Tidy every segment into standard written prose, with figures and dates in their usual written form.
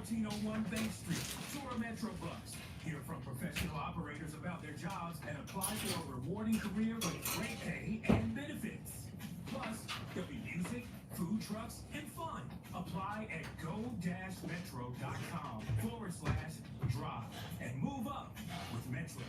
1401 Bank Street. Tour a Metro Bus. Hear from professional operators about their jobs and apply for a rewarding career with great pay and benefits. Plus, there'll be music, food trucks, and fun. Apply at go-metro.com/drive and move up with Metro.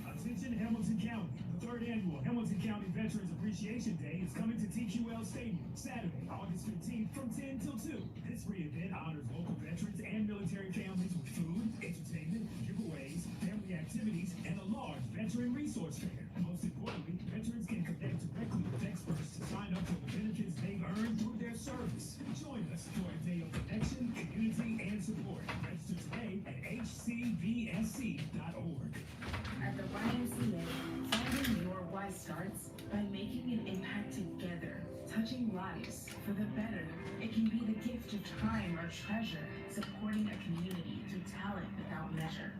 Attention Hamilton County. The third annual Hamilton County Veterans Appreciation Day is coming to TQL Stadium Saturday, August 15th from 10 till 2. This free event honors local veterans and military families with food, entertainment, giveaways, family activities, and a large veteran resource fair. Most importantly, veterans can connect directly with experts to sign up for the benefits they've earned through their service. Join us for a day of connection, community, and support. Register today at hcvsc.org. At the YMCA, finding your why starts by making an impact together, touching lives for the better. It can be the gift of time or treasure, supporting a community through talent without measure.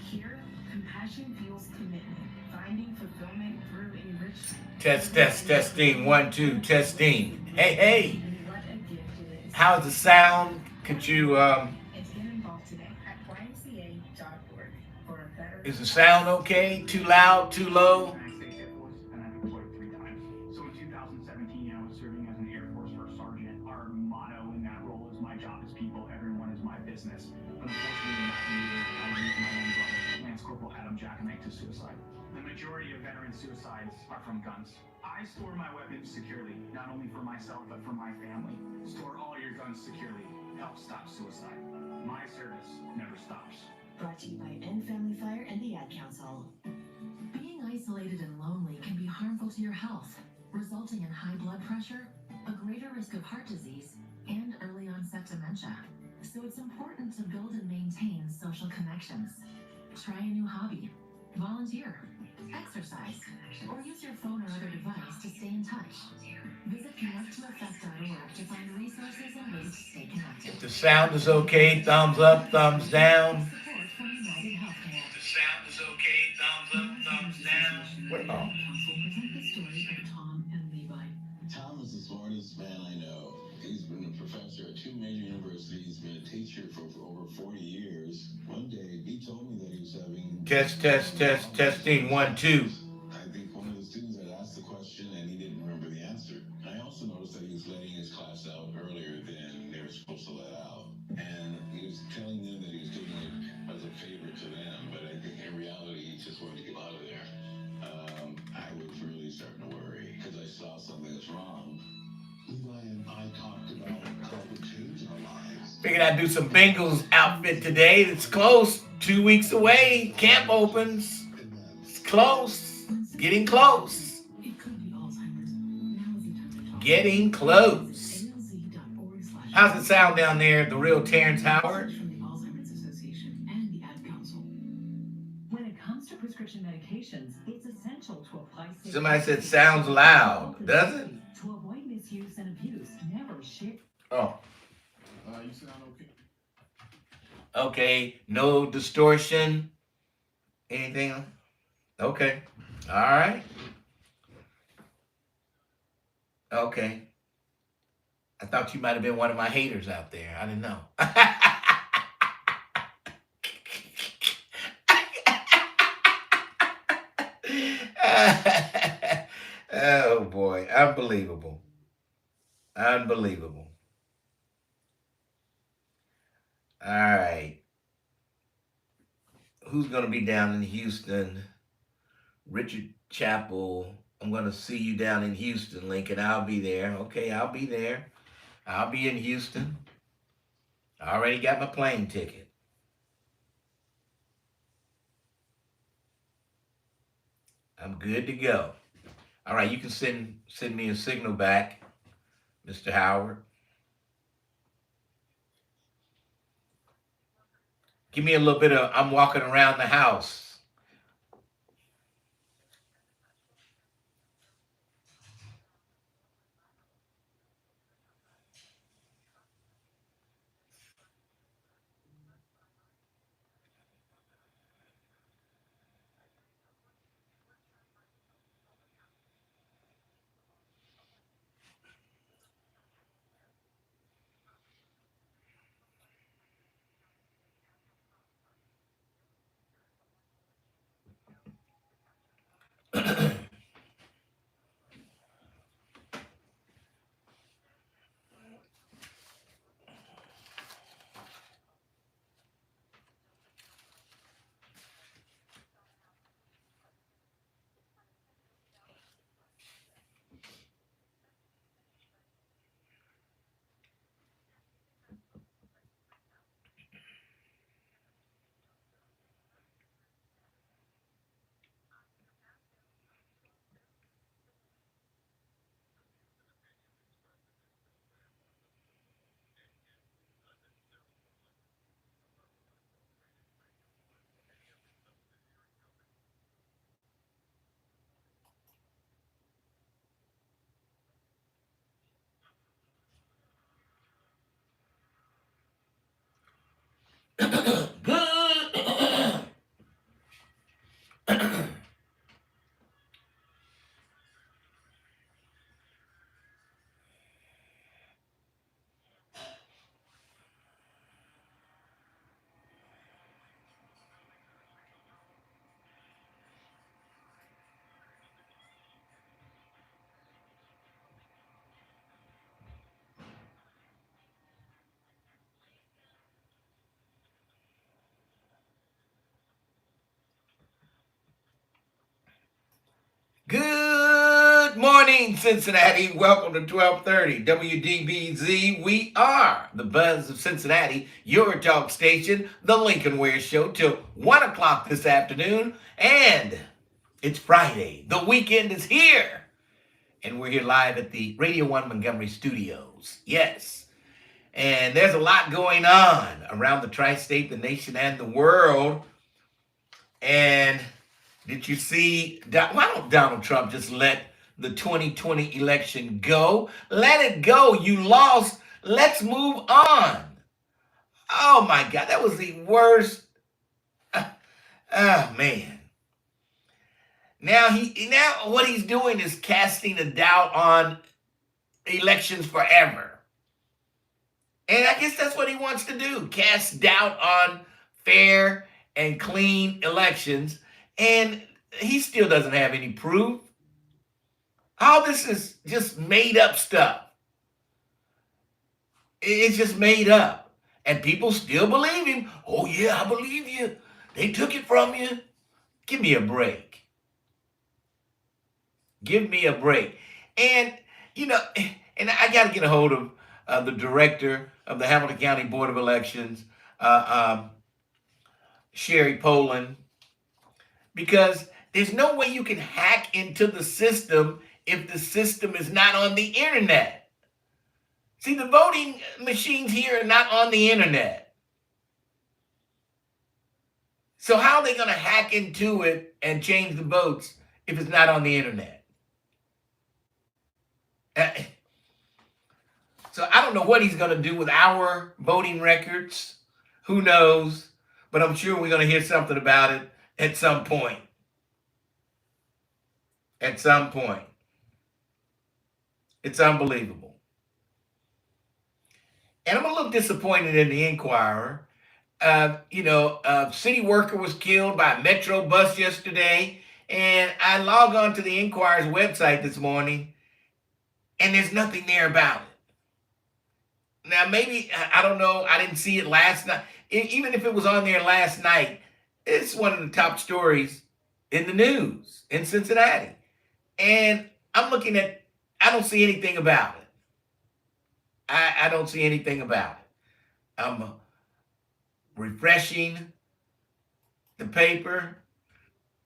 Here, compassion fuels commitment, finding fulfillment through enrichment. Testing, 1, 2, testing. Hey. What a gift it is. How's the sound? Could you, And to get involved today at ymca.org for a better... is the sound okay? Too loud, too low? United States Air Force, and I've deployed 3 times. So in 2017, I was serving as an Air Force First Sergeant. Our motto in that role is "My job is people, everyone is my business." But unfortunately, in that year, I lose my own brother, Lance Corporal Adam Jackman, to suicide. The majority of veteran suicides are from guns. I store my weapons securely, not only for myself, but for my family. Store all your guns securely. Help stop suicide. My service never stops. Brought to you by End Family Fire and the Ad Council. Being isolated and lonely can be harmful to your health, resulting in high blood pressure, a greater risk of heart disease, and early onset dementia. So it's important to build and maintain social connections. Try a new hobby, volunteer, exercise, or use your phone or other device to stay in touch. Visit connecttoeffect.org to find resources and ways to stay connected. If the sound is okay, thumbs up, thumbs down. Support from United Healthcare. If the sound is okay, thumbs up, thumbs down. What? Oh. Council present the story of Tom and Levi. Tom is the smartest man I know. He's been a professor at 2 major universities. He's been a teacher for over 40 years. One day, he told me that he was having... Testing, 1, 2. I think one of the students had asked the question and he didn't remember the answer. I also noticed that he was letting his class out earlier than they were supposed to let out. And he was telling them that he was doing it as a favor to them, but I think in reality, he just wanted to get out of there. I was really starting to worry because I saw something that's wrong. Levi and I talked about how to change our lives. Figured I'd do some Bengals outfit today. It's close. 2 weeks away. Camp opens. It's close. Getting close. It could be Alzheimer's. Now is the time to talk. Getting close. ALZ.org/. How's it sound down there, the real Terrence Howard? From the Alzheimer's Association and the Ad Council. When it comes to prescription medications, it's essential to apply safe. Somebody said sounds loud. Does it? To avoid misuse and abuse, never share. Oh. You sound okay. Okay. No distortion. Anything else? Okay. All right. Okay. I thought you might have been one of my haters out there. I didn't know. Oh boy, unbelievable. Unbelievable. All right. Who's going to be down in Houston? Richard Chappell. I'm going to see you down in Houston, Lincoln. I'll be there. Okay, I'll be there. I'll be in Houston. I already got my plane ticket. I'm good to go. All right, you can send me a signal back, Mr. Howard. Give me a little bit of, I'm walking around the house. morning, Cincinnati. Welcome to 1230 WDBZ. We are the Buzz of Cincinnati, your talk station, the Lincoln Ware Show, till 1 o'clock this afternoon. And it's Friday. The weekend is here. And we're here live at the Radio 1 Montgomery studios. Yes. And there's a lot going on around the tri-state, the nation, and the world. And did you see, why don't Donald Trump just let the 2020 election go? Let it go. You lost. Let's move on. Oh my God, that was the worst. Oh man. Now what he's doing is casting a doubt on elections forever. And I guess that's what he wants to do, cast doubt on fair and clean elections. And he still doesn't have any proof. All this is just made up stuff. It's just made up. And people still believe him. Oh yeah, I believe you. They took it from you. Give me a break. Give me a break. And, and I got to get a hold of the director of the Hamilton County Board of Elections, Sherry Poland, because there's no way you can hack into the system if the system is not on the internet. See, the voting machines here are not on the internet. So how are they going to hack into it and change the votes if it's not on the internet? So I don't know what he's going to do with our voting records. Who knows? But I'm sure we're going to hear something about it at some point. At some point. It's unbelievable. And I'm a little disappointed in the Inquirer. A city worker was killed by a Metro bus yesterday. And I log on to the Inquirer's website this morning, and there's nothing there about it. Now, maybe, I don't know, I didn't see it last night. Even if it was on there last night, it's one of the top stories in the news in Cincinnati. And I'm looking at, I don't see anything about it. I don't see anything about it. I'm refreshing the paper,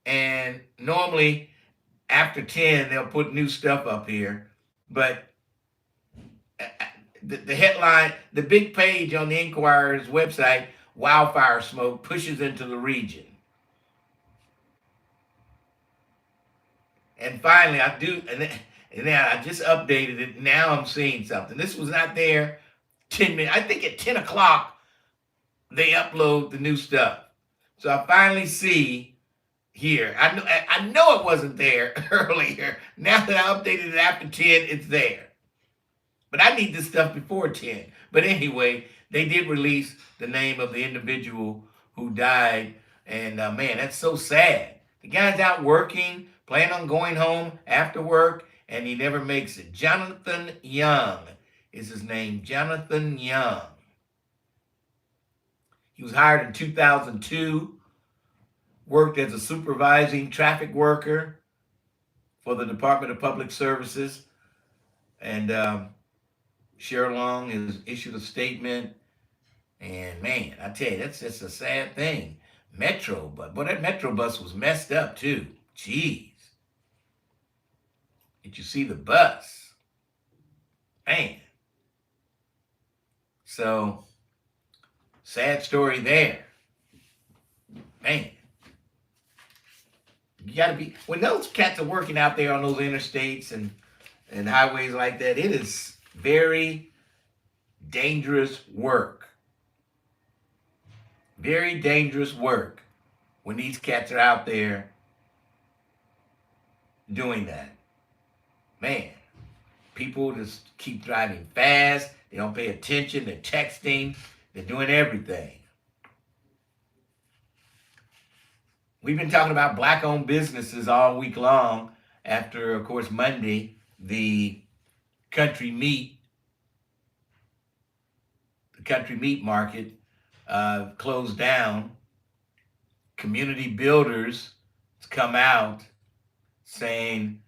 and normally after 10, they'll put new stuff up here. But the headline, the big page on the Inquirer's website, wildfire smoke pushes into the region. And finally, and then I just updated it. Now I'm seeing something. This was not there 10 minutes. I think at 10 o'clock, they upload the new stuff. So I finally see here. I know it wasn't there earlier. Now that I updated it after 10, it's there. But I need this stuff before 10. But anyway, they did release the name of the individual who died. And man, that's so sad. The guy's out working, planning on going home after work, and he never makes it. Jonathan Young is his name. Jonathan Young. He was hired in 2002, worked as a supervising traffic worker for the Department of Public Services. And Cheryl Long has issued a statement. And man, I tell you, that's just a sad thing. Metro, but that Metro bus was messed up too. Jeez. Did you see the bus? Man. So, sad story there. Man. You gotta be, when those cats are working out there on those interstates and highways like that, it is very dangerous work. Very dangerous work when these cats are out there doing that. Man, people just keep driving fast. They don't pay attention. They're texting. They're doing everything. We've been talking about black-owned businesses all week long after, of course, Monday, the country meat market closed down. Community builders come out saying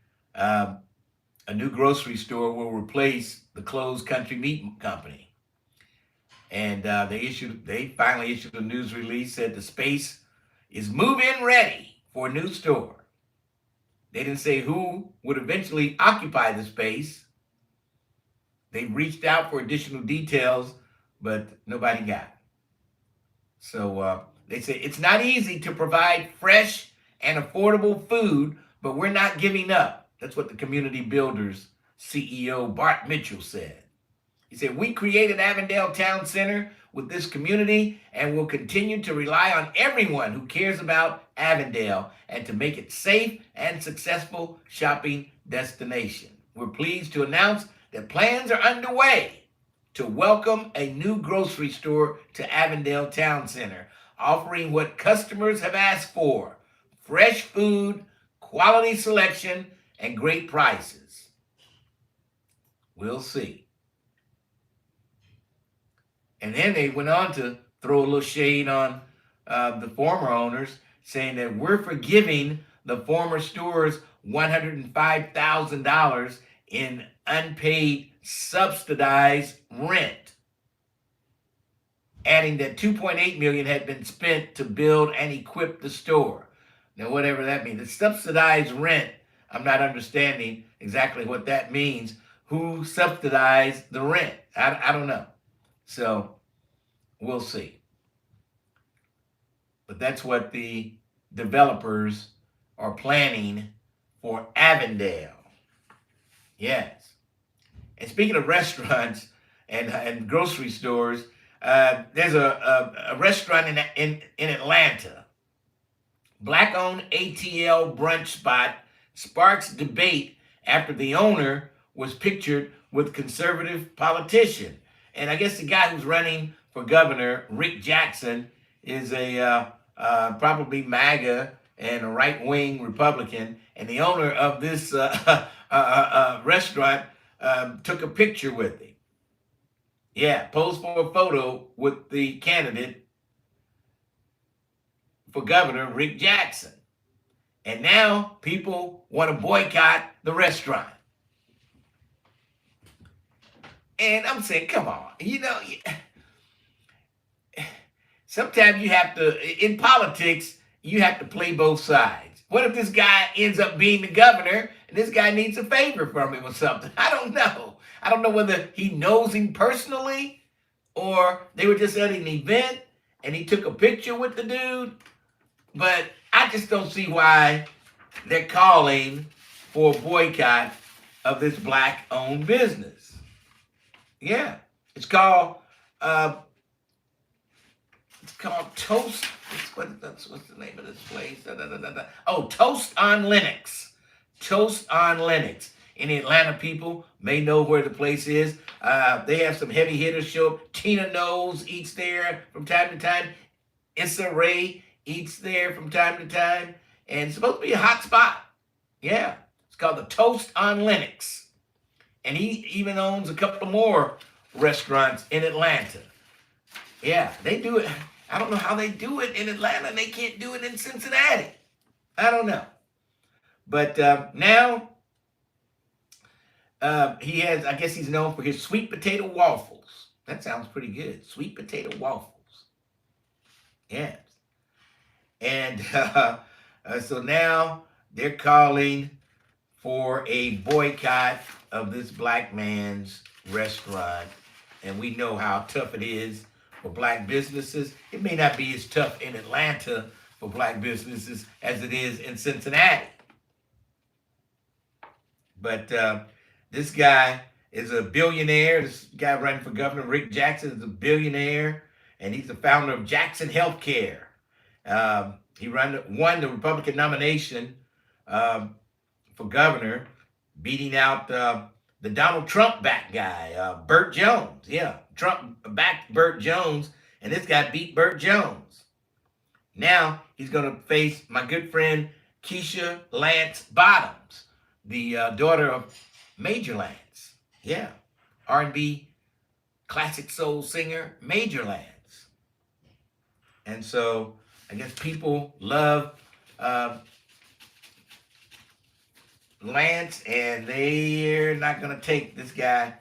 a new grocery store will replace the closed Country Meat Company. And they finally issued a news release, said the space is move-in ready for a new store. They didn't say who would eventually occupy the space. They reached out for additional details, but nobody got it. So they say it's not easy to provide fresh and affordable food, but we're not giving up. That's what the Community Builders CEO Bart Mitchell said. He said, we created Avondale Town Center with this community and will continue to rely on everyone who cares about Avondale and to make it safe and successful shopping destination. We're pleased to announce that plans are underway to welcome a new grocery store to Avondale Town Center, offering what customers have asked for: fresh food, quality selection, and great prices. We'll see. And then they went on to throw a little shade on the former owners, saying that we're forgiving the former stores $105,000 in unpaid subsidized rent, adding that $2.8 million had been spent to build and equip the store. Now, whatever that means, the subsidized rent, I'm not understanding exactly what that means. Who subsidized the rent? I don't know. So we'll see. But that's what the developers are planning for Avondale. Yes. And speaking of restaurants and grocery stores, there's a restaurant in Atlanta. Black-owned ATL brunch spot sparks debate after the owner was pictured with conservative politician. And I guess the guy who's running for governor, Rick Jackson, is a probably MAGA and a right-wing Republican. And the owner of this restaurant took a picture with him. Yeah, posed for a photo with the candidate for governor, Rick Jackson. And now people want to boycott the restaurant. And I'm saying, come on, sometimes you have to, in politics, you have to play both sides. What if this guy ends up being the governor and this guy needs a favor from him or something? I don't know. I don't know whether he knows him personally or they were just at an event and he took a picture with the dude. But I just don't see why they're calling for a boycott of this black-owned business. Yeah, it's called Toast. What's the name of this place? Oh, Toast on Lennox. Toast on Lennox. Any Atlanta people may know where the place is. They have some heavy hitters show up. Tina Knowles eats there from time to time. Issa Rae eats there from time to time. And it's supposed to be a hot spot. Yeah, it's called the Toast on Lennox. And he even owns a couple more restaurants in Atlanta. Yeah, they do it. I don't know how they do it in Atlanta and they can't do it in Cincinnati. I don't know. But now he has, I guess he's known for his sweet potato waffles. That sounds pretty good. Sweet potato waffles. Yes. And so now they're calling for a boycott of this black man's restaurant. And we know how tough it is for black businesses. It may not be as tough in Atlanta for black businesses as it is in Cincinnati. But this guy is a billionaire. This guy running for governor, Rick Jackson, is a billionaire. And he's the founder of Jackson Healthcare. He won the Republican nomination for governor, beating out the Donald Trump backed guy, Burt Jones. Yeah, Trump backed Burt Jones, and this guy beat Burt Jones. Now he's going to face my good friend Keisha Lance Bottoms, the daughter of Major Lance. Yeah, R&B classic soul singer Major Lance. And so I guess people love Lance, and they're not going to take this guy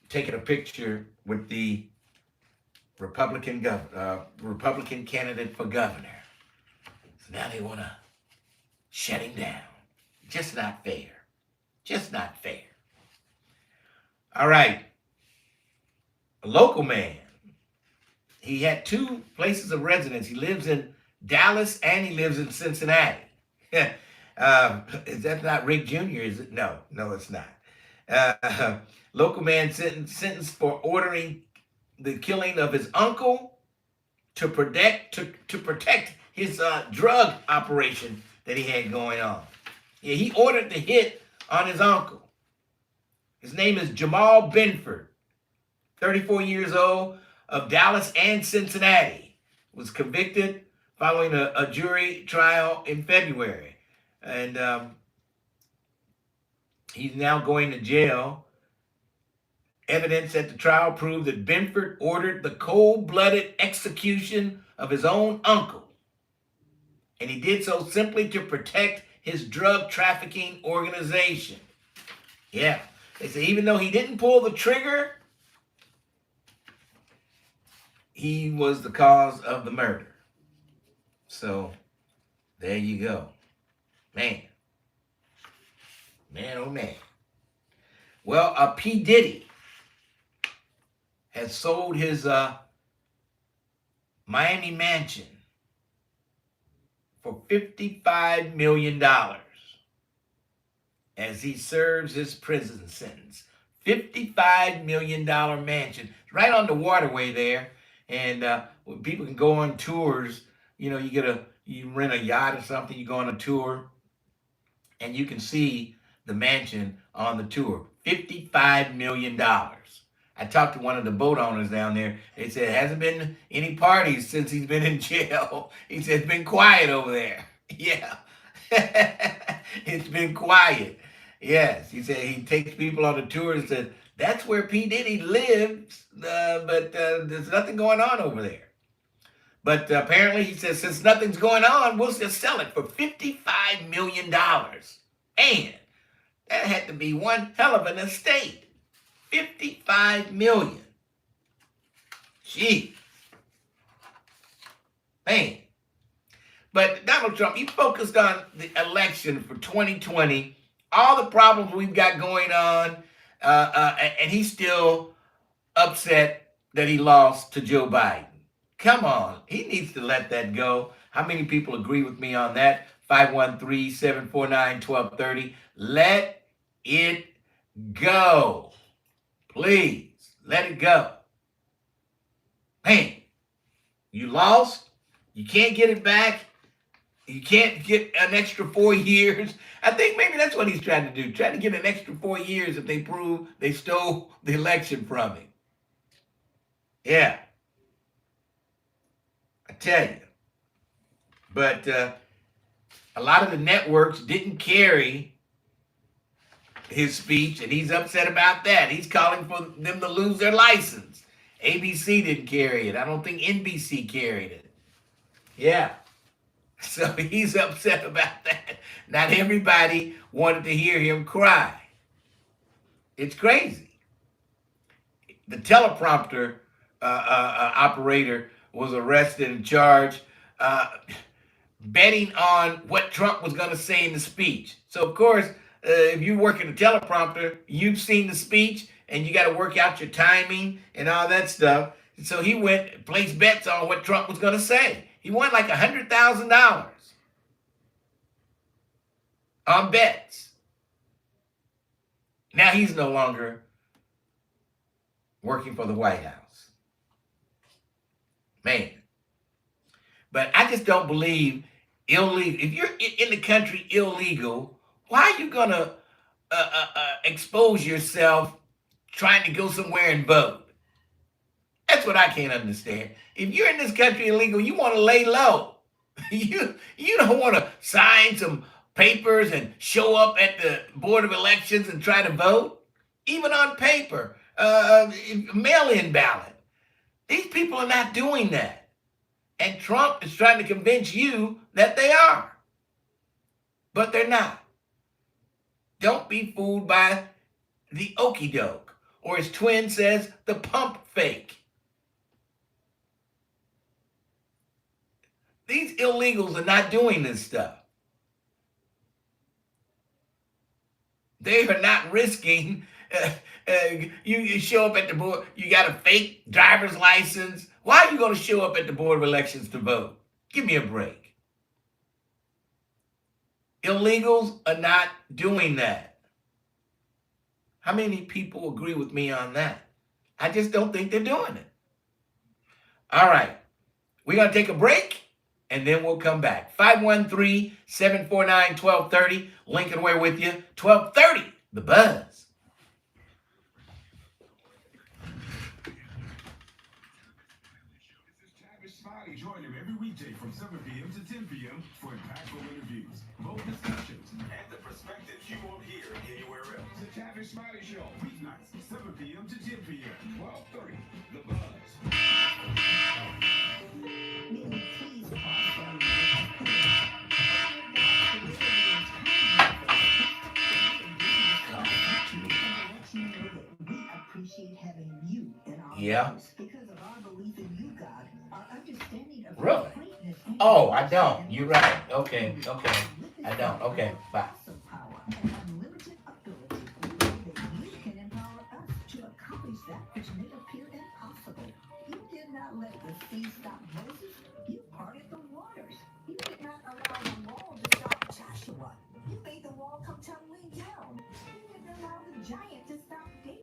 taking a picture with the Republican candidate for governor. So now they want to shut him down. Just not fair. Just not fair. All right. A local man. He had two places of residence. He lives in Dallas and he lives in Cincinnati. Is that not Rick Jr.? Is it? No, it's not. Local man sentenced for ordering the killing of his uncle to protect his drug operation that he had going on. Yeah, he ordered the hit on his uncle. His name is Jamal Benford, 34 years old, of Dallas and Cincinnati. Was convicted following a jury trial in February. And he's now going to jail. Evidence at the trial proved that Benford ordered the cold-blooded execution of his own uncle. And he did so simply to protect his drug trafficking organization. Yeah. They say even though he didn't pull the trigger, he was the cause of the murder. So, there you go. Man. Man, oh man. Well, P. Diddy has sold his Miami mansion for $55 million as he serves his prison sentence. $55 million mansion. It's right on the waterway there. And when people can go on tours, you rent a yacht or something, you go on a tour, and you can see the mansion on the tour. $55 million. I talked to one of the boat owners down there. They said it hasn't been any parties since he's been in jail. He said it's been quiet over there. Yeah. It's been quiet. Yes. He said he takes people on the tour and said, that's where P. Diddy lives, but there's nothing going on over there. But apparently he says, since nothing's going on, we'll just sell it for $55 million. And that had to be one hell of an estate. $55 million. Gee. Man. But Donald Trump, he focused on the election for 2020, all the problems we've got going on, and he's still upset that he lost to Joe Biden. Come on. He needs to let that go. How many people agree with me on that? 513-749-1230. Let it go. Please, let it go. Man, you lost. You can't get it back. You can't get an extra 4 years. I think maybe that's what he's trying to do. Trying to get an extra 4 years if they prove they stole the election from him. Yeah. I tell you. But a lot of the networks didn't carry his speech, and he's upset about that. He's calling for them to lose their license. ABC didn't carry it. I don't think NBC carried it. Yeah. So he's upset about that. Not everybody wanted to hear him cry. It's crazy. The teleprompter operator was arrested and charged betting on what Trump was going to say in the speech. So, of course, if you work in a teleprompter, you've seen the speech, and you got to work out your timing and all that stuff. So he went, placed bets on what Trump was going to say. He won like $100,000 on bets. Now he's no longer working for the White House. Man. But I just don't believe illegal. If you're in the country illegal, why are you going to expose yourself trying to go somewhere and vote? That's what I can't understand. If you're in this country illegal, you want to lay low. You don't want to sign some papers and show up at the Board of Elections and try to vote. Even on paper, mail-in ballot. These people are not doing that. And Trump is trying to convince you that they are. But they're not. Don't be fooled by the okie doke, or as Twin says, the pump fake. These illegals are not doing this stuff. They are not risking, you show up at the board, you got a fake driver's license. Why are you going to show up at the Board of Elections to vote? Give me a break. Illegals are not doing that. How many people agree with me on that? I just don't think they're doing it. All right. We're going to take a break, and then we'll come back. 513-749-1230. Lincoln Ware with you. 1230, The Buzz. Join him every weekday from 7 p.m. to 10 p.m. for impactful interviews, bold discussions, and the perspectives you won't hear anywhere else. The Tavis Smiley Show, weeknights, 7 p.m. to 10 p.m. 1230, The Buzz. We appreciate having you in our lives because of our belief in you, God. Our understanding of Really? greatness and Oh, I don't. You're right. Okay. I don't. Okay, bye. awesome power and unlimited ability. We pray that you can empower us to accomplish that which may appear impossible. You did not let the sea stop Moses. You parted the waters. You did not allow the wall to stop Joshua. You made the wall come tumbling down. You didn't allow the giant to stop David.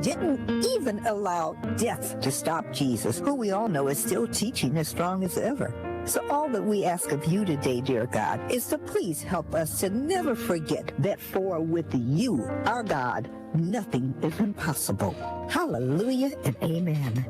Didn't even allow death to stop Jesus, who we all know is still teaching as strong as ever. So all that we ask of you today, dear God, is to please help us to never forget that for with you, our God, nothing is impossible. Hallelujah and amen.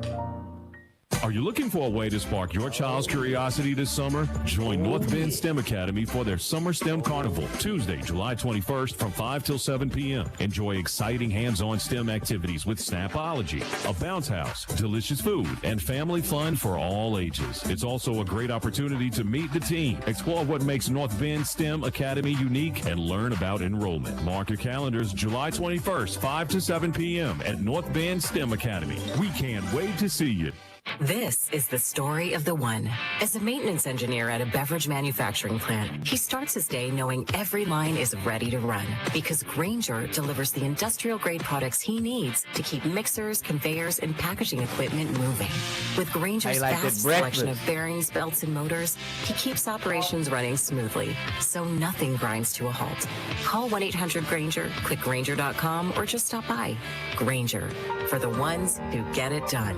Are you looking for a way to spark your child's curiosity this summer? Join North Bend STEM Academy for their Summer STEM Carnival, Tuesday, July 21st from 5 till 7 p.m. Enjoy exciting hands-on STEM activities with Snapology, a bounce house, delicious food, and family fun for all ages. It's also a great opportunity to meet the team, explore what makes North Bend STEM Academy unique, and learn about enrollment. Mark your calendars July 21st, 5 to 7 p.m. at North Bend STEM Academy. We can't wait to see you. This is the story of the one. As a maintenance engineer at a beverage manufacturing plant, he starts his day knowing every line is ready to run because Grainger delivers the industrial-grade products he needs to keep mixers, conveyors, and packaging equipment moving. With Grainger's vast selection of bearings, belts, and motors, he keeps operations running smoothly, so nothing grinds to a halt. Call 1-800-GRAINGER, click Grainger.com, or just stop by. Grainger, for the ones who get it done.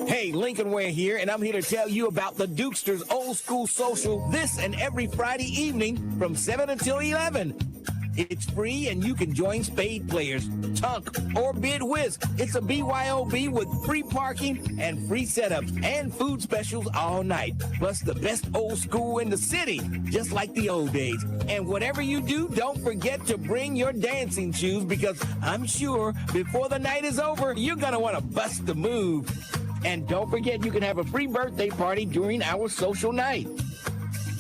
Hey, Lincoln Ware here, and I'm here to tell you about the Dukesters Old School Social this and every Friday evening from 7 until 11. It's free, and you can join spade players, tunk, or bid whist. It's a BYOB with free parking and free setups and food specials all night. Plus the best old school in the city, just like the old days. And whatever you do, don't forget to bring your dancing shoes because I'm sure before the night is over, you're going to want to bust the move. And don't forget, you can have a free birthday party during our social night.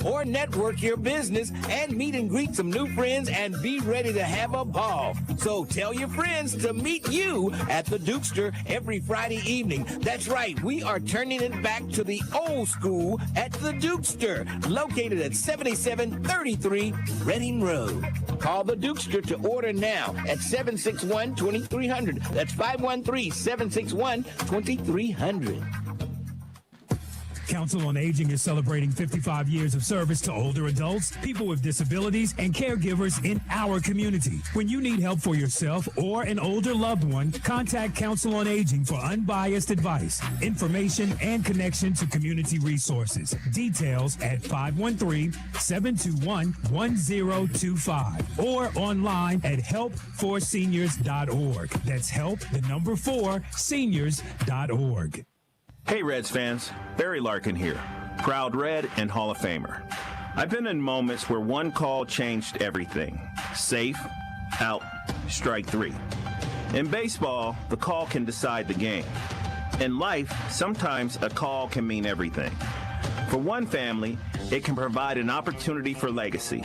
Or network your business and meet and greet some new friends and be ready to have a ball. So tell your friends to meet you at the Dukester every Friday evening. That's right, we are turning it back to the old school at the Dukester, located at 7733 Reading Road. Call the Dukester to order now at 761-2300. That's 513-761-2300. Council on Aging is celebrating 55 years of service to older adults, people with disabilities, and caregivers in our community. When you need help for yourself or an older loved one, contact Council on Aging for unbiased advice, information, and connection to community resources. Details at 513-721-1025 or online at help4seniors.org. That's help4seniors.org. Hey Reds fans, Barry Larkin here, proud Red and Hall of Famer. I've been in moments where one call changed everything. Safe, out, strike three. In baseball, the call can decide the game. In life, sometimes a call can mean everything. For one family, it can provide an opportunity for legacy.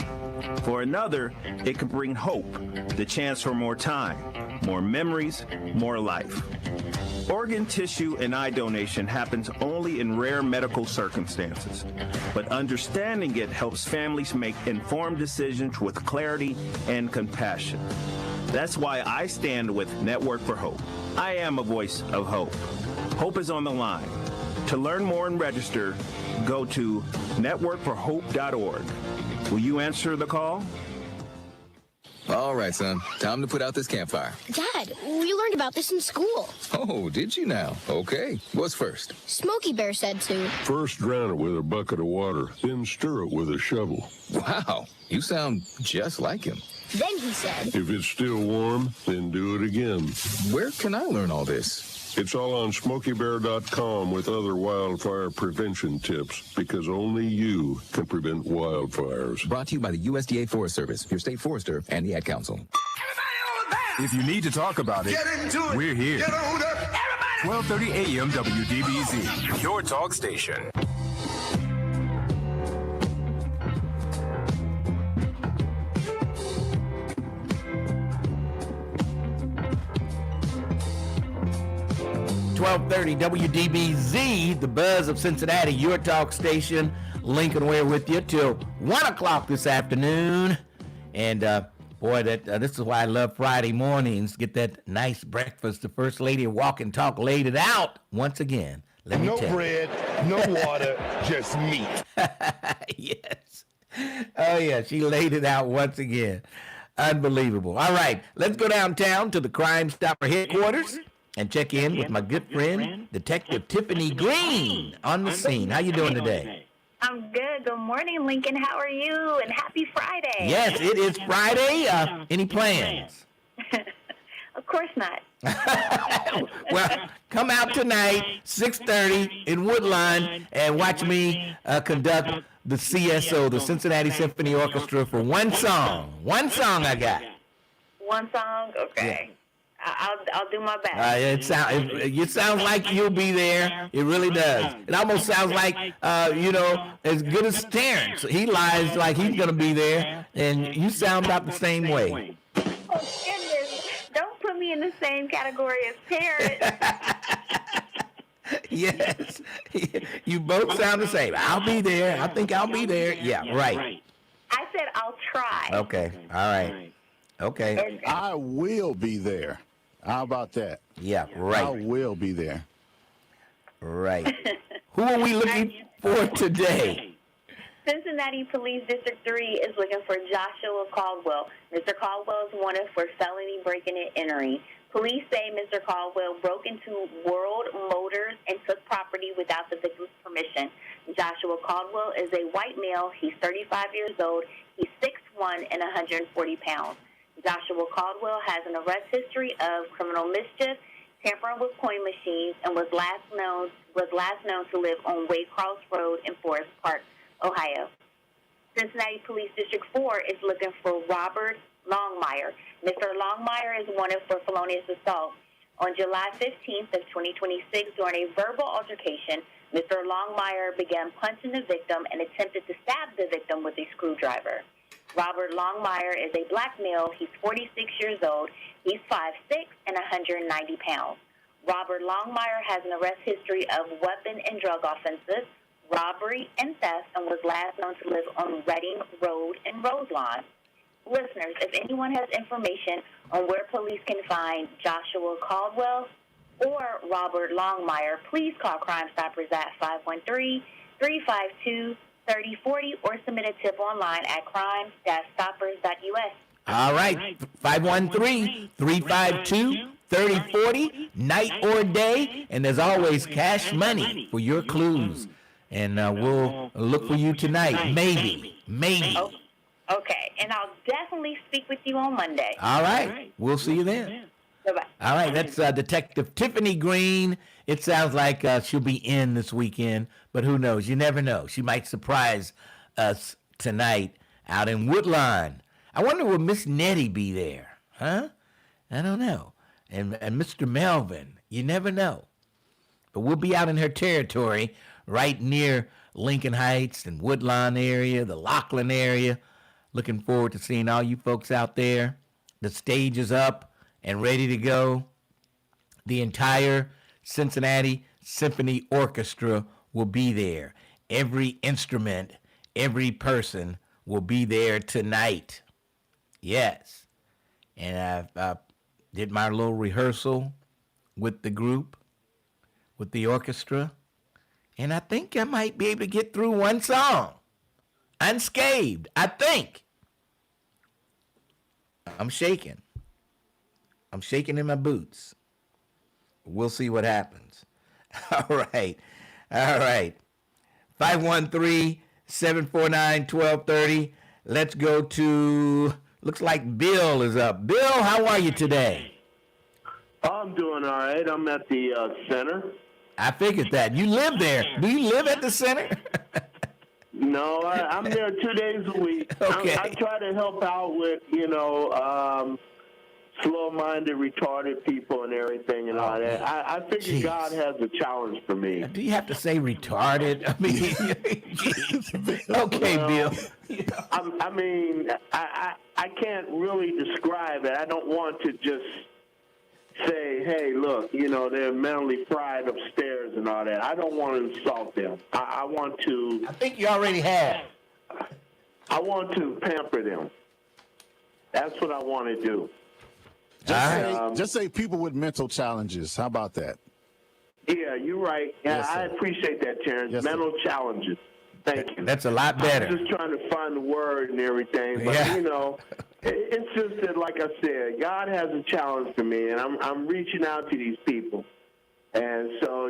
For another, it could bring hope, the chance for more time, more memories, more life. Organ, tissue, and eye donation happens only in rare medical circumstances, but understanding it helps families make informed decisions with clarity and compassion. That's why I stand with Network for Hope. I am a voice of hope. Hope is on the line. To learn more and register, go to networkforhope.org. Will you answer the call? All right, son. Time to put out this campfire. Dad, we learned about this in school. Oh, did you now? Okay. What's first? Smokey Bear said to. First drown it with a bucket of water, then stir it with a shovel. Wow. You sound just like him. Then he said. If it's still warm, then do it again. Where can I learn all this? It's all on SmokeyBear.com with other wildfire prevention tips, because only you can prevent wildfires. Brought to you by the USDA Forest Service, your state forester, and the Ad Council. If you need to talk about it, we're here. 12:30 a.m. WDBZ, your talk station. .30 WDBZ, the Buzz of Cincinnati, your talk station. Lincoln Ware with you till 1 o'clock this afternoon. And boy, this is why I love Friday mornings. Get that nice breakfast. The First Lady of Walk and Talk laid it out once again. Let me no tell bread, no water, just meat. Yes. Oh, yeah, she laid it out once again. Unbelievable. All right, let's go downtown to the Crime Stopper headquarters and check in with my good friend, Detective Tiffany Green, on the scene. How you doing today? I'm good. Good morning, Lincoln. How are you? And happy Friday. Yes, it is Friday. Any plans? Of course not. Well, come out tonight, 6:30 in Woodline, and watch me conduct the CSO, the Cincinnati Symphony Orchestra, for one song. One song I got. One song? Okay. Yeah. I'll do my best. It sounds like you'll be there. It really does. It almost sounds like, as good as Terrence. He lies like he's going to be there, and you sound about the same way. Oh, goodness. Don't put me in the same category as Terrence. Yes. You both sound the same. I'll be there. I think I'll be there. Yeah, right. I said I'll try. Okay. All right. Okay. I will be there. How about that? Yeah, right. I will be there. Right. Who are we looking for today? Cincinnati Police District 3 is looking for Joshua Caldwell. Mr. Caldwell is wanted for felony breaking and entering. Police say Mr. Caldwell broke into World Motors and took property without the victim's permission. Joshua Caldwell is a white male. He's 35 years old. He's 6'1" and 140 pounds. Joshua Caldwell has an arrest history of criminal mischief, tampering with coin machines, and was last known to live on Waycross Road in Forest Park, Ohio. Cincinnati Police District 4 is looking for Robert Longmire. Mr. Longmire is wanted for felonious assault. On July 15th of 2026, during a verbal altercation, Mr. Longmire began punching the victim and attempted to stab the victim with a screwdriver. Robert Longmire is a black male. He's 46 years old. He's 5'6" and 190 pounds. Robert Longmire has an arrest history of weapon and drug offenses, robbery, and theft, and was last known to live on Reading Road in Roselawn. Listeners, if anyone has information on where police can find Joshua Caldwell or Robert Longmire, please call Crime Stoppers at 513-352-3040 or submit a tip online at crime-stoppers.us. All right, 513-352-3040, night or day, and there's always cash money for your clues. And we'll look for you tonight, maybe. Oh, okay, and I'll definitely speak with you on Monday. All right, we'll see you then. Bye-bye. All right, that's Detective Tiffany Green. It sounds like she'll be in this weekend, but who knows? You never know. She might surprise us tonight out in Woodline. I wonder will Miss Nettie be there, huh? I don't know. And Mr. Melvin, you never know. But we'll be out in her territory right near Lincoln Heights and Woodlawn area, the Lockland area. Looking forward to seeing all you folks out there. The stage is up and ready to go. The entire Cincinnati Symphony Orchestra will be there. Every instrument, every person will be there tonight. Yes. And I did my little rehearsal with the group, with the orchestra. And I think I might be able to get through one song unscathed. I think. I'm shaking. I'm shaking in my boots. We'll see what happens. All right. 513-749-1230. Let's go to, looks like Bill is up. Bill, how are you today? I'm doing all right. I'm at the center. I figured that. You live there. Do you live at the center? No, I'm there 2 days a week. Okay. I try to help out with, slow-minded, retarded people and everything and all that. I figure God has a challenge for me. Do you have to say retarded? I mean, okay, Bill. I can't really describe it. I don't want to just say, hey, look, they're mentally fried upstairs and all that. I don't want to insult them. I want to... I think you already have. I want to pamper them. That's what I want to do. Just say people with mental challenges. How about that? Yeah, you're right. Yeah, Yes, I appreciate that, Terrence. Yes, mental challenges. Thank you. That's a lot better. I'm just trying to find the word and everything. But, it's just that, like I said, God has a challenge for me, and I'm reaching out to these people. And so,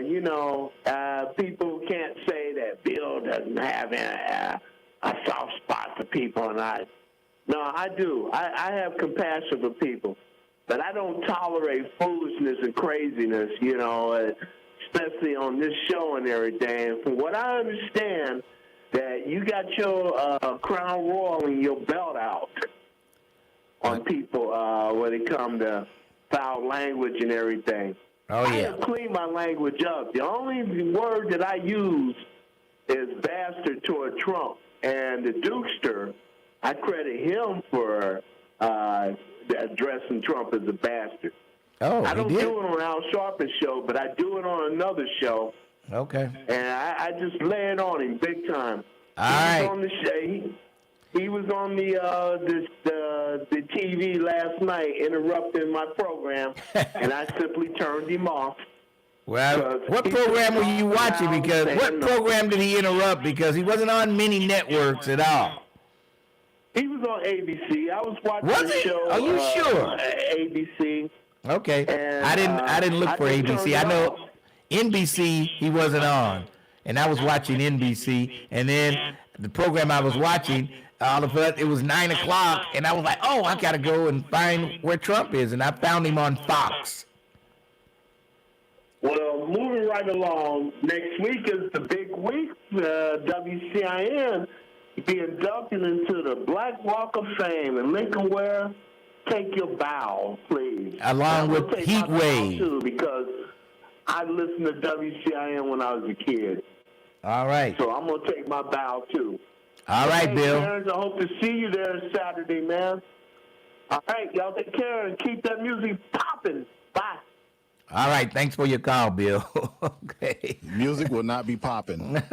people can't say that Bill doesn't have a soft spot for people, and no, I do. I have compassion for people. But I don't tolerate foolishness and craziness, especially on this show and everything. And from what I understand, that you got your Crown Royal and your belt out on people when it comes to foul language and everything. Oh, I yeah. have cleaned my language up. The only word that I use is bastard toward Trump. And the Dukester, I credit him for addressing Trump as a bastard. Oh, I don't do it on Al Sharpton's show, but I do it on another show. Okay. And I just lay it on him big time. All right. On the show, he was on the TV last night interrupting my program, and I simply turned him off. Well, what program were you watching? Because what program did he interrupt? Because he wasn't on many networks at all. He was on ABC. I was watching the show. Are you sure? ABC. Okay. And, I didn't look for ABC. I know NBC he wasn't on, and I was watching NBC. And then the program I was watching, all of a sudden it was 9 o'clock, and I was like, oh, I gotta go and find where Trump is, and I found him on Fox. Well, moving right along, next week is the big week. WCIN be inducted into the Black Walk of Fame, and Lincoln Ware, take your bow, please. Along with Heat Wave. Too, because I listened to WCIN when I was a kid. All right. So I'm going to take my bow, too. All right, Bill. Parents, I hope to see you there Saturday, man. All right, y'all take care and keep that music popping. Bye. All right, thanks for your call, Bill. Okay. Music will not be popping.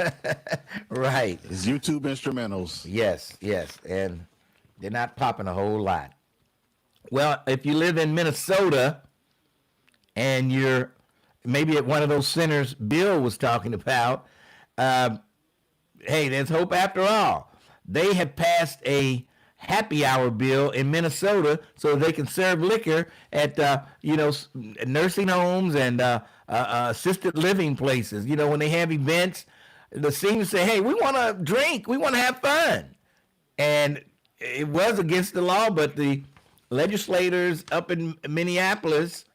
Right. It's YouTube instrumentals. Yes, and they're not popping a whole lot. Well, if you live in Minnesota and you're maybe at one of those centers Bill was talking about, hey, there's hope after all. They have passed a happy hour bill in Minnesota so they can serve liquor at nursing homes and assisted living places. When they have events, the seniors say, hey, we want to drink, we want to have fun. And it was against the law, but the legislators up in Minneapolis,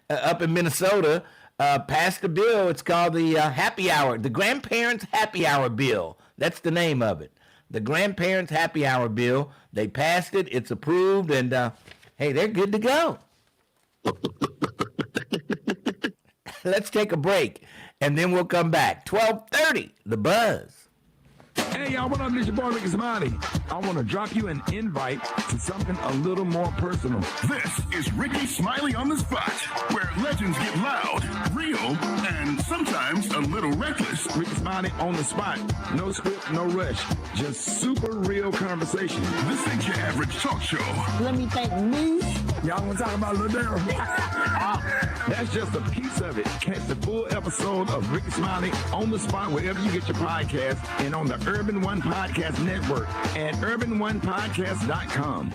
up in Minnesota, passed a bill. It's called the happy hour, the grandparents happy hour bill. That's the name of it. The grandparents happy hour bill. They passed it. It's approved. And, hey, they're good to go. Let's take a break, and then we'll come back. 12:30, The Buzz. Hey, y'all, what up? This your boy, Ricky Smiley. I want to drop you an invite to something a little more personal. This is Ricky Smiley on the Spot, where legends get loud, real, and sometimes a little reckless. Ricky Smiley on the spot. No script, no rush. Just super real conversation. This ain't your average talk show. Let me thank me. Y'all want to talk about Lil Daryl? That's just a piece of it. Catch the full episode of Ricky Smiley on the Spot wherever you get your podcast and on the Urban One Podcast Network at urbanonepodcast.com.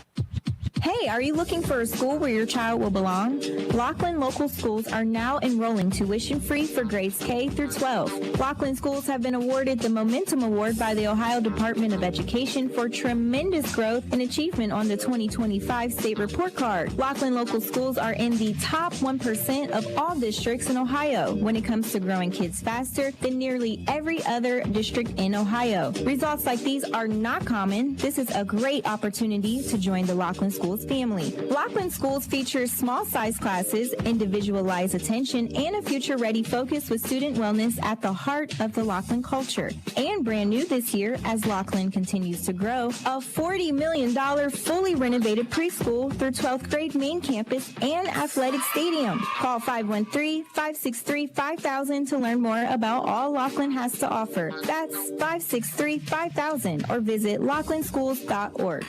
Hey, are you looking for a school where your child will belong? Laughlin Local Schools are now enrolling tuition-free for grades K through 12. Laughlin Schools have been awarded the Momentum Award by the Ohio Department of Education for tremendous growth and achievement on the 2025 State Report Card. Laughlin Local Schools are in the top 1% of all districts in Ohio when it comes to growing kids faster than nearly every other district in Ohio. Results like these are not common. This is a great opportunity to join the Laughlin Schools family. Laughlin Schools features small size classes, individualized attention, and a future-ready focus with student wellness at the heart of the Laughlin culture. And brand new this year, as Laughlin continues to grow, a $40 million fully renovated preschool through 12th grade main campus and athletic stadium. Call 513-563-5000 to learn more about all Laughlin has to offer. That's 563-5000 or visit laughlinschools.org.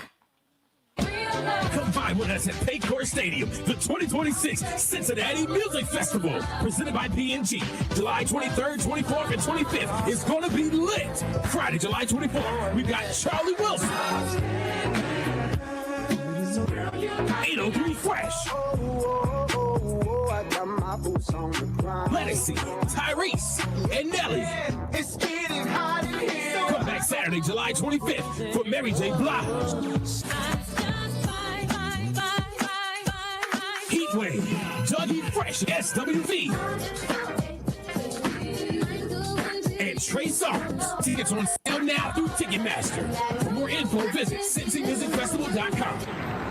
Come by with us at Paycor Stadium, the 2026 Cincinnati Music Festival, presented by P&G. July 23rd, 24th, and 25th is going to be lit. Friday, July 24th, we've got Charlie Wilson, 803 Fresh, Legacy, Tyrese, and Nelly. It's getting hot in here. Come back Saturday, July 25th for Mary J. Blige. Heatwave, Dougie Fresh, SWV, and Trey Songz. Tickets on sale now through Ticketmaster. For more info, visit CincyMusicFestival.com.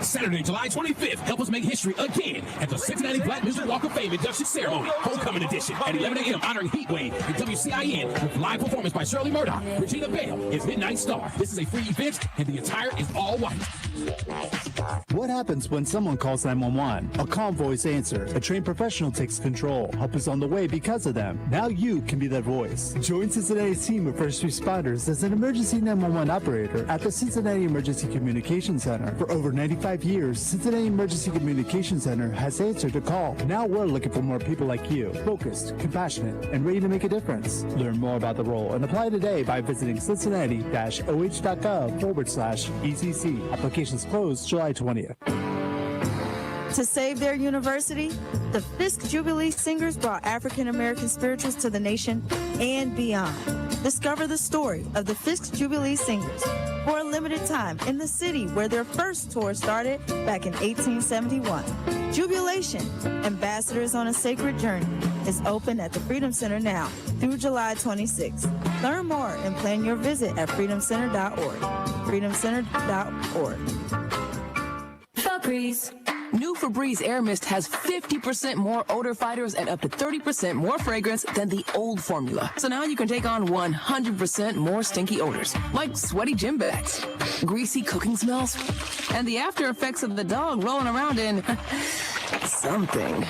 Saturday, July 25th, help us make history again at the Cincinnati Black Music Walk of Fame induction ceremony, homecoming edition at 11 a.m. honoring Heatwave and WCIN with live performance by Shirley Murdoch. Regina Bale is Midnight Star. This is a free event and the attire is all white. What happens when someone calls 911? A calm voice answers. A trained professional takes control. Help is on the way because of them. Now you can be that voice. Join Cincinnati's team of first responders as an emergency 911 operator at the Cincinnati Emergency Communication Center. For over 95 years, Cincinnati Emergency Communication Center has answered the call. Now we're looking for more people like you, focused, compassionate, and ready to make a difference. Learn more about the role and apply today by visiting cincinnati-oh.gov/ECC. Applications closed July 20th. To save their university, the Fisk Jubilee Singers brought African American spirituals to the nation and beyond. Discover the story of the Fisk Jubilee Singers for a limited time in the city where their first tour started back in 1871. Jubilation, Ambassadors on a Sacred Journey, is open at the Freedom Center now through July 26th. Learn more and plan your visit at freedomcenter.org. freedomcenter.org. Febreze. New Febreze Air Mist has 50% more odor fighters and up to 30% more fragrance than the old formula. So now you can take on 100% more stinky odors, like sweaty gym bags, greasy cooking smells, and the after effects of the dog rolling around in something.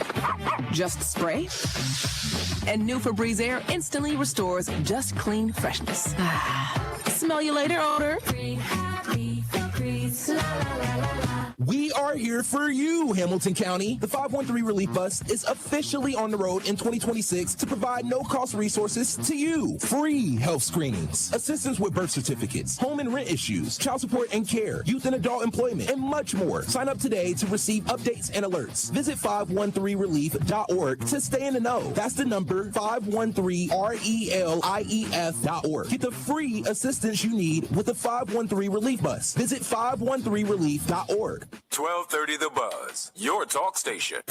Just spray, and new Febreze Air instantly restores just clean freshness. Smell you later, odor. We are here for you, Hamilton County. The 513 Relief Bus is officially on the road in 2026 to provide no-cost resources to you. Free health screenings, assistance with birth certificates, home and rent issues, child support and care, youth and adult employment, and much more. Sign up today to receive updates and alerts. Visit 513relief.org to stay in the know. That's the number 513relief.org. Get the free assistance you need with the 513 Relief Bus. Visit 513relief.org. 1230 The Buzz, your talk station.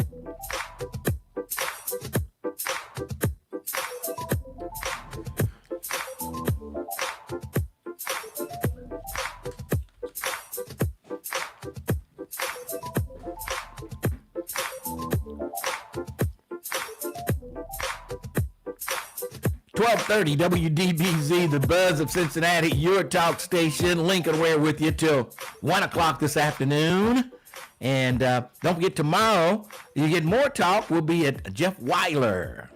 1230 WDBZ, the Buzz of Cincinnati, your talk station. Lincoln Ware with you till 1 o'clock this afternoon. And don't forget, tomorrow, you get more talk. We'll be at Jeff Weiler,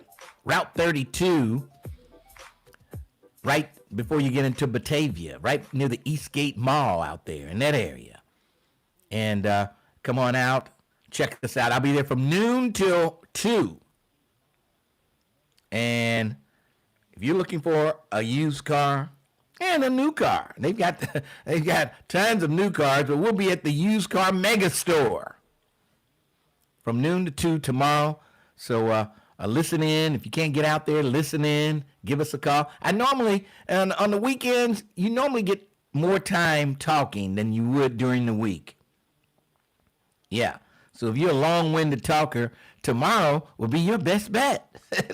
Route 32, right before you get into Batavia, right near the Eastgate Mall out there in that area. And come on out. Check this out. I'll be there from noon till 2. And if you're looking for a used car and a new car, they've got tons of new cars, but we'll be at the used car mega store from noon to 2 tomorrow. So listen in. If you can't get out there, listen in. Give us a call. I normally, on the weekends, you normally get more time talking than you would during the week. Yeah. So if you're a long-winded talker, tomorrow will be your best bet.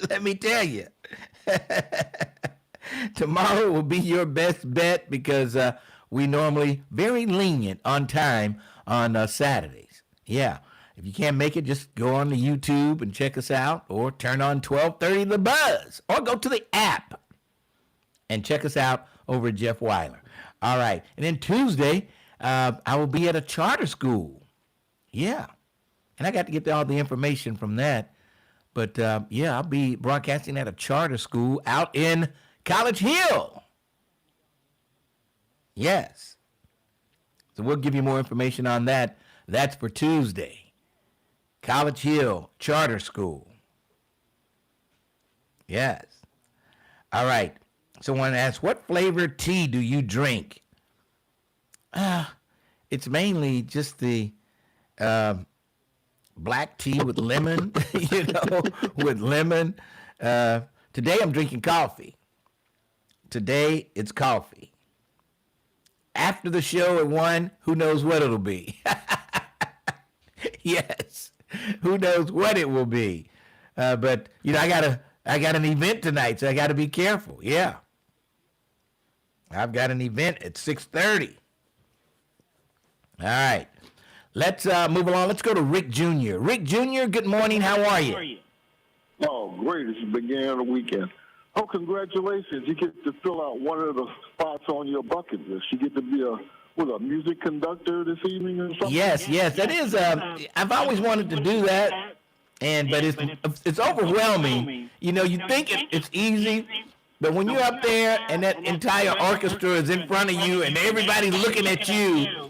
Let me tell you. Tomorrow will be your best bet because we normally very lenient on time on Saturdays. Yeah. If you can't make it, just go on to YouTube and check us out, or turn on 1230 The Buzz, or go to the app and check us out over at Jeff Weiler. All right. And then Tuesday, I will be at a charter school. Yeah. And I got to get all the information from that. But, yeah, I'll be broadcasting at a charter school out in College Hill. Yes. So we'll give you more information on that. That's for Tuesday. College Hill Charter School. Yes. All right. Someone asked, what flavor tea do you drink? It's mainly just the black tea with lemon, with lemon. Today I'm drinking coffee. Today it's coffee. After the show at 1, who knows what it'll be? Yes. Who knows what it will be? But I got an event tonight, so I got to be careful. Yeah. I've got an event at 6:30. All right. Let's move along. Let's go to Rick Jr. Rick Jr., good morning. How are you? Oh, great. It's the beginning of the weekend. Oh, congratulations. You get to fill out one of the spots on your bucket list. You get to be a music conductor this evening or something? Yes. That is, I've always wanted to do that, but it's overwhelming. You think it's easy, but when you're up there and that entire orchestra is in front of you and everybody's looking at you,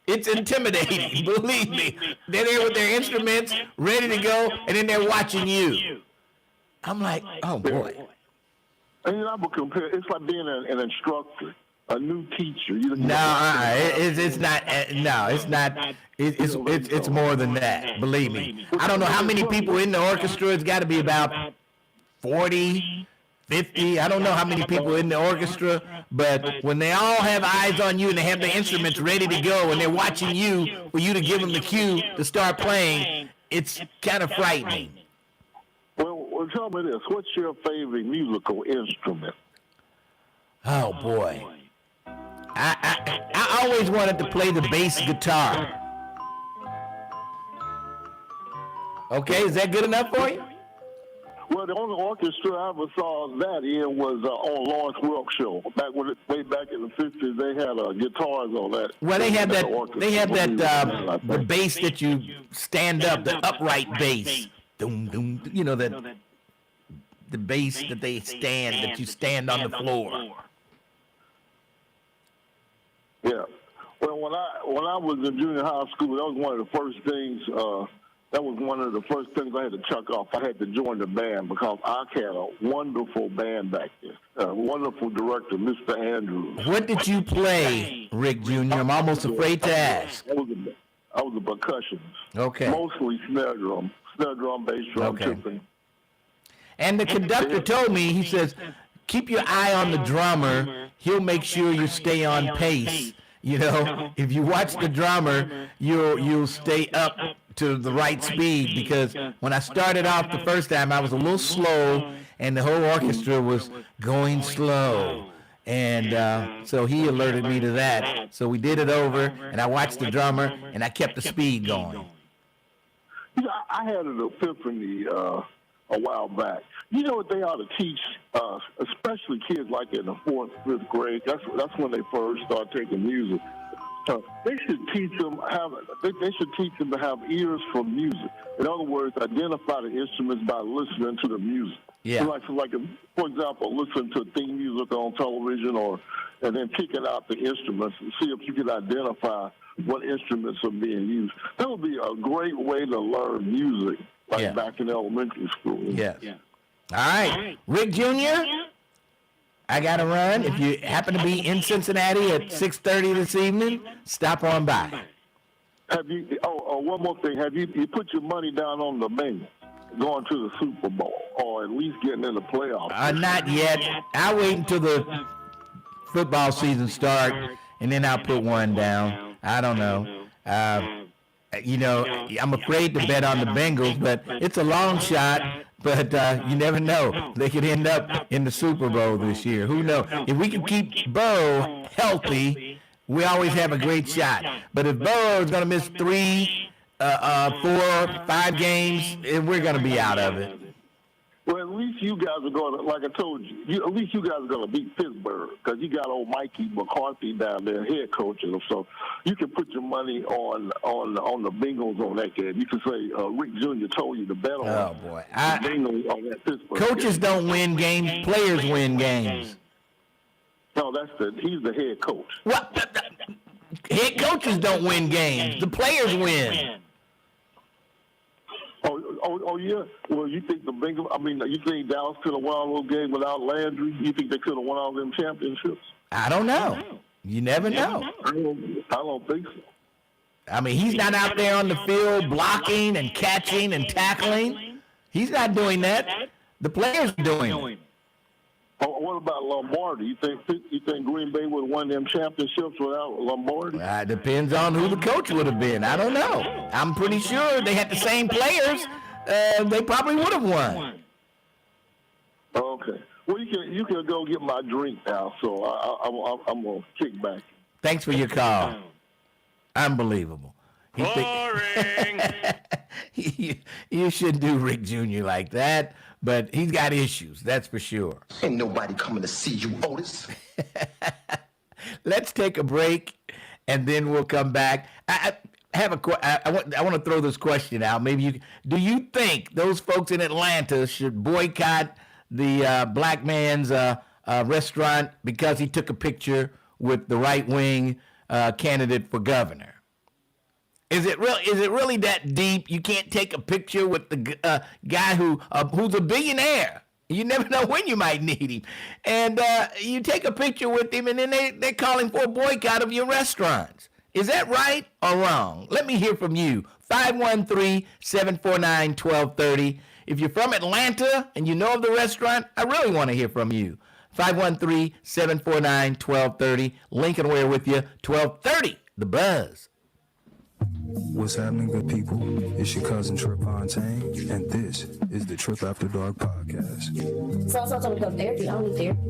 it's intimidating, believe me. They're there with their instruments, ready to go, and then they're watching you. I'm like, oh, boy. And I would compare, it's like being an instructor, a new teacher. It's not. No, it's not. It's more than that, believe me. I don't know how many people in the orchestra. It's got to be about 40, 50. I don't know how many people in the orchestra, but when they all have eyes on you and they have the instruments ready to go and they're watching you for you to give them the cue to start playing, it's kind of frightening. Well, tell me this. What's your favorite musical instrument? Oh, boy. I always wanted to play the bass guitar. Okay, is that good enough for you? Well, the only orchestra I ever saw that in was on Lawrence Welk show. Way back in the 50s, they had guitars on that. Well, they have that the bass that you stand up, the upright bass. Doom, doom, the bass that you stand on the floor. Yeah. Well, when I was in junior high school, that was one of the first things. I had to chuck off. I had to join the band because I had a wonderful band back there. A wonderful director, Mr. Andrews. What did you play, Rick Jr.? I'm almost afraid to ask. I was a percussionist. Okay. Mostly snare drum, bass drum, timpani. And the conductor told me, he says, keep your eye on the drummer. He'll make sure you stay on pace. If you watch the drummer, you'll stay up to the right speed, because when I started off the first time, I was a little slow, and the whole orchestra was going slow. And so he alerted me to that. So we did it over, and I watched the drummer, and I kept the speed going. I had an epiphany a while back. You know what they ought to teach, especially kids like in the 4th, 5th grade. That's when they first start taking music. They should teach them they should teach them to have ears for music. In other words, identify the instruments by listening to the music. Yeah. So for example, listen to theme music on television, and then picking out the instruments and see if you can identify what instruments are being used. That would be a great way to learn music, back in elementary school. Yeah. All right, Rick Jr., I got to run. If you happen to be in Cincinnati at 6:30 this evening, stop on by. Have you? One more thing. Have you put your money down on the Bengals going to the Super Bowl, or at least getting in the playoffs? Not yet. I'll wait until the football season starts, and then I'll put one down. I don't know. I'm afraid to bet on the Bengals, but it's a long shot. But you never know. They could end up in the Super Bowl this year. Who knows? If we can keep Bo healthy, we always have a great shot. But if Bo is going to miss 3, 4, 5 games, we're going to be out of it. Well, at least you guys are going to, like I told you, at least you guys are going to beat Pittsburgh because you got old Mikey McCarthy down there, head coaching them. So you can put your money on the Bengals on that game. You can say Rick Jr. told you to bet on the Bengals on that Pittsburgh. Coaches don't win games; players win games. No, he's the head coach. What? Head coaches don't win games; the players win. Oh, yeah. Well, you think the Bengals? You think Dallas could have won all those games without Landry? You think they could have won all them championships? I don't know. You never know. I don't think so. He's not out there on the field blocking and catching and tackling. He's not doing that. The players are doing it. What about Lombardi? You think Green Bay would have won them championships without Lombardi? It depends on who the coach would have been. I don't know. I'm pretty sure they had the same players. They probably would have won. Okay. Well, you can go get my drink now. So I'm gonna kick back. Thanks for your call. Unbelievable. Boring. You shouldn't do Rick Jr. like that. But he's got issues, that's for sure. Ain't nobody coming to see you, Otis. Let's take a break, and then we'll come back. I want to throw this question out. Do you think those folks in Atlanta should boycott the black man's restaurant because he took a picture with the right-wing candidate for governor? Is it really that deep? You can't take a picture with the guy who's a billionaire. You never know when you might need him. And you take a picture with him, and then they're calling for a boycott of your restaurants. Is that right or wrong? Let me hear from you. 513-749-1230. If you're from Atlanta and you know of the restaurant, I really want to hear from you. 513-749-1230. Lincoln Ware with you. 1230, The Buzz. What's happening, good people? It's your cousin Trip Fontaine, and this is the Trip After Dark podcast. So I told me to go to therapy. I don't need therapy.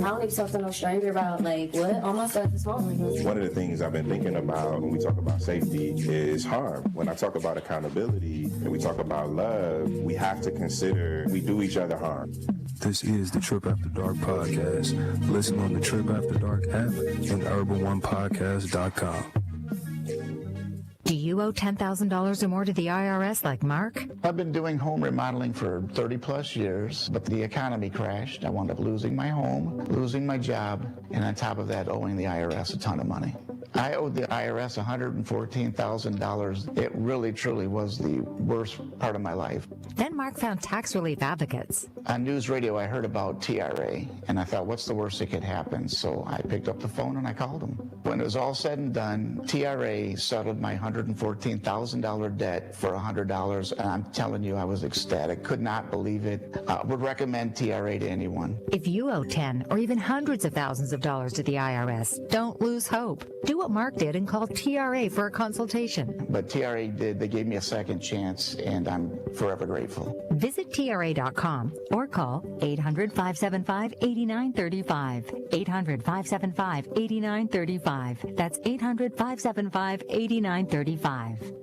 I don't need to talk to no stranger about, what? All my stuff is home. One of the things I've been thinking about when we talk about safety is harm. When I talk about accountability and we talk about love, we have to consider we do each other harm. This is the Trip After Dark podcast. Listen on the Trip After Dark app and urban1podcast.com. Do you owe $10,000 or more to the IRS like Mark? I've been doing home remodeling for 30 plus years, but the economy crashed. I wound up losing my home, losing my job, and on top of that, owing the IRS a ton of money. I owed the IRS $114,000. It really, truly was the worst part of my life. Then Mark found tax relief advocates. On news radio, I heard about TRA, and I thought, what's the worst that could happen? So I picked up the phone and I called them. When it was all said and done, TRA settled my $114,000 debt for $100, and I'm telling you, I was ecstatic. Could not believe it. Would recommend TRA to anyone. If you owe 10 or even hundreds of thousands of dollars to the IRS, don't lose hope. Do what Mark did and call TRA for a consultation. But TRA did. They gave me a second chance, and I'm forever grateful. Visit TRA.com or call 800-575-8935. 800-575-8935. That's 800-575-8935.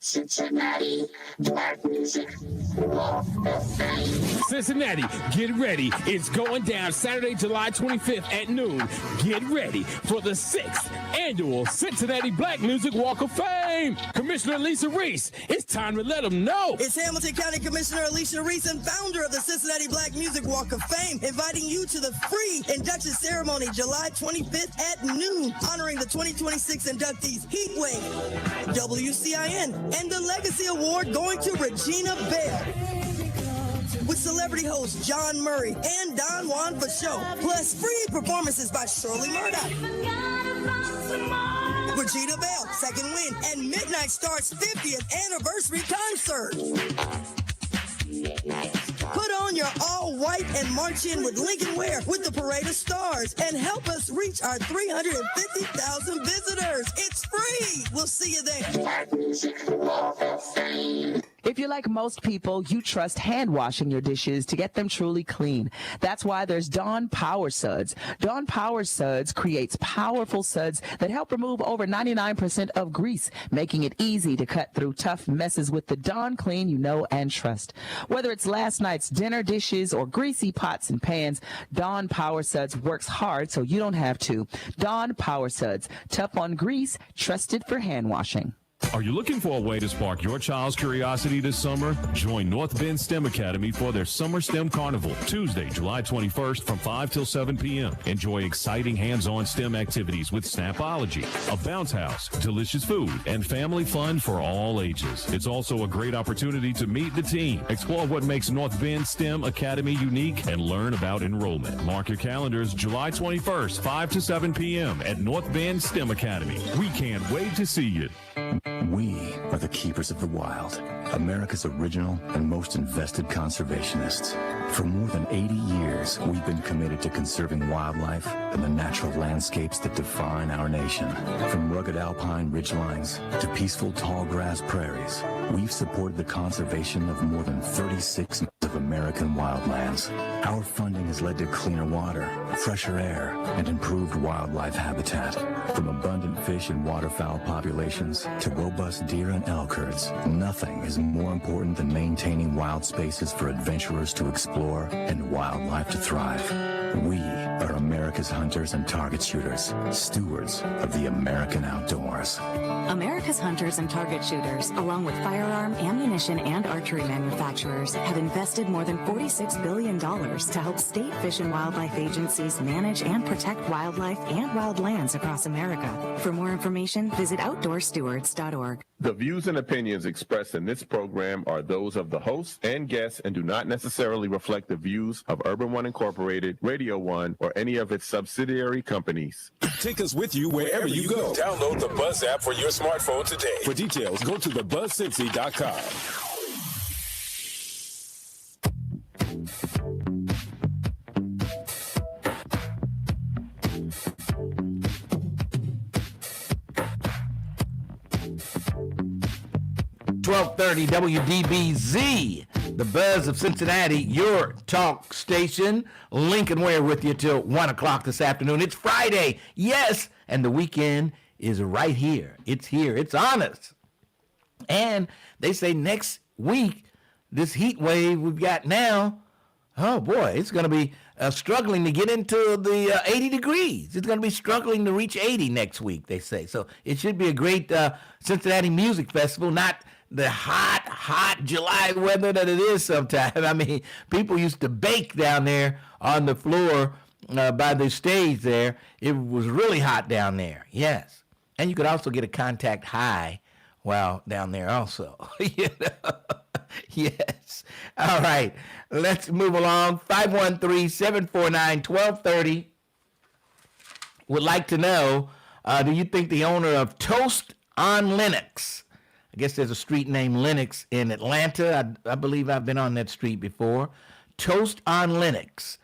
Cincinnati Black Music Walk of Fame. Cincinnati, get ready. It's going down Saturday, July 25th at noon. Get ready for the 6th annual Cincinnati Black Music Walk of Fame. Commissioner Lisa Reese, it's time to let them know. It's Hamilton County Commissioner Alicia Reese and founder of the Cincinnati Black Music Walk of Fame, inviting you to the free induction ceremony July 25th at noon, honoring the 2026 inductees Heatwave, WCIN, and the Legacy Award going to Regina Bell. With celebrity hosts John Murray and Don Juan Fachot, plus free performances by Shirley Murdoch, Regina Bell, Second Wind, and Midnight Star's 50th anniversary concert. Put on your all-white and march in with Lincoln Wear with the Parade of Stars and help us reach our 350,000 visitors. It's free. We'll see you there. Black Music Walk of Fame. If you're like most people, you trust hand washing your dishes to get them truly clean. That's why there's Dawn Power Suds. Dawn Power Suds creates powerful suds that help remove over 99% of grease, making it easy to cut through tough messes with the Dawn Clean you know and trust. Whether it's last night's dinner dishes or greasy pots and pans, Dawn Power Suds works hard so you don't have to. Dawn Power Suds, tough on grease, trusted for hand washing. Are you looking for a way to spark your child's curiosity this summer? Join North Bend STEM Academy for their Summer STEM Carnival, Tuesday, July 21st from 5 till 7 p.m. Enjoy exciting hands-on STEM activities with Snapology, a bounce house, delicious food, and family fun for all ages. It's also a great opportunity to meet the team, explore what makes North Bend STEM Academy unique, and learn about enrollment. Mark your calendars July 21st, 5 to 7 p.m. at North Bend STEM Academy. We can't wait to see you. We are the keepers of the wild, America's original and most invested conservationists. For more than 80 years, we've been committed to conserving wildlife and the natural landscapes that define our nation. From rugged alpine ridgelines to peaceful tall grass prairies, we've supported the conservation of more than 36 of American wildlands. Our funding has led to cleaner water, fresher air, and improved wildlife habitat. From abundant fish and waterfowl populations to robust deer and elk herds, nothing is more important than maintaining wild spaces for adventurers to explore and wildlife to thrive. We are America's hunters and target shooters, stewards of the American outdoors. America's hunters and target shooters, along with firearm, ammunition, and archery manufacturers, have invested more than $46 billion to help state fish and wildlife agencies manage and protect wildlife and wildlands across America. For more information, visit outdoorstewards.org. The views and opinions expressed in this program are those of the hosts and guests and do not necessarily reflect the views of Urban One Incorporated, Radio One, or any of its subsidiary companies. Take us with you wherever you go. Download the BUZZ app for your smartphone today. For details, go to thebuzzcincy.com. .30 WDBZ, the Buzz of Cincinnati, your talk station. Lincoln Ware with you till 1 o'clock this afternoon. It's Friday, yes, and the weekend is right here. It's here. It's on us. And they say next week, this heat wave we've got now, oh boy, it's going to be struggling to get into the 80 degrees. It's going to be struggling to reach 80 next week, they say. So it should be a great Cincinnati Music Festival, not the hot July weather that it is sometimes. I mean, people used to bake down there on the floor by the stage there. It was really hot down there, yes. And you could also get a contact high while down there also. You know? Yes. All right, let's move along. 513-749-1230 would like to know, do you think the owner of Toast on Lenox, I guess there's a street named Lenox in Atlanta. I believe I've been on that street before. Toast on Lenox.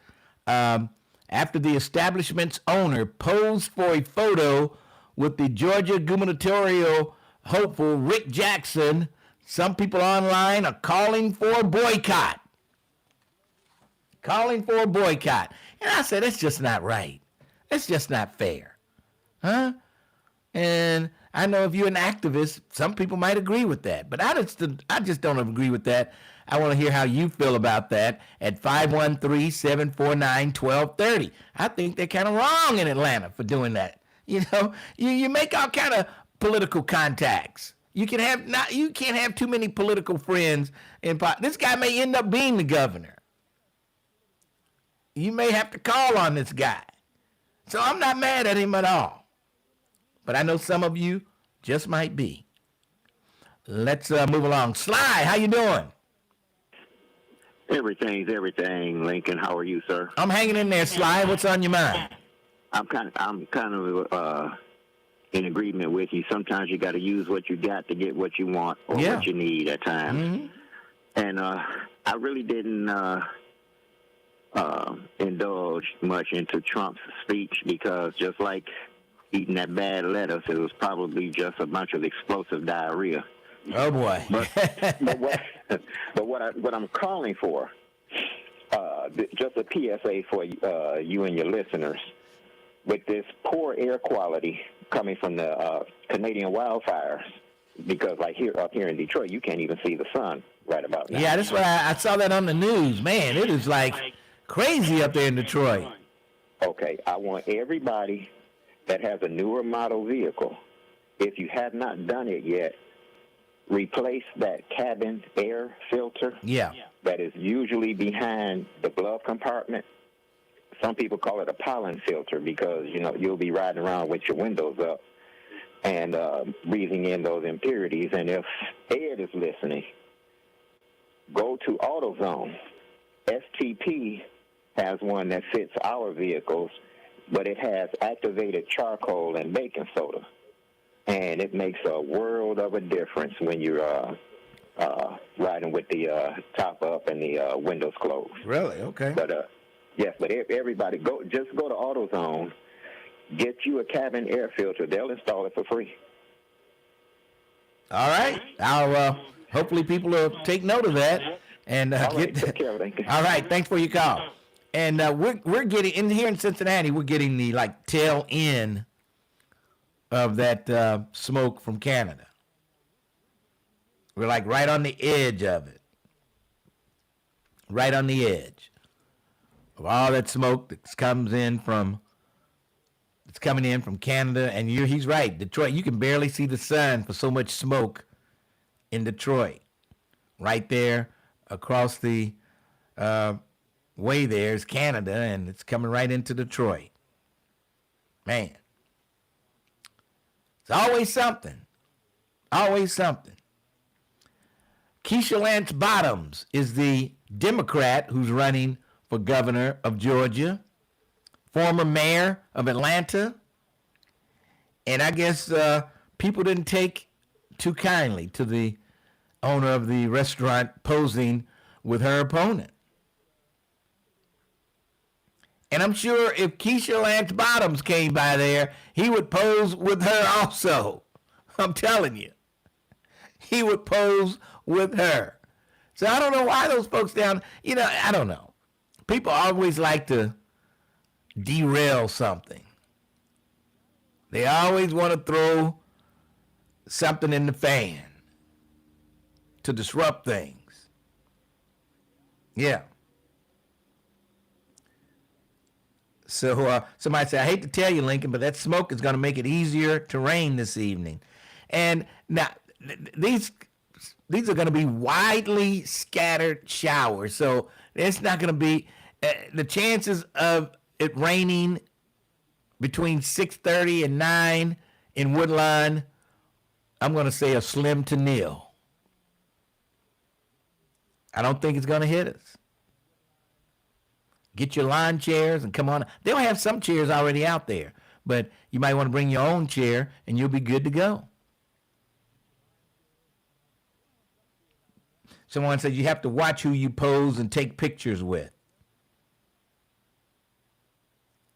After the establishment's owner posed for a photo with the Georgia gubernatorial hopeful Rick Jackson, some people online are calling for a boycott. And I said, that's just not right. That's just not fair. Huh? And I know if you're an activist, some people might agree with that, but I just don't agree with that. I want to hear how you feel about that at 513-749-1230. I think they're kind of wrong in Atlanta for doing that. You know, you make all kind of political contacts. You can't have too many political friends this guy may end up being the governor. You may have to call on this guy. So I'm not mad at him at all. But I know some of you just might be. Let's move along. Sly, how you doing? Everything's everything, Lincoln. How are you, sir? I'm hanging in there, Sly. What's on your mind? I'm kind of in agreement with you. Sometimes you got to use what you got to get what you want or what you need at times. Mm-hmm. And I really didn't indulge much into Trump's speech because just like eating that bad lettuce, it was probably just a bunch of explosive diarrhea. Oh boy! But what I'm calling for, just a PSA for you and your listeners, with this poor air quality coming from the Canadian wildfires, because like up here in Detroit, you can't even see the sun right about now. Yeah, that's why I saw that on the news. Man, it is like crazy up there in Detroit. Okay, I want everybody that has a newer model vehicle, if you have not done it yet, replace that cabin air filter that is usually behind the glove compartment. Some people call it a pollen filter because, you'll be riding around with your windows up and breathing in those impurities. And if Ed is listening, go to AutoZone. STP has one that fits our vehicles, but it has activated charcoal and baking soda. And it makes a world of a difference when you're riding with the top up and the windows closed. Really? Okay. But yes, but everybody go to AutoZone, get you a cabin air filter. They'll install it for free. All right. I'll hopefully people will take note of that and take care of it. All right. Thanks for your call. And we're getting in here in Cincinnati. We're getting the tail end of that smoke from Canada. We're right on the edge of it. Right on the edge of all that smoke that's coming in from Canada. And he's right. Detroit, you can barely see the sun for so much smoke in Detroit. Right there across the way there is Canada, and it's coming right into Detroit. Man. It's always something. Always something. Keisha Lance Bottoms is the Democrat who's running for governor of Georgia, former mayor of Atlanta. And I guess people didn't take too kindly to the owner of the restaurant posing with her opponent. And I'm sure if Keisha Lance Bottoms came by there, he would pose with her also. I'm telling you. He would pose with her. So I don't know why those folks down, I don't know. People always like to derail something. They always want to throw something in the fan to disrupt things. Yeah. So somebody said, I hate to tell you, Lincoln, but that smoke is going to make it easier to rain this evening. And now these are going to be widely scattered showers. So it's not going to be the chances of it raining between 6:30 and 9 in Woodlawn, I'm going to say a slim to nil. I don't think it's going to hit us. Get your lawn chairs and come on. They'll have some chairs already out there, but you might want to bring your own chair and you'll be good to go. Someone said you have to watch who you pose and take pictures with.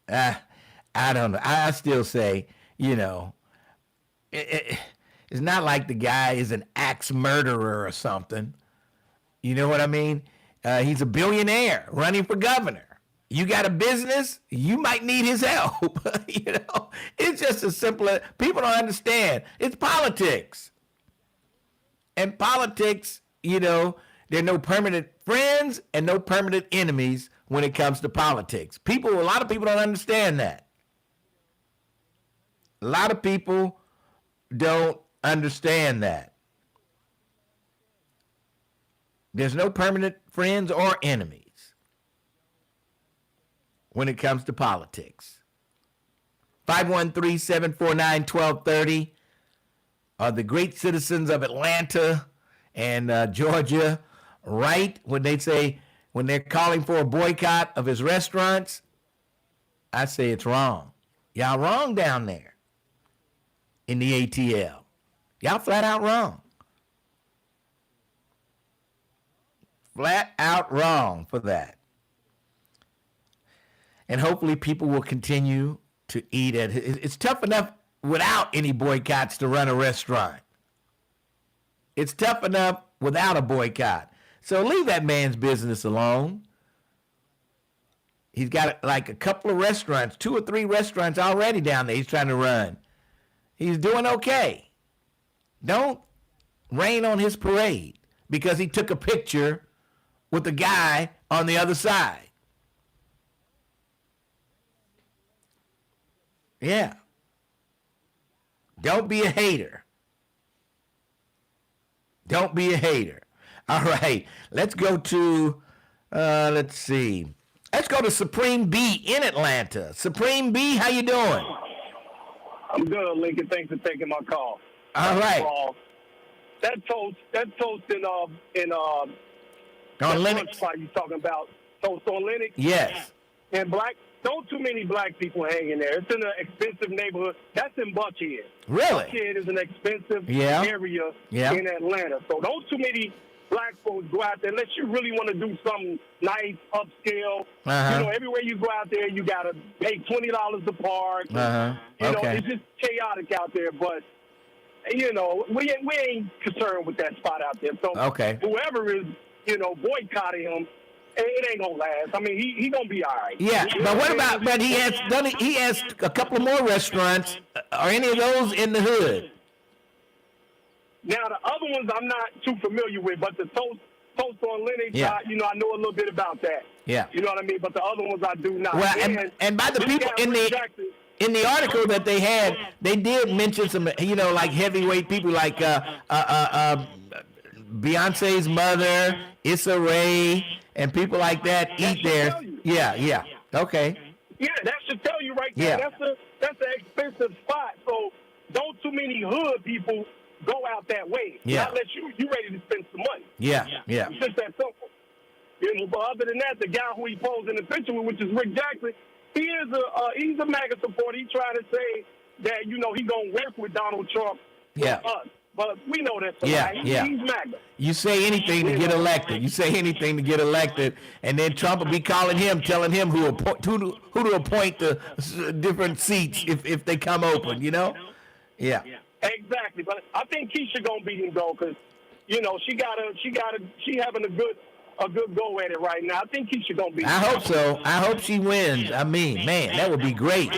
I don't know. I still say, it's not like the guy is an axe murderer or something. You know what I mean? He's a billionaire running for governor. You got a business, you might need his help. It's just as simple as people don't understand. It's politics. And politics, there are no permanent friends and no permanent enemies when it comes to politics. A lot of people don't understand that. A lot of people don't understand that. There's no permanent friends or enemies when it comes to politics. 513-749-1230 are the great citizens of Atlanta and Georgia right when they're calling for a boycott of his restaurants? I say it's wrong. Y'all wrong down there in the ATL. Y'all flat out wrong. Flat out wrong for that. And hopefully people will continue to eat at it. It's tough enough without any boycotts to run a restaurant. It's tough enough without a boycott. So leave that man's business alone. He's got like a couple of restaurants, 2 or 3 restaurants already down there he's trying to run. He's doing okay. Don't rain on his parade because he took a picture with the guy on the other side. Yeah. Don't be a hater. Don't be a hater. All right. Let's go to, let's see. Let's go to Supreme B in Atlanta. Supreme B, how you doing? I'm good, Lincoln. Thanks for taking my call. All right. That toast in on Lennox spot you talking about, toast on Lennox? Yes. And don't too many black people hang in there. It's in an expensive neighborhood. That's in Buckhead. Really? Buckhead is an expensive area in Atlanta. So don't too many black folks go out there unless you really want to do something nice, upscale. Everywhere you go out there, you got to pay $20 to park. It's just chaotic out there. But, we ain't concerned with that spot out there. So whoever is, boycotting him, it ain't gonna last. I mean, he gonna be all right. Yeah, but what about? But he has a couple of more restaurants. Are any of those in the hood? Now the other ones I'm not too familiar with, but the toast on Lennox, I know a little bit about that. Yeah, you know what I mean. But the other ones I do not. Well, and by the people in the article that they had, they did mention some, like heavyweight people like Beyonce's mother, Issa Rae, and people like that eat there. Yeah. Okay. Yeah, that should tell you right there. Yeah. That's an expensive spot. So don't too many hood people go out that way. Yeah. Not unless you ready to spend some money. Yeah. It's just that simple. But other than that, the guy who he posed in the picture with, which is Rick Jackson, he's a MAGA supporter. He trying to say that he gonna work with Donald Trump. Yeah. Us. But we know that's He's MAGA. You say anything to get elected. And then Trump will be calling him, telling him who to appoint to different seats if they come open. Yeah. Exactly. But I think Keisha gonna beat him though, because she having a good go at it right now. I think Keisha gonna beat him. I hope so. I hope she wins. I mean, man, that would be great.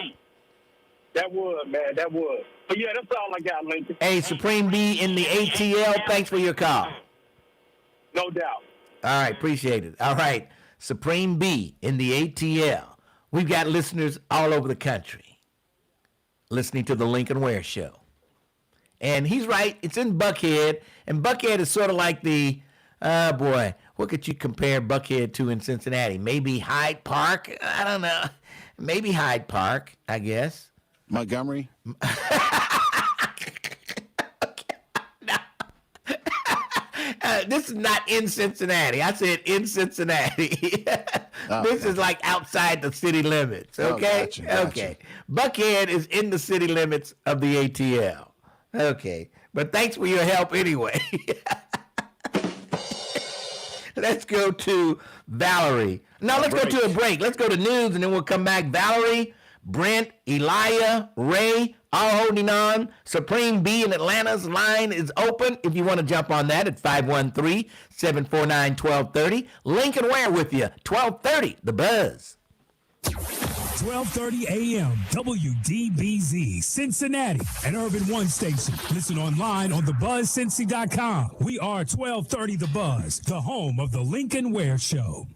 That would, man. That would. But yeah, that's all I got, Lincoln. Hey, Supreme B in the ATL, thanks for your call. No doubt. All right, appreciate it. All right, Supreme B in the ATL. We've got listeners all over the country listening to the Lincoln Ware Show. And he's right, it's in Buckhead, and Buckhead is sort of like what could you compare Buckhead to in Cincinnati? Maybe Hyde Park? I don't know. Maybe Hyde Park, I guess. Montgomery? This is not in Cincinnati. I said in Cincinnati. This is like outside the city limits, okay? Gotcha. Okay. Buckhead is in the city limits of the ATL. Okay. But thanks for your help anyway. Let's go to Valerie. No, let's go to a break. Let's go to news, and then we'll come back. Valerie, Brent, Elia, Ray, all holding on. Supreme B in Atlanta's line is open if you want to jump on that at 513-749-1230. Lincoln Ware with you, 1230, The Buzz. 12:30 a.m. WDBZ Cincinnati, an Urban One station. Listen online on thebuzzcincy.com. We are 1230 The Buzz, the home of the Lincoln Ware Show.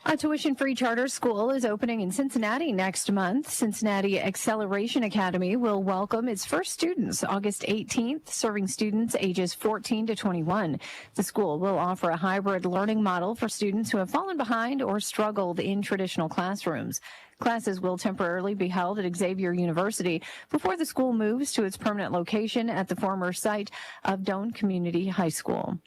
A tuition-free charter school is opening in Cincinnati next month. Cincinnati Acceleration Academy will welcome its first students August 18th, serving students ages 14 to 21. The school will offer a hybrid learning model for students who have fallen behind or struggled in traditional classrooms. Classes will temporarily be held at Xavier University before the school moves to its permanent location at the former site of Doane Community High School.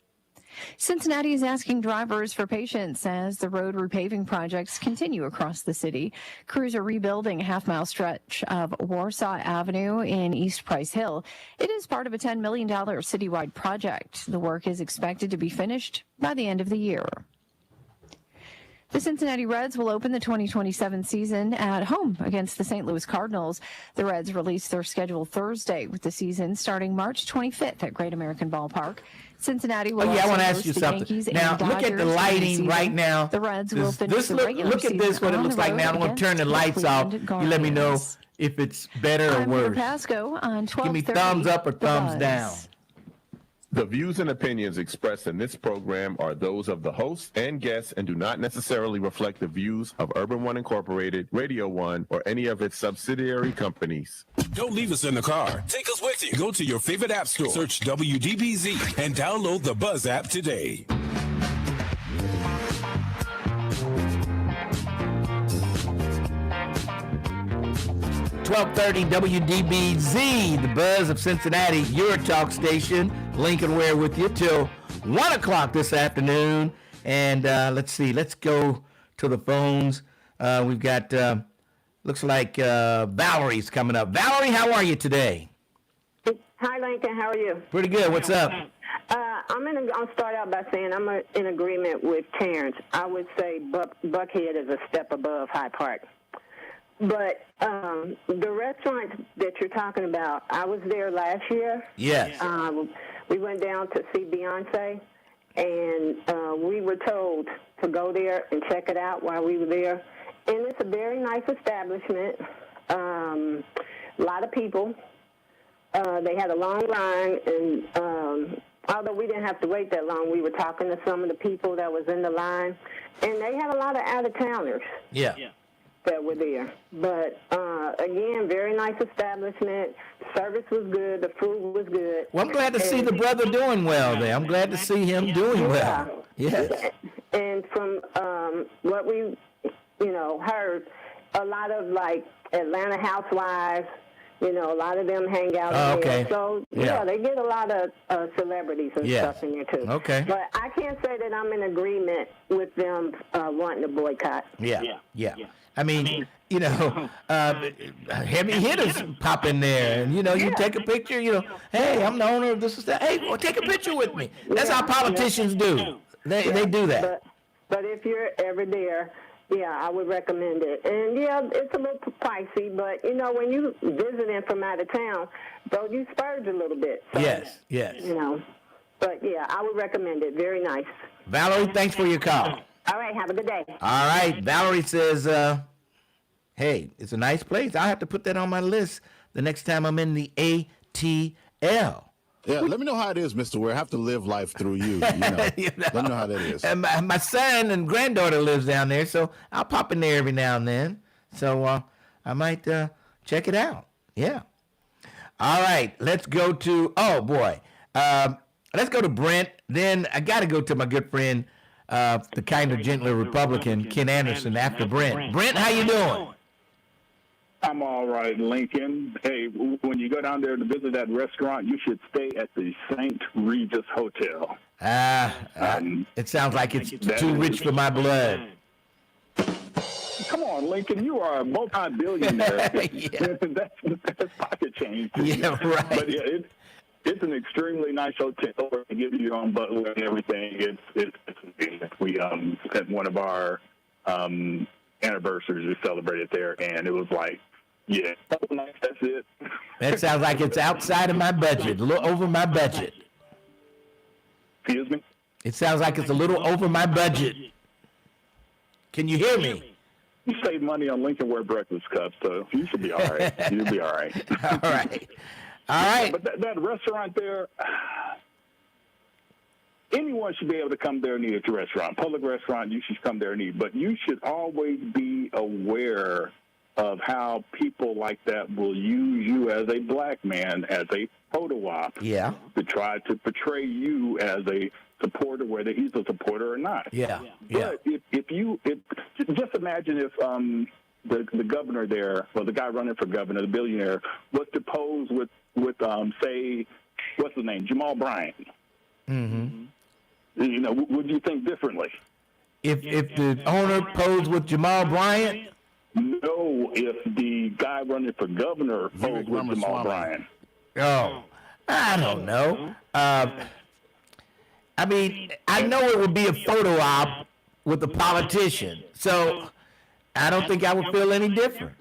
Cincinnati is asking drivers for patience as the road repaving projects continue across the city. Crews are rebuilding a half-mile stretch of Warsaw Avenue in East Price Hill. It is part of a $10 million citywide project. The work is expected to be finished by the end of the year. The Cincinnati Reds will open the 2027 season at home against the St. Louis Cardinals. The Reds released their schedule Thursday, with the season starting March 25th at Great American Ballpark. Cincinnati will I want to host ask you the something. Yankees Now, and look at the Dodgers lighting right now. The Reds will finish the regular look at this, season what it on looks the like road now. I'm going to turn the against lights off. Cleveland You let me know Guardians. if it's better or I'm Heather worse. Pasco on 12:30. Give me thumbs up or The thumbs Buzz. down. The views and opinions expressed in this program are those of the host and guests and do not necessarily reflect the views of Urban One Incorporated, Radio One, or any of its subsidiary companies. Don't leave us in the car. Take us with you. Go to your favorite app store, search WDBZ, and download the Buzz app today. .30 WDBZ, the Buzz of Cincinnati, your talk station. Lincoln Ware with you till 1 o'clock this afternoon. And let's see, let's go to the phones. We've got, looks like Valerie's coming up. Valerie, how are you today? Hi, Lincoln. How are you? Pretty good. What's up? I'll start out by saying I'm in agreement with Terrence. I would say Buckhead is a step above Hyde Park. But the restaurant that you're talking about, I was there last year. Yes. We went down to see Beyonce, and we were told to go there and check it out while we were there. And it's a very nice establishment. A lot of people. They had a long line, and although we didn't have to wait that long, we were talking to some of the people that was in the line, and they had a lot of out-of-towners. Yeah. That were there. But, again, very nice establishment. Service was good. The food was good. Well, I'm glad to see the brother doing well there. I'm glad to see him doing well. Yes. And from what we, heard, a lot of, like, Atlanta housewives, a lot of them hang out in there. So, they get a lot of celebrities and stuff in there, too. Okay. But I can't say that I'm in agreement with them wanting to boycott. Yeah. I mean, heavy hitters pop in there, and you take a picture. Hey, I'm the owner of this and that. Hey, well, take a picture with me. That's how politicians do. They do that. But if you're ever there, I would recommend it. And it's a little pricey, but when you visiting from out of town, though, you splurge a little bit. So, yes. But I would recommend it. Very nice. Valerie, thanks for your call. All right, have a good day. All right, Valerie says, hey, it's a nice place. I'll have to put that on my list the next time I'm in the ATL. Yeah, let me know how it is, Mr. Ware. I have to live life through you. Let me know how that is. And my son and granddaughter lives down there, so I'll pop in there every now and then. So I might check it out. Yeah. All right, let's go to, let's go to Brent. Then I got to go to my good friend, the kinder, gentler Republican, Ken Anderson, after Brent. Brent, how you doing? I'm all right, Lincoln. Hey, when you go down there to visit that restaurant, you should stay at the St. Regis Hotel. It sounds like it's too rich for my blood. Come on, Lincoln, you are a multi-billionaire. That's pocket change. Yeah, right. But it's an extremely nice hotel. They give you your own butler and everything. It's amazing. We at one of our anniversaries, we celebrated there, and it was like, nice, that's it. That sounds like it's outside of my budget, a little over my budget. Excuse me? It sounds like it's a little over my budget. Can you hear me? You save money on Lincoln Wear breakfast cups, so you should be all right. You'll be all right. All right. All right. But that restaurant there, anyone should be able to come there and eat at the restaurant. Public restaurant, you should come there and eat. But you should always be aware of how people like that will use you as a black man, as a photo op, to try to portray you as a supporter, whether he's a supporter or not. But just imagine if the governor there, or the guy running for governor, the billionaire, was to pose with say, what's his name, Jamal Bryant. Mm-hmm. You know, would you think differently? If the owner posed with Jamal Bryant? No, if the guy running for governor posed with Jamal Bryant. Oh, I don't know. I mean, I know it would be a photo op with a politician, so I don't think I would feel any different.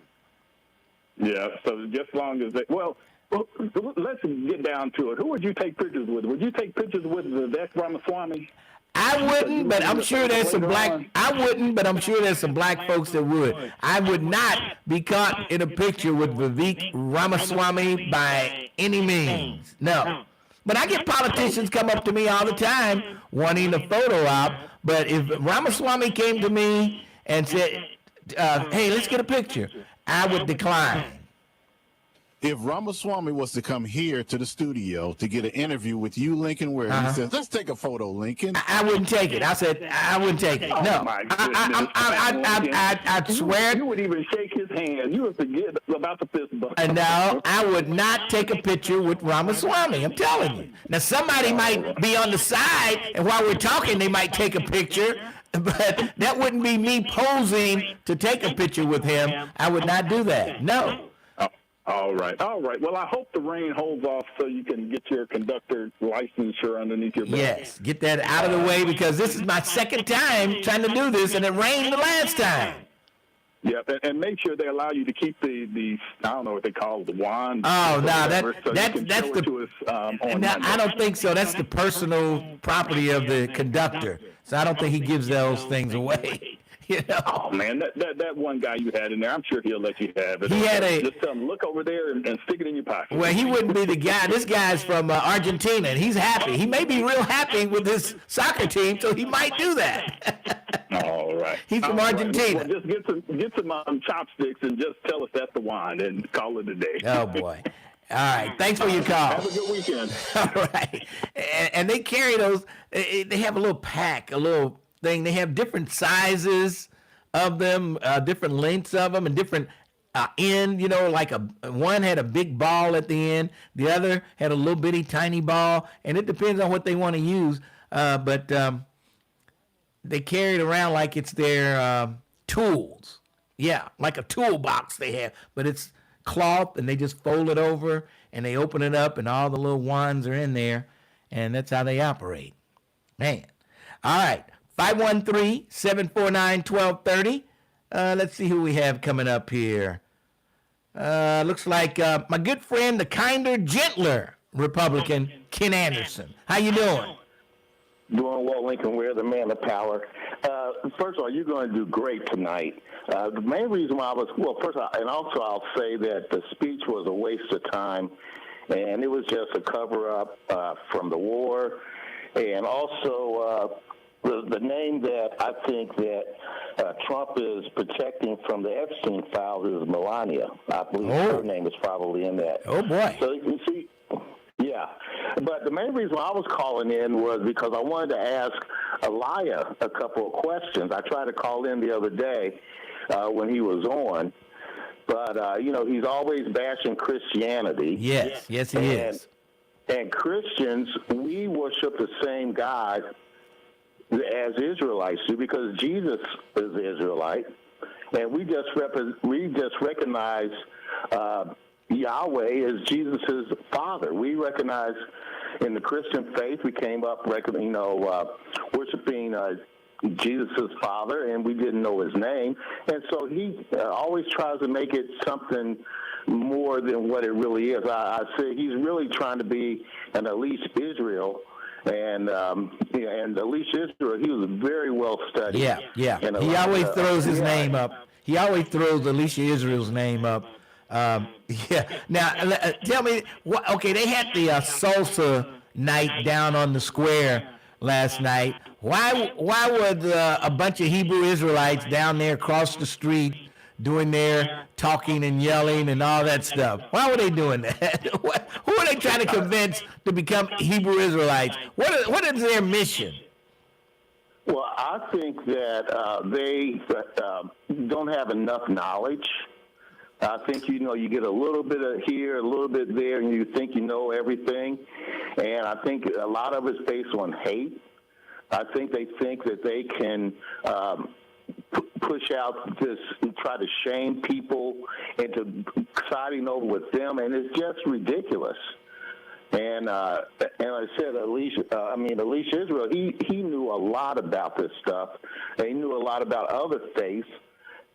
Yeah, so just as long as well, let's get down to it. Who would you take pictures with? Would you take pictures with Vivek Ramaswamy? I wouldn't, but I'm sure there's some black. I wouldn't, but I'm sure there's some black folks that would. I would not be caught in a picture with Vivek Ramaswamy by any means. No. But I get politicians come up to me all the time wanting a photo op. But if Ramaswamy came to me and said, hey, let's get a picture, I would decline. If Ramaswamy was to come here to the studio to get an interview with you, Lincoln Ware, he says, let's take a photo, Lincoln. I wouldn't take it. I said, I wouldn't take it. No. I swear. You would even shake his hand. You would forget about the fist bump. No, I would not take a picture with Ramaswamy. I'm telling you. Now, somebody might be on the side, and while we're talking, they might take a picture. But that wouldn't be me posing to take a picture with him. I would not do that. No. All right. Well, I hope the rain holds off so you can get your conductor licensure underneath your belt. Yes, get that out of the way because this is my second time trying to do this, and it rained the last time. Yep, and make sure they allow you to keep the I don't know what they call it, the wand. Oh, no, that's the. To us, I don't think so. That's the personal property of the conductor. So I don't think he gives those things away. You know? Oh man, that one guy you had in there, I'm sure he'll let you have it. Just tell him, look over there and stick it in your pocket. Well, he wouldn't be the guy. This guy's from Argentina, and he's happy. He may be real happy with his soccer team, so he might do that. All right. He's from Argentina. Well, just get some chopsticks and just tell us that's the wine and call it a day. Oh boy. All right. Thanks for your call. Have a good weekend. All right. And they carry those. They have a little pack, a little thing. They have different sizes of them, different lengths of them, and different end. You know, like one had a big ball at the end, the other had a little bitty tiny ball, and it depends on what they want to use. But they carry it around like it's their tools. Yeah, like a toolbox they have, but it's cloth, and they just fold it over, and they open it up, and all the little wands are in there, and that's how they operate. Man. All right. 513-749-1230. Let's see who we have coming up here. Looks like my good friend, the kinder, gentler Republican, Ken Anderson. How you doing? Doing well, Lincoln. We're the man of power. First of all, you're going to do great tonight. The main reason why I'll say that the speech was a waste of time, and it was just a cover-up from the war, and also the name that I think that Trump is protecting from the Epstein files is Melania. I believe her name is probably in that. Oh, boy. So you see, yeah. But the main reason I was calling in was because I wanted to ask Elia a couple of questions. I tried to call in the other day when he was on. But, he's always bashing Christianity. Yes, he is. And Christians, we worship the same God as Israelites do because Jesus is Israelite, and we just recognize Yahweh as Jesus' father. We recognize in the Christian faith we came up worshiping Jesus' father, and we didn't know his name, and so he always tries to make it something more than what it really is. I say he's really trying to be an Elise Israel. And Alicia Israel, he was very well studied. Yeah. He always throws his name up. He always throws Alicia Israel's name up. Yeah. Now, tell me, okay, they had the salsa night down on the square last night. Why would a bunch of Hebrew Israelites down there across the street doing their talking and yelling and all that stuff? Why were they doing that? Who are they trying to convince to become Hebrew Israelites? What is their mission? Well, I think that they don't have enough knowledge. I think, you get a little bit of here, a little bit there, and you think you know everything. And I think a lot of it's based on hate. I think they think that they can push out this, try to shame people into siding over with them, and it's just ridiculous. And I said, Alicia Israel, he knew a lot about this stuff. And he knew a lot about other faiths,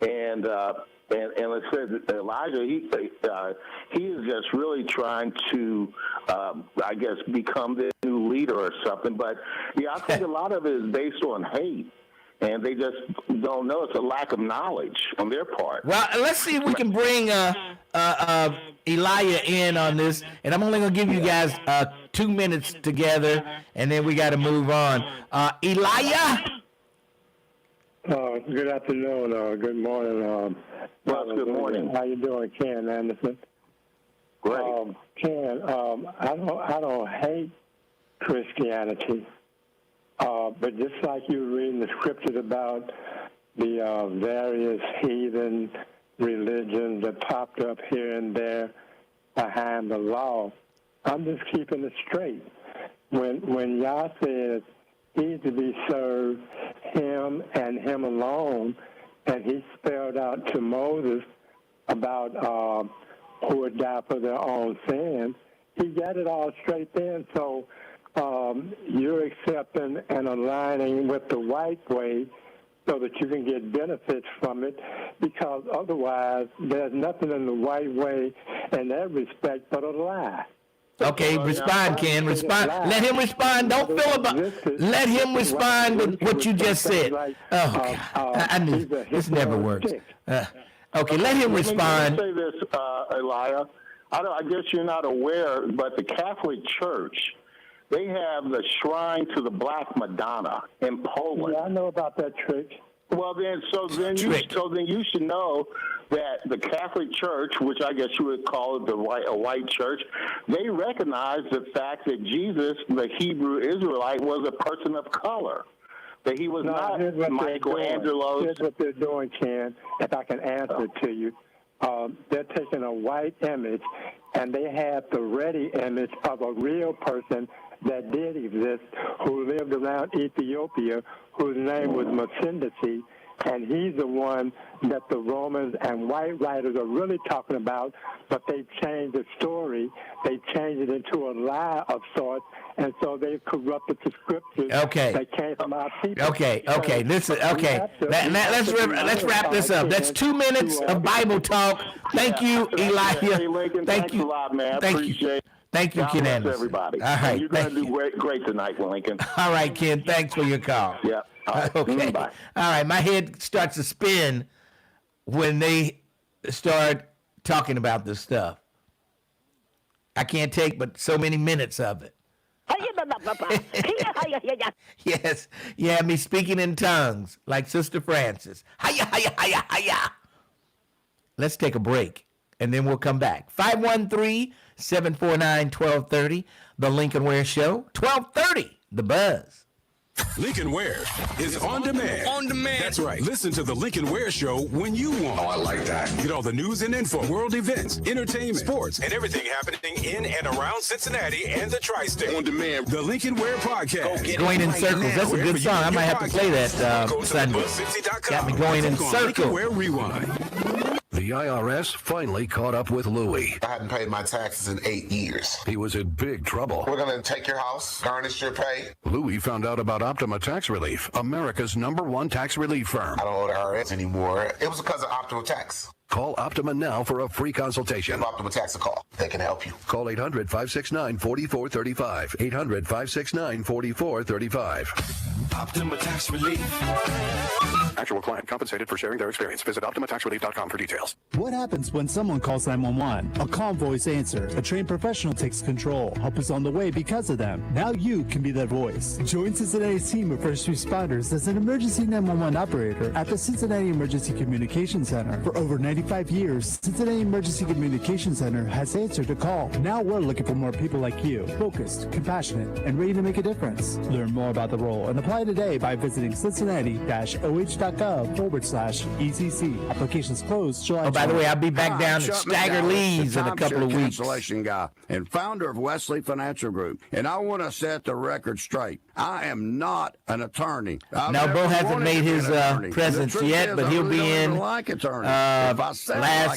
and I said, Elijah, he is just really trying to, I guess, become the new leader or something. But yeah, I think a lot of it is based on hate. And they just don't know. It's a lack of knowledge on their part. Well, let's see if we can bring Elijah in on this. And I'm only going to give you guys 2 minutes together, and then we got to move on. Elijah? Good afternoon. Good morning. Good morning. How you doing, Ken Anderson? Great. Ken, I don't hate Christianity. But just like you were reading the scriptures about the various heathen religions that popped up here and there behind the law, I'm just keeping it straight. When Yah says he's to be served, him and him alone, and he spelled out to Moses about who would die for their own sins, he got it all straight then. So you're accepting and aligning with the white way so that you can get benefits from it, because otherwise there's nothing in the white way in that respect but a lie. Okay, respond, Ken. Respond. Let him respond. Don't filibuster. Let him respond to what you just said. Oh, God. I knew this never works. Okay, let him respond. Let me say this, Elijah. I guess you're not aware, but the Catholic Church, they have the shrine to the Black Madonna in Poland. Yeah, I know about that trick. Well, then you should know that the Catholic Church, which I guess you would call it a white church, they recognize the fact that Jesus, the Hebrew Israelite, was a person of color. That he was not Michelangelo. Here's what they're doing, Ken, if I can answer to you. They're taking a white image, and they have the ready image of a real person that did exist, who lived around Ethiopia, whose name was Macindisi, and he's the one that the Romans and white writers are really talking about, but they've changed the story. They changed it into a lie of sorts, and so they've corrupted the scriptures that came from our people. Let's wrap this up. That's 2 minutes of Bible talk. Thank you, Elijah. Hey, Lincoln, thanks a lot, man. Appreciate it. Thank you, Ken Anderson. Everybody. All right. You're going to do great tonight, Lincoln. All right, Ken. Thanks for your call. Yeah. All right. Okay. Bye. All right. My head starts to spin when they start talking about this stuff. I can't take but so many minutes of it. Yes. Yeah, me speaking in tongues like Sister Francis. Hiya, hiya, hiya, hiya. Let's take a break, and then we'll come back. 513-749-1230, The Lincoln Ware Show, 1230, The Buzz. Lincoln Ware is on demand. On demand. That's right. Listen to the Lincoln Ware Show when you want. Oh, I like that. Get all the news and info, world events, entertainment, sports, and everything happening in and around Cincinnati and the Tri-State. On demand. The Lincoln Ware Podcast. Going in circles. That's a good song. I might have to play that Sunday. Got me going in circles. Ware Rewind. The IRS finally caught up with Louie. I hadn't paid my taxes in 8 years. He was in big trouble. We're going to take your house, garnish your pay. Louie found out about Optima Tax Relief, America's #1 tax relief firm. I don't owe the IRS anymore. It was because of Optima Tax. Call Optima now for a free consultation. Give Optima Tax a call. They can help you. Call 800-569-4435. 800-569-4435. Optima Tax Relief. Actual client compensated for sharing their experience. Visit OptimaTaxRelief.com for details. What happens when someone calls 911? A calm voice answers. A trained professional takes control. Help is on the way because of them. Now you can be that voice. Join Cincinnati's team of first responders as an emergency 911 operator at the Cincinnati Emergency Communication Center. For over 95 years, Cincinnati Emergency Communication Center has answered a call. Now we're looking for more people like you, focused, compassionate, and ready to make a difference. Learn more about the role and apply today by visiting cincinnati-oh.gov/ECC. Applications closed July. Oh, by the way, I'll be back down at Stagger Lee's in a couple of weeks. Cancellation guy and founder of Wesley Financial Group. And I want to set the record straight. I am not an attorney. Now, Bo hasn't made his presence yet, but he'll be in last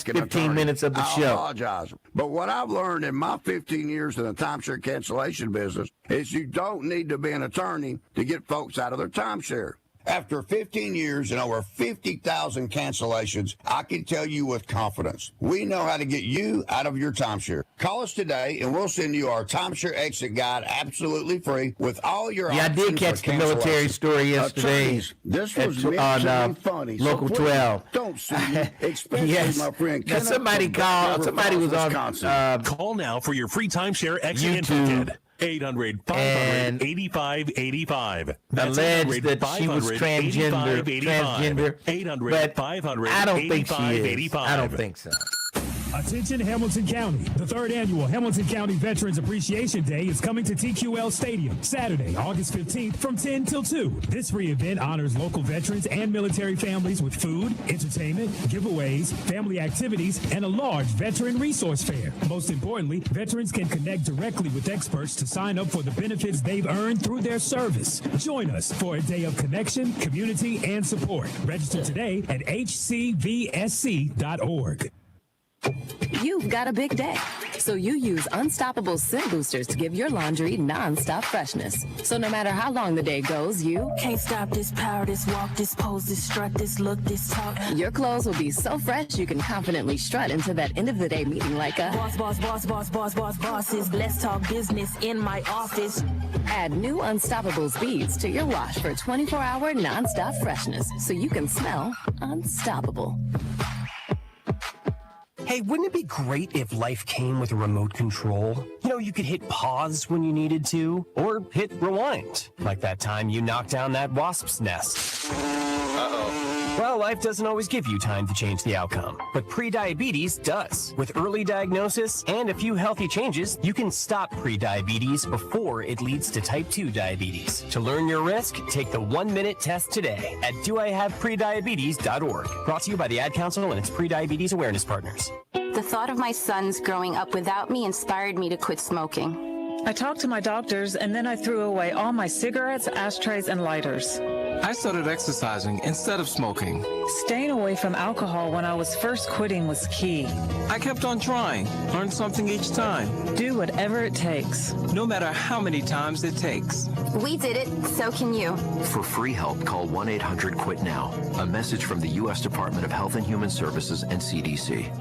15 minutes of the show. I apologize. But what I've learned in my 15 years in the timeshare cancellation business is you don't need to be an attorney to get folks out of their timeshare. After 15 years and over 50,000 cancellations, I can tell you with confidence, we know how to get you out of your timeshare. Call us today and we'll send you our timeshare exit guide absolutely free with all your options. I did catch the military story yesterday. This was on funny. Local 12. Don't sue me, especially my friend. Now somebody called. Somebody was on. Call now for your free timeshare exit info kit. 800-500-8585. Alleged that she was transgender. 800-500-8585. I don't think she is. I don't think so. Attention Hamilton County. The 3rd annual Hamilton County Veterans Appreciation Day is coming to TQL Stadium Saturday, August 15th from 10 till 2. This free event honors local veterans and military families with food, entertainment, giveaways, family activities, and a large veteran resource fair. Most importantly, veterans can connect directly with experts to sign up for the benefits they've earned through their service. Join us for a day of connection, community, and support. Register today at hcvsc.org. You've got a big day, so you use Unstoppable Scent Boosters to give your laundry non-stop freshness. So no matter how long the day goes, you can't stop this power, this walk, this pose, this strut, this look, this talk. Your clothes will be so fresh you can confidently strut into that end of the day meeting like a bosses. Let's talk business in my office. Add new Unstoppable beads to your wash for 24-hour non-stop freshness, so you can smell unstoppable. Hey, wouldn't it be great if life came with a remote control? You know, you could hit pause when you needed to, or hit rewind, like that time you knocked down that wasp's nest. Uh-oh. Well, life doesn't always give you time to change the outcome, but prediabetes does. With early diagnosis and a few healthy changes, you can stop prediabetes before it leads to type 2 diabetes. To learn your risk, take the 1-minute test today at doihaveprediabetes.org. Brought to you by the Ad Council and its prediabetes awareness partners. The thought of my sons growing up without me inspired me to quit smoking. I talked to my doctors, and then I threw away all my cigarettes, ashtrays, and lighters. I started exercising instead of smoking. Staying away from alcohol when I was first quitting was key. I kept on trying, learned something each time. Do whatever it takes. No matter how many times it takes. We did it, so can you. For free help, call 1-800-QUIT-NOW. A message from the U.S. Department of Health and Human Services and CDC.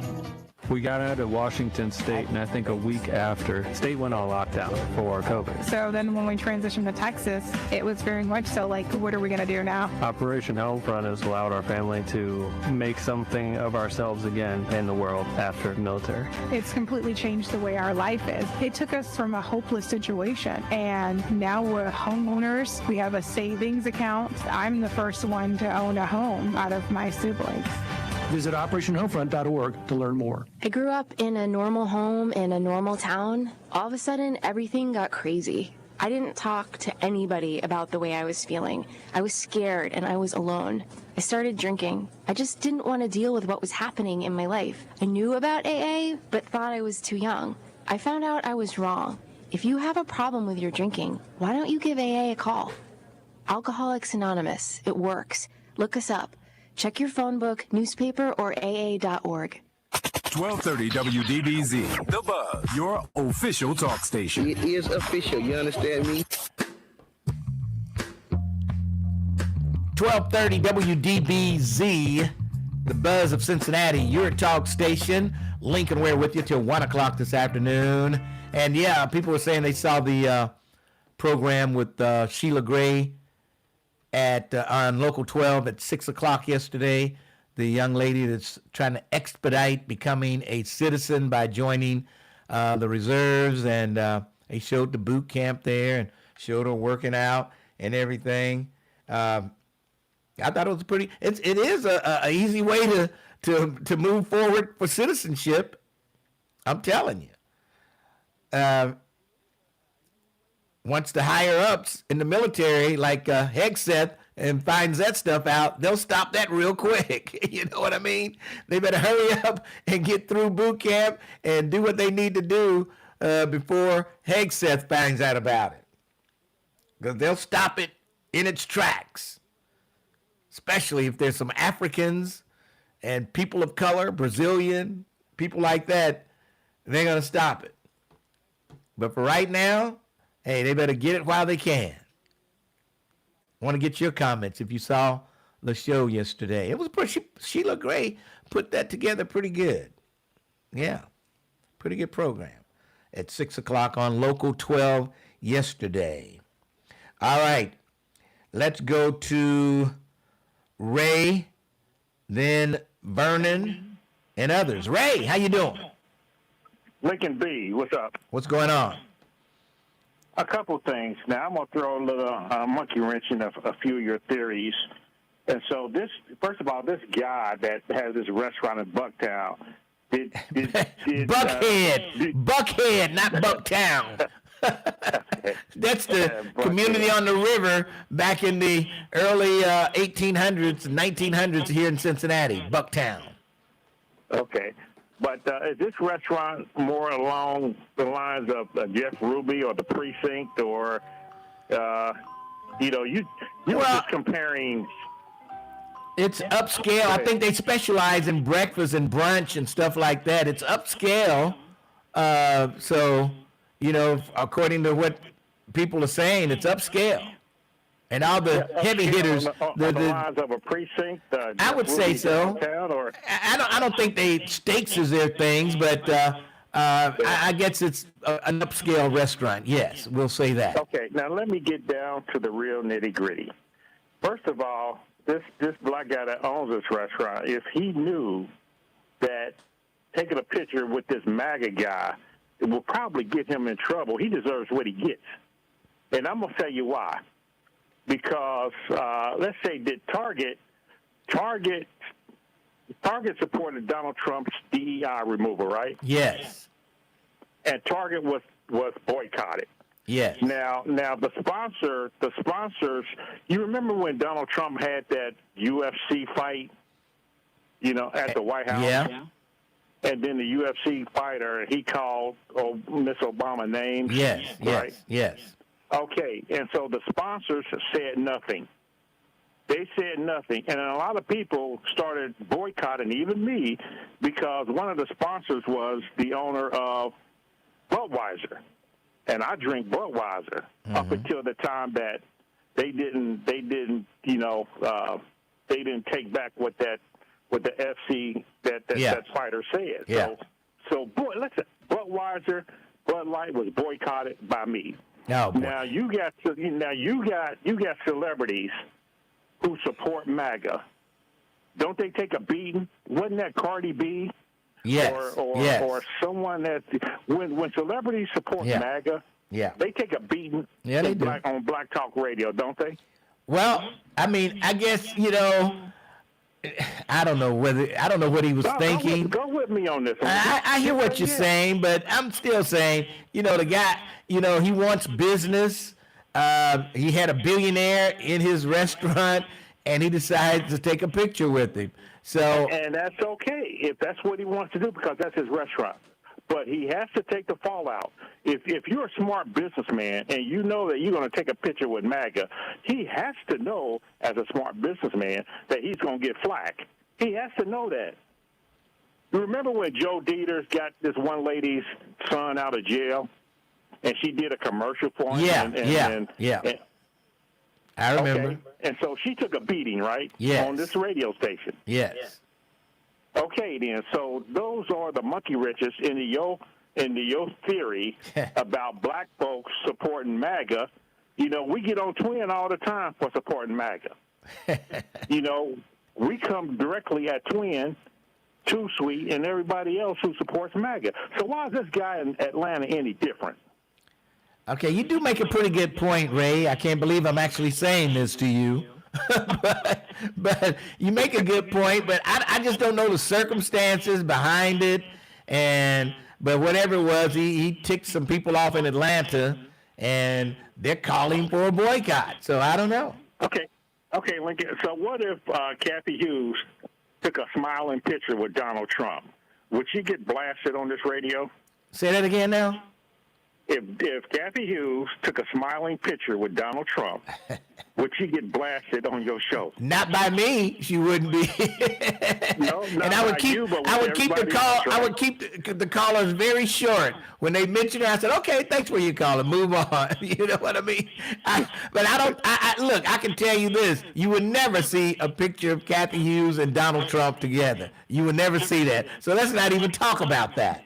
We got out of Washington State, and I think a week after, state went on lockdown for COVID. So then when we transitioned to Texas, it was very much so like, what are we going to do now? Operation Homefront has allowed our family to make something of ourselves again in the world after the military. It's completely changed the way our life is. It took us from a hopeless situation, and now we're homeowners. We have a savings account. I'm the first one to own a home out of my siblings. Visit OperationHomefront.org to learn more. I grew up in a normal home in a normal town. All of a sudden, everything got crazy. I didn't talk to anybody about the way I was feeling. I was scared and I was alone. I started drinking. I just didn't want to deal with what was happening in my life. I knew about AA, but thought I was too young. I found out I was wrong. If you have a problem with your drinking, why don't you give AA a call? Alcoholics Anonymous. It works. Look us up. Check your phone book, newspaper, or AA.org. 1230 WDBZ, The Buzz, your official talk station. It is official, you understand me? 1230 WDBZ, The Buzz of Cincinnati, your talk station. Lincoln Ware with you till 1 o'clock this afternoon. And yeah, people were saying they saw the program with Sheila Gray on Local 12 at 6 o'clock yesterday. The young lady that's trying to expedite becoming a citizen by joining the reserves, and they showed the boot camp there and showed her working out and everything. I thought it was pretty. It is a easy way to move forward for citizenship. I'm telling you. Once the higher ups in the military, like Hegseth, and finds that stuff out, they'll stop that real quick. You know what I mean? They better hurry up and get through boot camp and do what they need to do before Hegseth finds out about it. Because they'll stop it in its tracks, especially if there's some Africans and people of color, Brazilian, people like that, they're going to stop it. But for right now, hey, they better get it while they can. I want to get your comments if you saw the show yesterday. It was pretty, she looked great. Put that together pretty good. Yeah, pretty good program at 6 o'clock on Local 12 yesterday. All right, let's go to Ray, then Vernon, and others. Ray, how you doing? Lincoln B, what's up? What's going on? A couple things. Now, I'm going to throw a little monkey wrench in a few of your theories. And so first of all, this guy that has this restaurant in Bucktown, Buckhead, not Bucktown. That's the community on the river back in the early 1800s, 1900s here in Cincinnati, Bucktown. Okay. But is this restaurant more along the lines of Jeff Ruby or the Precinct, or you're just comparing? It's upscale. I think they specialize in breakfast and brunch and stuff like that. It's upscale. So, according to what people are saying, it's upscale. And all the heavy hitters, on the lines of a Precinct. I would say so. I don't think steaks is their things, but I guess it's an upscale restaurant. Yes, we'll say that. Okay, now let me get down to the real nitty gritty. First of all, this black guy that owns this restaurant, if he knew that taking a picture with this MAGA guy, it will probably get him in trouble. He deserves what he gets, and I'm gonna tell you why. Because let's say did Target supported Donald Trump's DEI removal, right? Yes. And Target was boycotted. Yes. Now the sponsors. You remember when Donald Trump had that UFC fight, at the White House? Yeah. And then the UFC fighter, he called Miss Obama names. Yes. Right? Yes. Okay, and so the sponsors said nothing. They said nothing. And a lot of people started boycotting, even me, because one of the sponsors was the owner of Budweiser. And I drink Budweiser up until the time that they didn't take back what the FC that fighter said. Yeah. So listen, Budweiser, Bud Light was boycotted by me. Oh, boy. Now you got celebrities who support MAGA. Don't they take a beating? Wasn't that Cardi B? Yes. Or someone that when celebrities support MAGA, they take a beating. Yeah, they do. On Black Talk Radio, don't they? Well, I mean, I guess I don't know what he was thinking. Go with me on this. I hear what you're saying, but I'm still saying, the guy, he wants business. He had a billionaire in his restaurant, and he decided to take a picture with him. So, and that's okay if that's what he wants to do, because that's his restaurant. But he has to take the fallout. If you're a smart businessman and you know that you're going to take a picture with MAGA, he has to know, as a smart businessman, that he's going to get flack. He has to know that. You remember when Joe Dieters got this one lady's son out of jail, and she did a commercial for him? Yeah. I remember. Okay. And so she took a beating, right? Yes. On this radio station. Yes. Okay, then. So those are the monkey wrenches in your theory about black folks supporting MAGA. You know, we get on Twin all the time for supporting MAGA. You know, we come directly at Twin, Too Sweet, and everybody else who supports MAGA. So why is this guy in Atlanta any different? Okay, you do make a pretty good point, Ray. I can't believe I'm actually saying this to you. but you make a good point, but I just don't know the circumstances behind it. But whatever it was, he ticked some people off in Atlanta, and they're calling for a boycott. So I don't know. Okay, Lincoln. So what if Kathy Hughes took a smiling picture with Donald Trump? Would she get blasted on this radio? Say that again now. If Kathy Hughes took a smiling picture with Donald Trump, would she get blasted on your show? Not by me. She wouldn't be. No, and I would keep the callers very short. When they mention her, I said, "Okay, thanks for your call and move on." You know what I mean? But I don't. Look, I can tell you this: you would never see a picture of Kathy Hughes and Donald Trump together. You would never see that. So let's not even talk about that.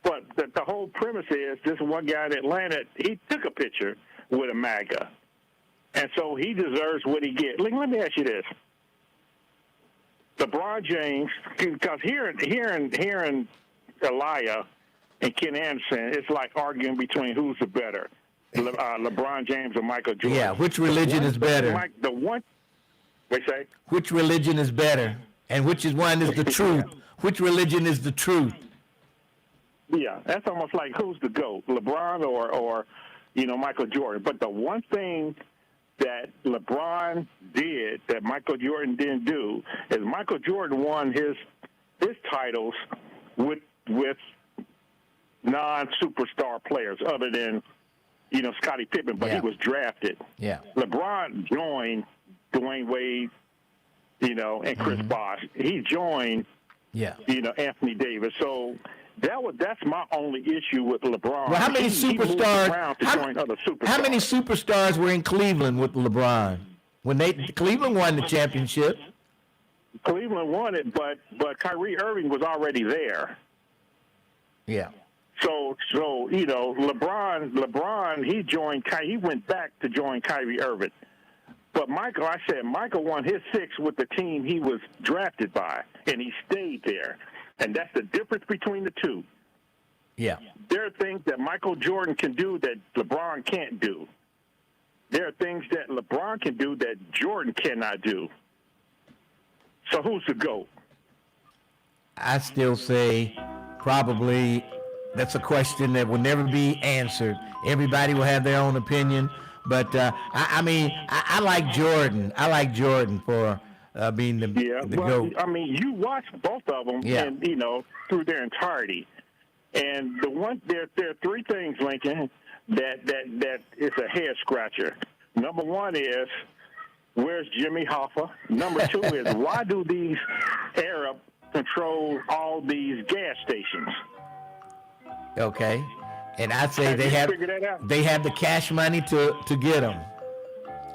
But the whole premise is this one guy in Atlanta, he took a picture with a MAGA. And so he deserves what he gets. Let me ask you this. LeBron James, because hearing Elia and Ken Anderson, it's like arguing between who's the better, LeBron James or Michael Jordan. Yeah, which religion is better? Which religion is better? And which one is the truth? Which religion is the truth? Yeah, that's almost like who's the GOAT, LeBron or Michael Jordan. But the one thing that LeBron did that Michael Jordan didn't do is Michael Jordan won his titles with non-superstar players other than, Scottie Pippen, but he was drafted. Yeah. LeBron joined Dwayne Wade, and Chris Bosh. He joined, Anthony Davis. So that's my only issue with LeBron. Well, how many superstars were in Cleveland with LeBron when Cleveland won the championship? Cleveland won it, but Kyrie Irving was already there. Yeah. So LeBron he went back to join Kyrie Irving. But Michael won his 6 with the team he was drafted by, and he stayed there. And that's the difference between the two. Yeah. There are things that Michael Jordan can do that LeBron can't do. There are things that LeBron can do that Jordan cannot do. So who's the GOAT? I still say probably that's a question that will never be answered. Everybody will have their own opinion. But, I like Jordan. I like Jordan for being the GOAT. I mean, you watch both of them, and through their entirety. And there are 3 things, Lincoln, that is a head scratcher. Number 1 is, where's Jimmy Hoffa? Number 2 is, why do these Arabs control all these gas stations? Okay, and I'd say they have the cash money to get them.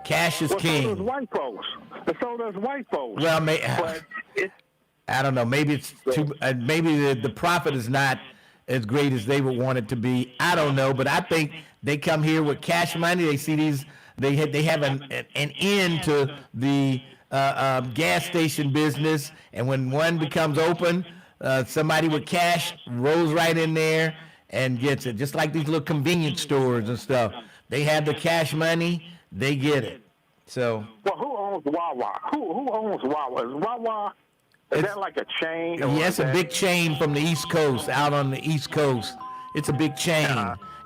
Cash is king. So does white folks. Well, I don't know. Maybe it's too. Maybe the profit is not as great as they would want it to be. I don't know, but I think they come here with cash money. They see these. They have an end to the gas station business, and when one becomes open, somebody with cash rolls right in there and gets it. Just like these little convenience stores and stuff. They have the cash money. They get it. So. Well, who owns Wawa? Who owns Wawa? Is Wawa? Is that like a chain? Yes, a big chain from the East Coast, out on the East Coast. It's a big chain.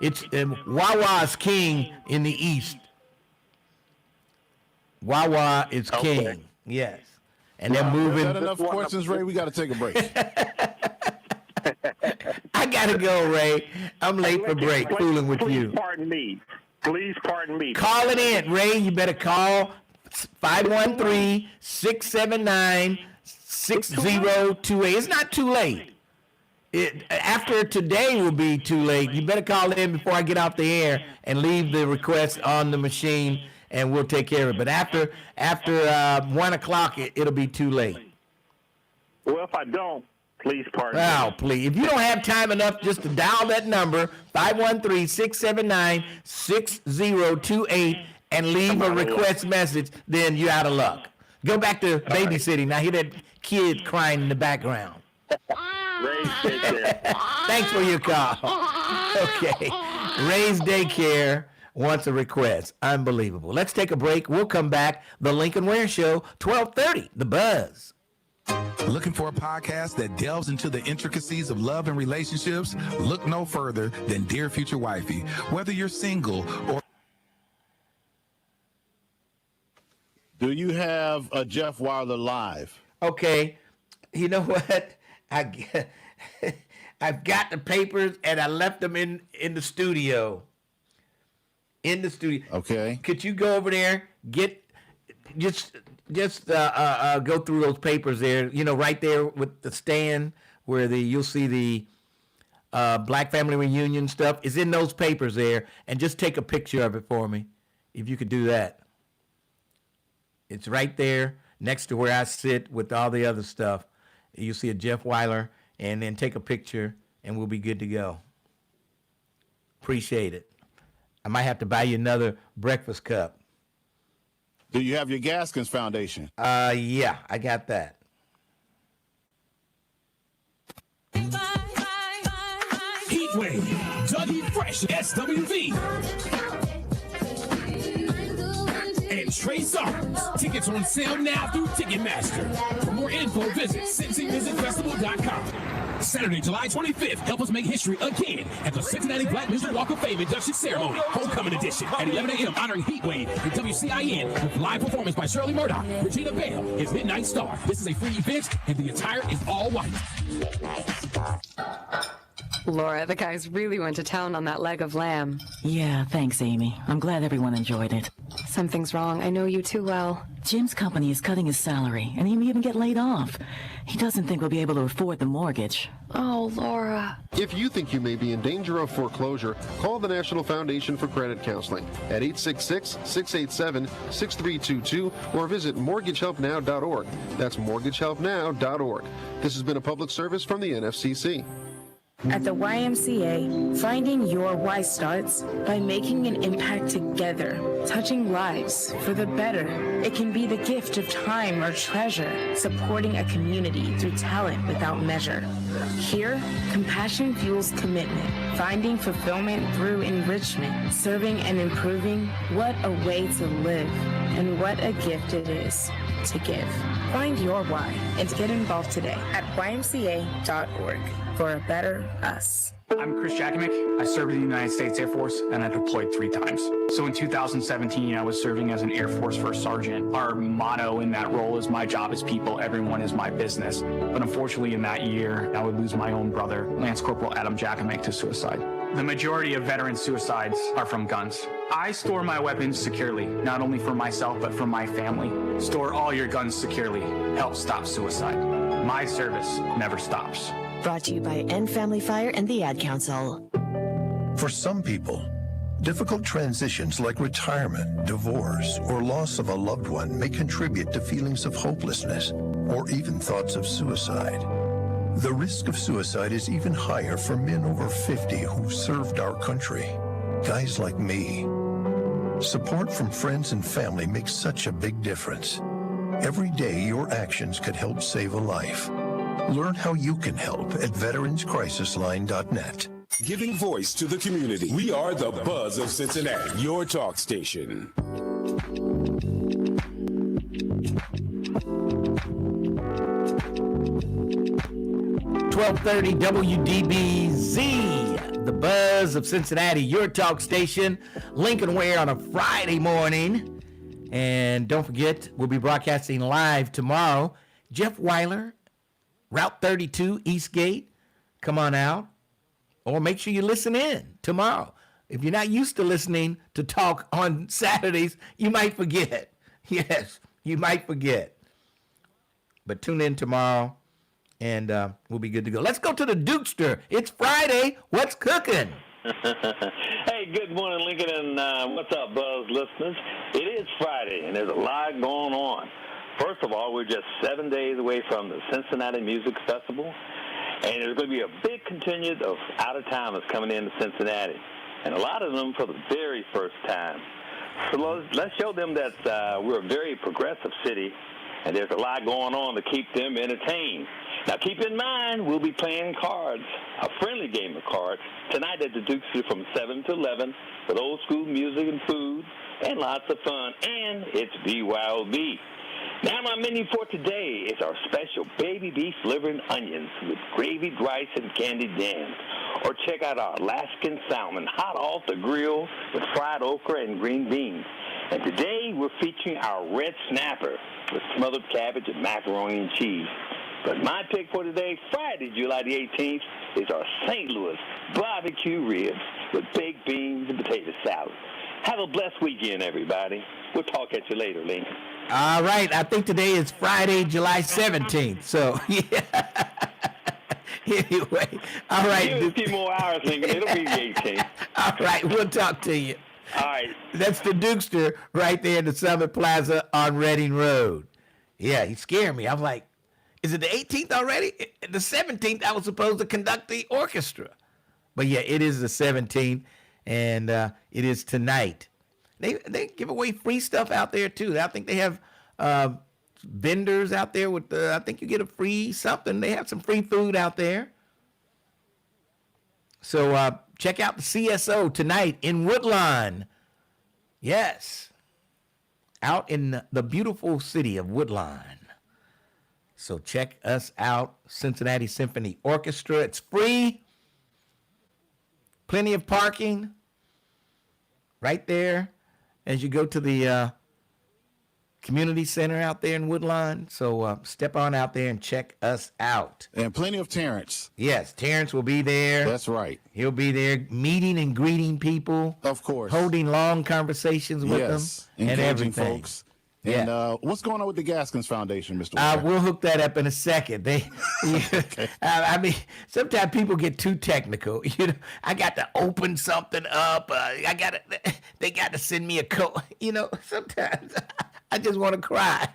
It's Wawa is king in the East. Wawa is king. Yes, and they're moving. Is that enough questions, Ray? We got to take a break. I gotta go, Ray. I'm late for break. Fooling with you. Please pardon me. Call it in, Ray. You better call 513-679-6028. It's not too late. After today will be too late. You better call in before I get off the air and leave the request on the machine, and we'll take care of it. But after 1 o'clock, it'll be too late. Well, if I don't, Please pardon me. Oh, please. If you don't have time enough just to dial that number, 513-679-6028, and leave a request message, then you're out of luck. Go back to babysitting. Now hear that kid crying in the background. Ray's Daycare. Thanks for your call. Okay. Ray's Daycare wants a request. Unbelievable. Let's take a break. We'll come back. The Lincoln Ware Show, 1230, The Buzz. Looking for a podcast that delves into the intricacies of love and relationships? Look no further than Dear Future Wifey. Whether you're single or... Do you have a Jeff Wilder live? Okay. You know what? I've got the papers and I left them in the studio. In the studio. Okay. Could you go over there, just go through those papers there, right there with the stand where you'll see the Black Family Reunion stuff is in those papers there, and just take a picture of it for me, if you could do that. It's right there next to where I sit with all the other stuff. You'll see a Jeff Weiler, and then take a picture, and we'll be good to go. Appreciate it. I might have to buy you another breakfast cup. Do you have your Gaskins Foundation? Yeah, I got that. Heatwave, Dougie Fresh, SWV. And Trey Songz. Tickets on sale now through Ticketmaster. For more info, visit CincyMusicFestival.com. Saturday, July 25th, help us make history again at the Cincinnati Black Music Walk of Fame induction ceremony, homecoming edition, at 11 a.m. honoring Heatwave and WCIN with live performance by Shirley Murdoch, Regina Bale, his Midnight Star. This is a free event, and the attire is all white. Laura, the guys really went to town on that leg of lamb. Yeah, thanks, Amy. I'm glad everyone enjoyed it. Something's wrong. I know you too well. Jim's company is cutting his salary, and he may even get laid off. He doesn't think we'll be able to afford the mortgage. Oh, Laura. If you think you may be in danger of foreclosure, call the National Foundation for Credit Counseling at 866-687-6322 or visit mortgagehelpnow.org. That's mortgagehelpnow.org. This has been a public service from the NFCC. At the YMCA, finding your why starts by making an impact together, touching lives for the better. It can be the gift of time or treasure, supporting a community through talent without measure. Here, compassion fuels commitment, finding fulfillment through enrichment, serving and improving. What a way to live, and what a gift it is to give. Find your why and get involved today at ymca.org for a better us. I'm Chris Jakovic. I served in the United States Air Force, and I deployed 3 times. So in 2017, I was serving as an Air Force First Sergeant. Our motto in that role is, my job is people, everyone is my business. But unfortunately, in that year, I would lose my own brother, Lance Corporal Adam Jakovic, to suicide. The majority of veteran suicides are from guns. I store my weapons securely, not only for myself, but for my family. Store all your guns securely. Help stop suicide. My service never stops. Brought to you by End Family Fire and the Ad Council. For some people, difficult transitions like retirement, divorce, or loss of a loved one may contribute to feelings of hopelessness or even thoughts of suicide. The risk of suicide is even higher for men over 50 who've served our country. Guys like me. Support from friends and family makes such a big difference. Every day, your actions could help save a life. Learn how you can help at veteranscrisisline.net. Giving voice to the community. We are the Buzz of Cincinnati, your talk station. 1230 WDBZ, the Buzz of Cincinnati, your talk station. Lincoln Ware on a Friday morning. And don't forget, we'll be broadcasting live tomorrow. Jeff Weiler, Route 32, Eastgate. Come on out. Or make sure you listen in tomorrow. If you're not used to listening to talk on Saturdays, you might forget. Yes, you might forget. But tune in tomorrow, and we'll be good to go. Let's go to the Dukester. It's Friday. What's cooking? Hey, good morning, Lincoln, and what's up, Buzz listeners? It is Friday, and there's a lot going on. First of all, we're just 7 days away from the Cincinnati Music Festival, And there's going to be a big contingent of out-of-towners coming into Cincinnati, and a lot of them for the very first time. So let's show them that we're a very progressive city, and there's a lot going on to keep them entertained. Now, keep in mind, we'll be playing cards, a friendly game of cards, tonight at the Duke's from 7 to 11 with old-school music and food and lots of fun, and it's BYOB. Now, my menu for today is our special baby beef liver and onions with gravy, rice, and candied yams. Or check out our Alaskan salmon hot off the grill with fried okra and green beans. And today, we're featuring our red snapper with smothered cabbage and macaroni and cheese. But my pick for today, Friday, July the 18th, is our St. Louis barbecue ribs with baked beans and potato salad. Have a blessed weekend, everybody. We'll talk at you later, Lincoln. All right. I think today is Friday, July 17th. So, yeah. Anyway, all right. Give us a few more hours, Lincoln. It'll be the 18th. All right. We'll talk to you. All right. That's the Dukester right there in the Summit Plaza on Reading Road. Yeah, he scared me. I'm like, is it the 18th already? The 17th, I was supposed to conduct the orchestra. But, yeah, it is the 17th, and it is tonight. They give away free stuff out there, too. I think they have vendors out there with, I think you get a free something. They have some free food out there. So check out the CSO tonight in Woodlawn. Yes. Out in the beautiful city of Woodlawn. So check us out, Cincinnati Symphony Orchestra. It's free. Plenty of parking right there as you go to the community center out there in Woodlawn. So step on out there and check us out. And plenty of Terrence. Yes, Terrence will be there. That's right. He'll be there meeting and greeting people. Of course. Holding long conversations with them and engaging everything. folks. Yeah. And what's going on with the Gaskins Foundation, Mr. We'll hook that up in a second. Okay. I mean, sometimes people get too technical. You know, I got to open something up. They got to send me a code. You know, sometimes I just want to cry.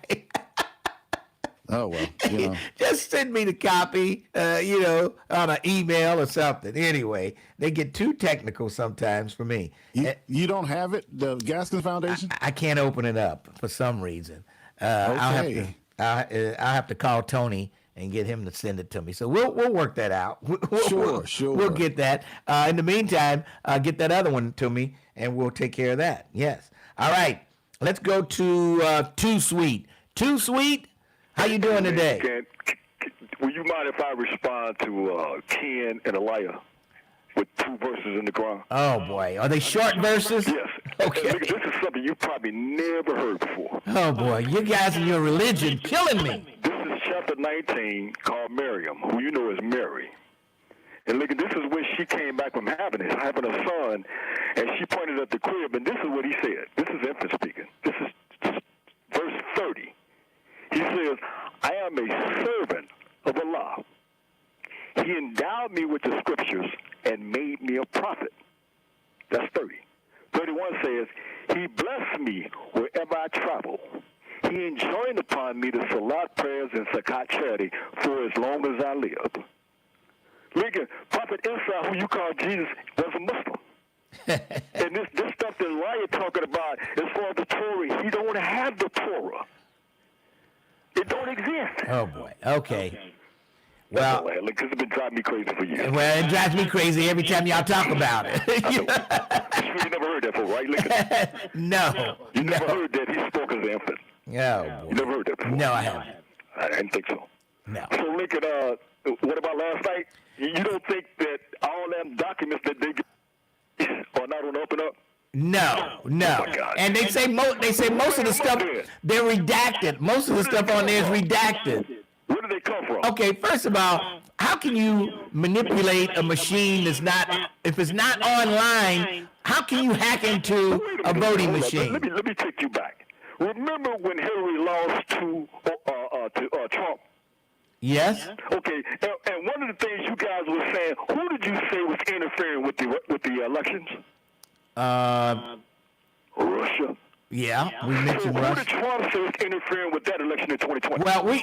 Oh, well, you know. Just send me the copy, on an email or something. Anyway, they get too technical sometimes for me. You don't have it, the Gaskins Foundation? I can't open it up for some reason. Okay. I'll have to call Tony and get him to send it to me. So we'll work that out. Sure. We'll get that. In the meantime, get that other one to me, and we'll take care of that. Yes. All right. Let's go to Too Sweet. Too Sweet, how you doing today? Will you mind if I respond to Ken and Elia with 2 verses in the ground? Oh, boy. Are they short verses? Yes. Okay. Look, this is something you probably never heard before. Oh, boy. You guys and your religion killing me. This is chapter 19 called Miriam, who you know is Mary. And look, this is when she came back from having a son, and she pointed at the crib, and this is what he said. This is infant speaking. This is verse 30. He says, I am a servant of Allah. He endowed me with the scriptures and made me a prophet. That's 30. 31 says, he blessed me wherever I travel. He enjoined upon me the salat prayers and zakat charity for as long as I live. Lincoln, Prophet Isa, who you call Jesus, was a Muslim. And this stuff that Ryan talking about as far as the Torah, he don't have the Torah. It don't exist. Oh, boy. Okay. Well, because it's been driving me crazy for years. Well, it drives me crazy every time y'all talk about it. You never heard that before, right, Lincoln? No. You never heard that he spoke as an infant? No. You never heard that before? No, I haven't. I didn't think so. No. So, Lincoln, what about last night? You don't think that all them documents that they get are not on the open up? No. Oh my God. And they say most of the stuff they're redacted. Most of the stuff on there is redacted. Where do they come from? Okay, first of all, how can you manipulate a machine that's not, if it's not online, how can you hack into a voting machine? Let me take you back. Remember when Hillary lost to Trump? Yes. Okay, and one of the things you guys were saying, who did you say was interfering with the elections? Russia. Yeah, we mentioned Who Russia. did Trump say is interfering with that election in 2020? Well, we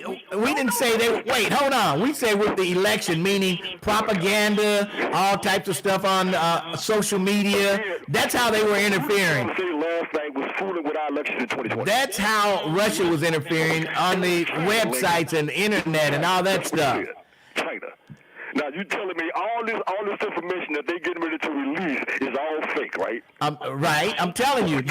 didn't say they. Wait, hold on. We say with the election, meaning propaganda, all types of stuff on social media. That's how they were interfering. Trump say last night was fooling with our election in 2020. That's how Russia was interfering on the websites and the internet and all that stuff. China. Now you telling me all this information that they getting ready to release is all fake, right? Right. I'm telling you.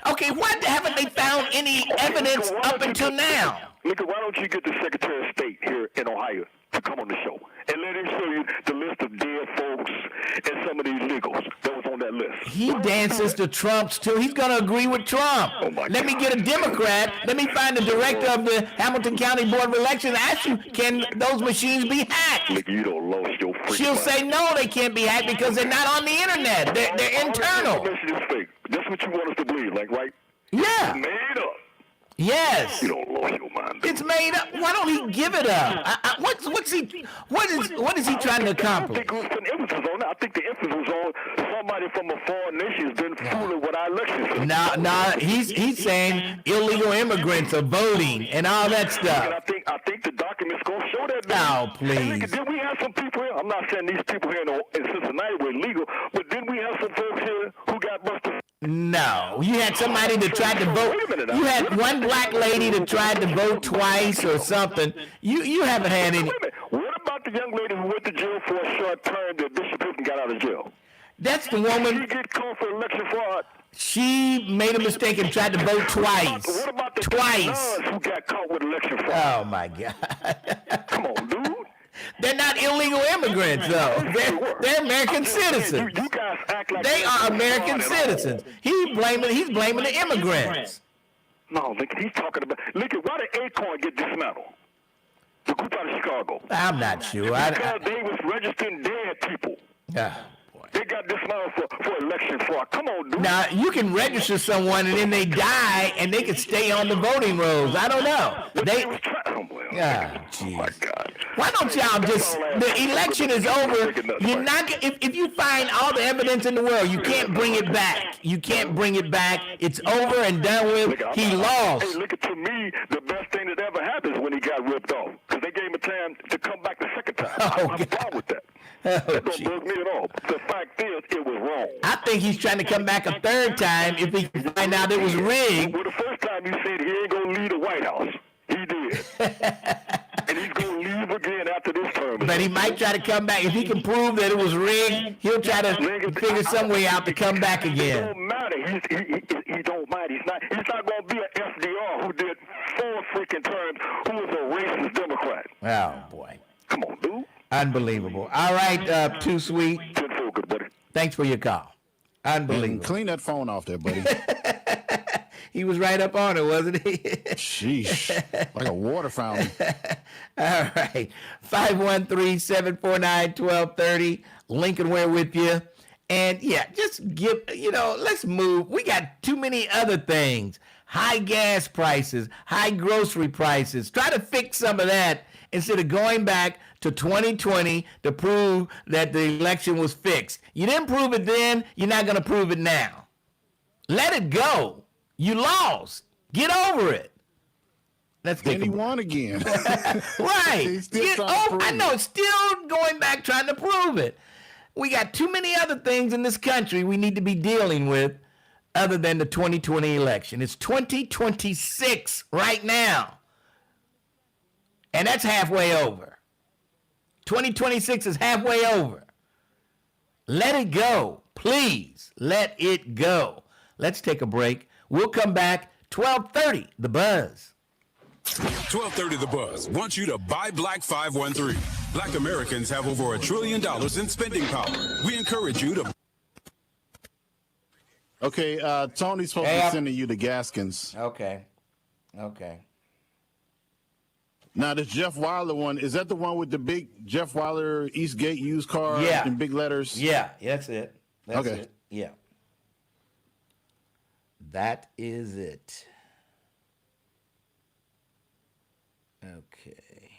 Okay. Why haven't they found any evidence up until now? Look, why don't you get the Secretary of State here in Ohio to come on the show and let him show you the list of dead folks and some of these illegals that was on that list? He dances to Trump's too. He's going to agree with Trump. Let me get a Democrat. Let me find the director of the Hamilton County Board of Elections and ask you, can those machines be hacked? Look, you don't lost your freaking She'll mind. say no, they can't be hacked because they're not on the internet. They're internal. All this information is fake. That's what you want us to believe, like, right? Yeah. It's made up. Yes. You don't lose your mind. It's made up. Why don't he give it up? What is he trying to accomplish? I think it was putting emphasis on that. I think the emphasis was on somebody from a foreign nation has been fooling with our elections. No, he's saying illegal immigrants are voting and all that stuff. And I think the documents gonna show that. Oh, please. Hey, look, did we have some people here? I'm not saying these people here in Cincinnati were illegal, but didn't we have some folks here who got busted? No, you had somebody that tried to vote. You had one black lady that tried to vote twice or something. You haven't had any. What about the young lady who went to jail for a short term that Bishop Hilton got out of jail? That's the woman. Did she get caught for election fraud? She made a mistake and tried to vote twice. What about the twice nuns who got caught with election fraud? Oh my God! Come on, dude. They're not illegal immigrants, though. They're American citizens. You guys act like they are American citizens. He's blaming the immigrants. No, look, he's talking about. Look at why did Acorn get dismantled? The group out of Chicago. I'm not sure. Because they was registering dead people. Yeah. They got dismantled for election fraud. Come on, dude. Now, you can register someone and then they die and they can stay on the voting rolls. I don't know. Oh my God. Why don't y'all just, the election is over. You're not, if you find all the evidence in the world, you can't bring it back. You can't bring it back. It's over and done with. He lost. Hey, look, to me, the best thing that ever happened is when he got ripped off. Because they gave him a time to come back the second time. I don't have a problem with that. That don't bug me at all. The fact is, it was wrong. I think he's trying to come back a third time if he can find out it was rigged. Well, the first time you said he ain't going to leave the White House. He did. And he's going to leave again after this term. But he might try to come back. If he can prove that it was rigged, he'll try to figure some way out to come back again. It don't matter. He don't mind. He's not going to be an FDR who did 4 freaking terms, who was a racist Democrat. Oh, boy. Come on, dude. Unbelievable. All right, Too Sweet. Good, buddy. Thanks for your call. Unbelievable. Clean that phone off there, buddy. He was right up on it, wasn't he? Sheesh. Like a water fountain. All right. 513-749-1230. Lincoln, we're with you. And, yeah, just let's move. We got too many other things. High gas prices, high grocery prices. Try to fix some of that instead of going back to 2020 to prove that the election was fixed. You didn't prove it then. You're not going to prove it now. Let it go. You lost. Get over it. Let's then he won again. Right. I know. It's still going back trying to prove it. We got too many other things in this country we need to be dealing with other than the 2020 election. It's 2026 right now. And that's halfway over. 2026 is halfway over. Let it go. Please let it go. Let's take a break. We'll come back 12:30, The Buzz. 12:30 The Buzz wants you to buy Black 513. Black Americans have over $1 trillion in spending power. We encourage you to... Okay, Tony's supposed to be sending you the Gaskins. Okay. Now, this Jeff Wyler one, is that the one with the big Jeff Wyler Eastgate used car in big letters? Yeah, that's it. That's it. Yeah. That is it. Okay.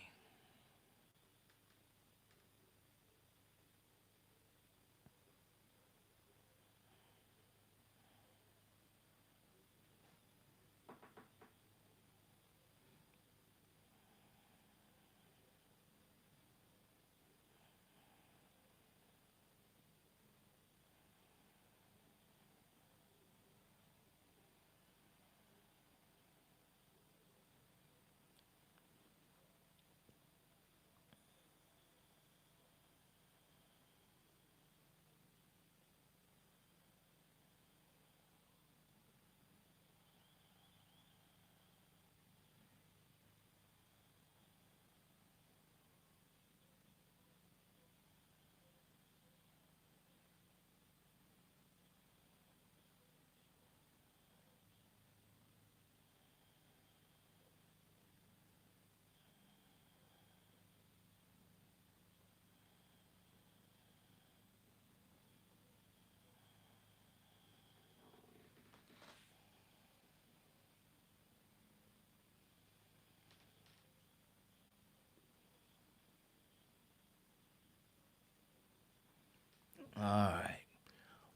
All right.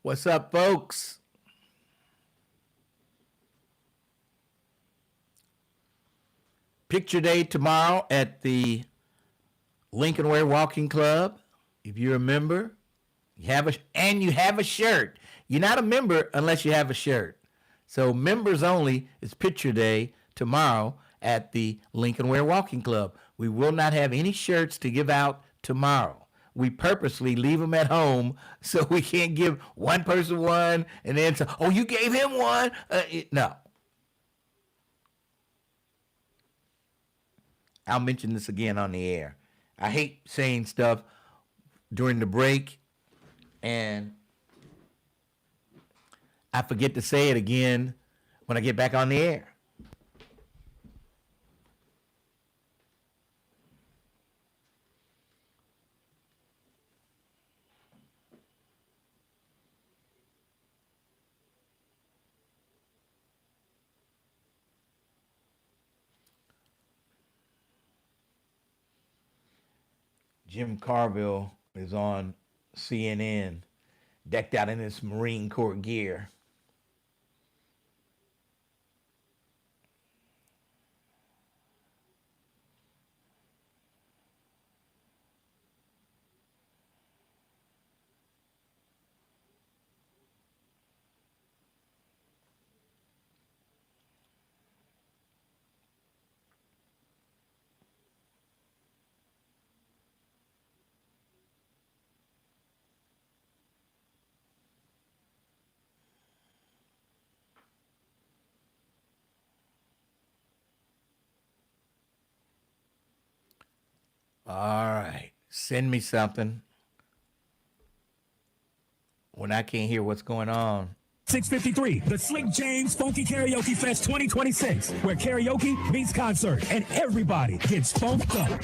What's up, folks? Picture day tomorrow at the Lincoln Way Walking Club. If you're a member, you have a shirt. You're not a member unless you have a shirt. So members only is picture day tomorrow at the Lincoln Way Walking Club. We will not have any shirts to give out tomorrow. We purposely leave them at home so we can't give one person one and then say, oh, you gave him one? No. I'll mention this again on the air. I hate saying stuff during the break, and I forget to say it again when I get back on the air. Jim Carville is on CNN, decked out in his Marine Corps gear. All right. Send me something when I can't hear what's going on. 653, the Slick James Funky Karaoke Fest 2026, where karaoke meets concert and everybody gets funked up.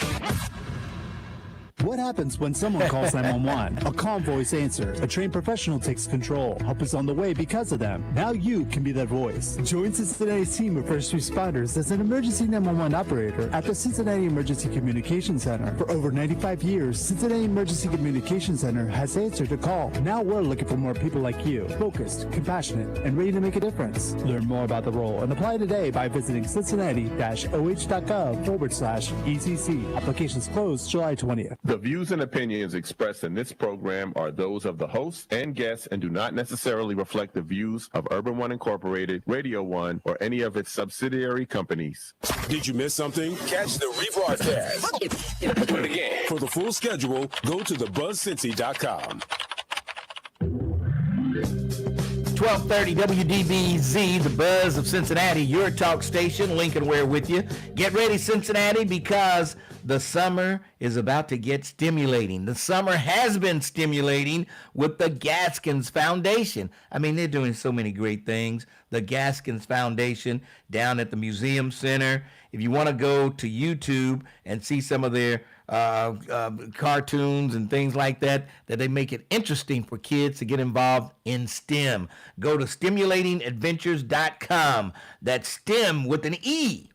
What happens when someone calls 911? A calm voice answers. A trained professional takes control. Help is on the way because of them. Now you can be that voice. Join Cincinnati's team of first responders as an emergency 911 operator at the Cincinnati Emergency Communications Center. For over 95 years, Cincinnati Emergency Communications Center has answered a call. Now we're looking for more people like you, focused, compassionate, and ready to make a difference. Learn more about the role and apply today by visiting cincinnati-oh.gov/ECC. Applications closed July 20th. The views and opinions expressed in this program are those of the host and guests and do not necessarily reflect the views of Urban One Incorporated, Radio One, or any of its subsidiary companies. Did you miss something? Catch the rebroadcast. Do it again. For the full schedule, go to thebuzzcincy.com. 1230 WDBZ, the Buzz of Cincinnati, your talk station. Lincoln Ware with you. Get ready, Cincinnati, because the summer is about to get stimulating. The summer has been stimulating with the Gaskins Foundation. I mean, they're doing so many great things. The Gaskins Foundation down at the Museum Center. If you want to go to YouTube and see some of their cartoons and things like that they make it interesting for kids to get involved in STEM. Go to stimulatingadventures.com. That's STEM with an E.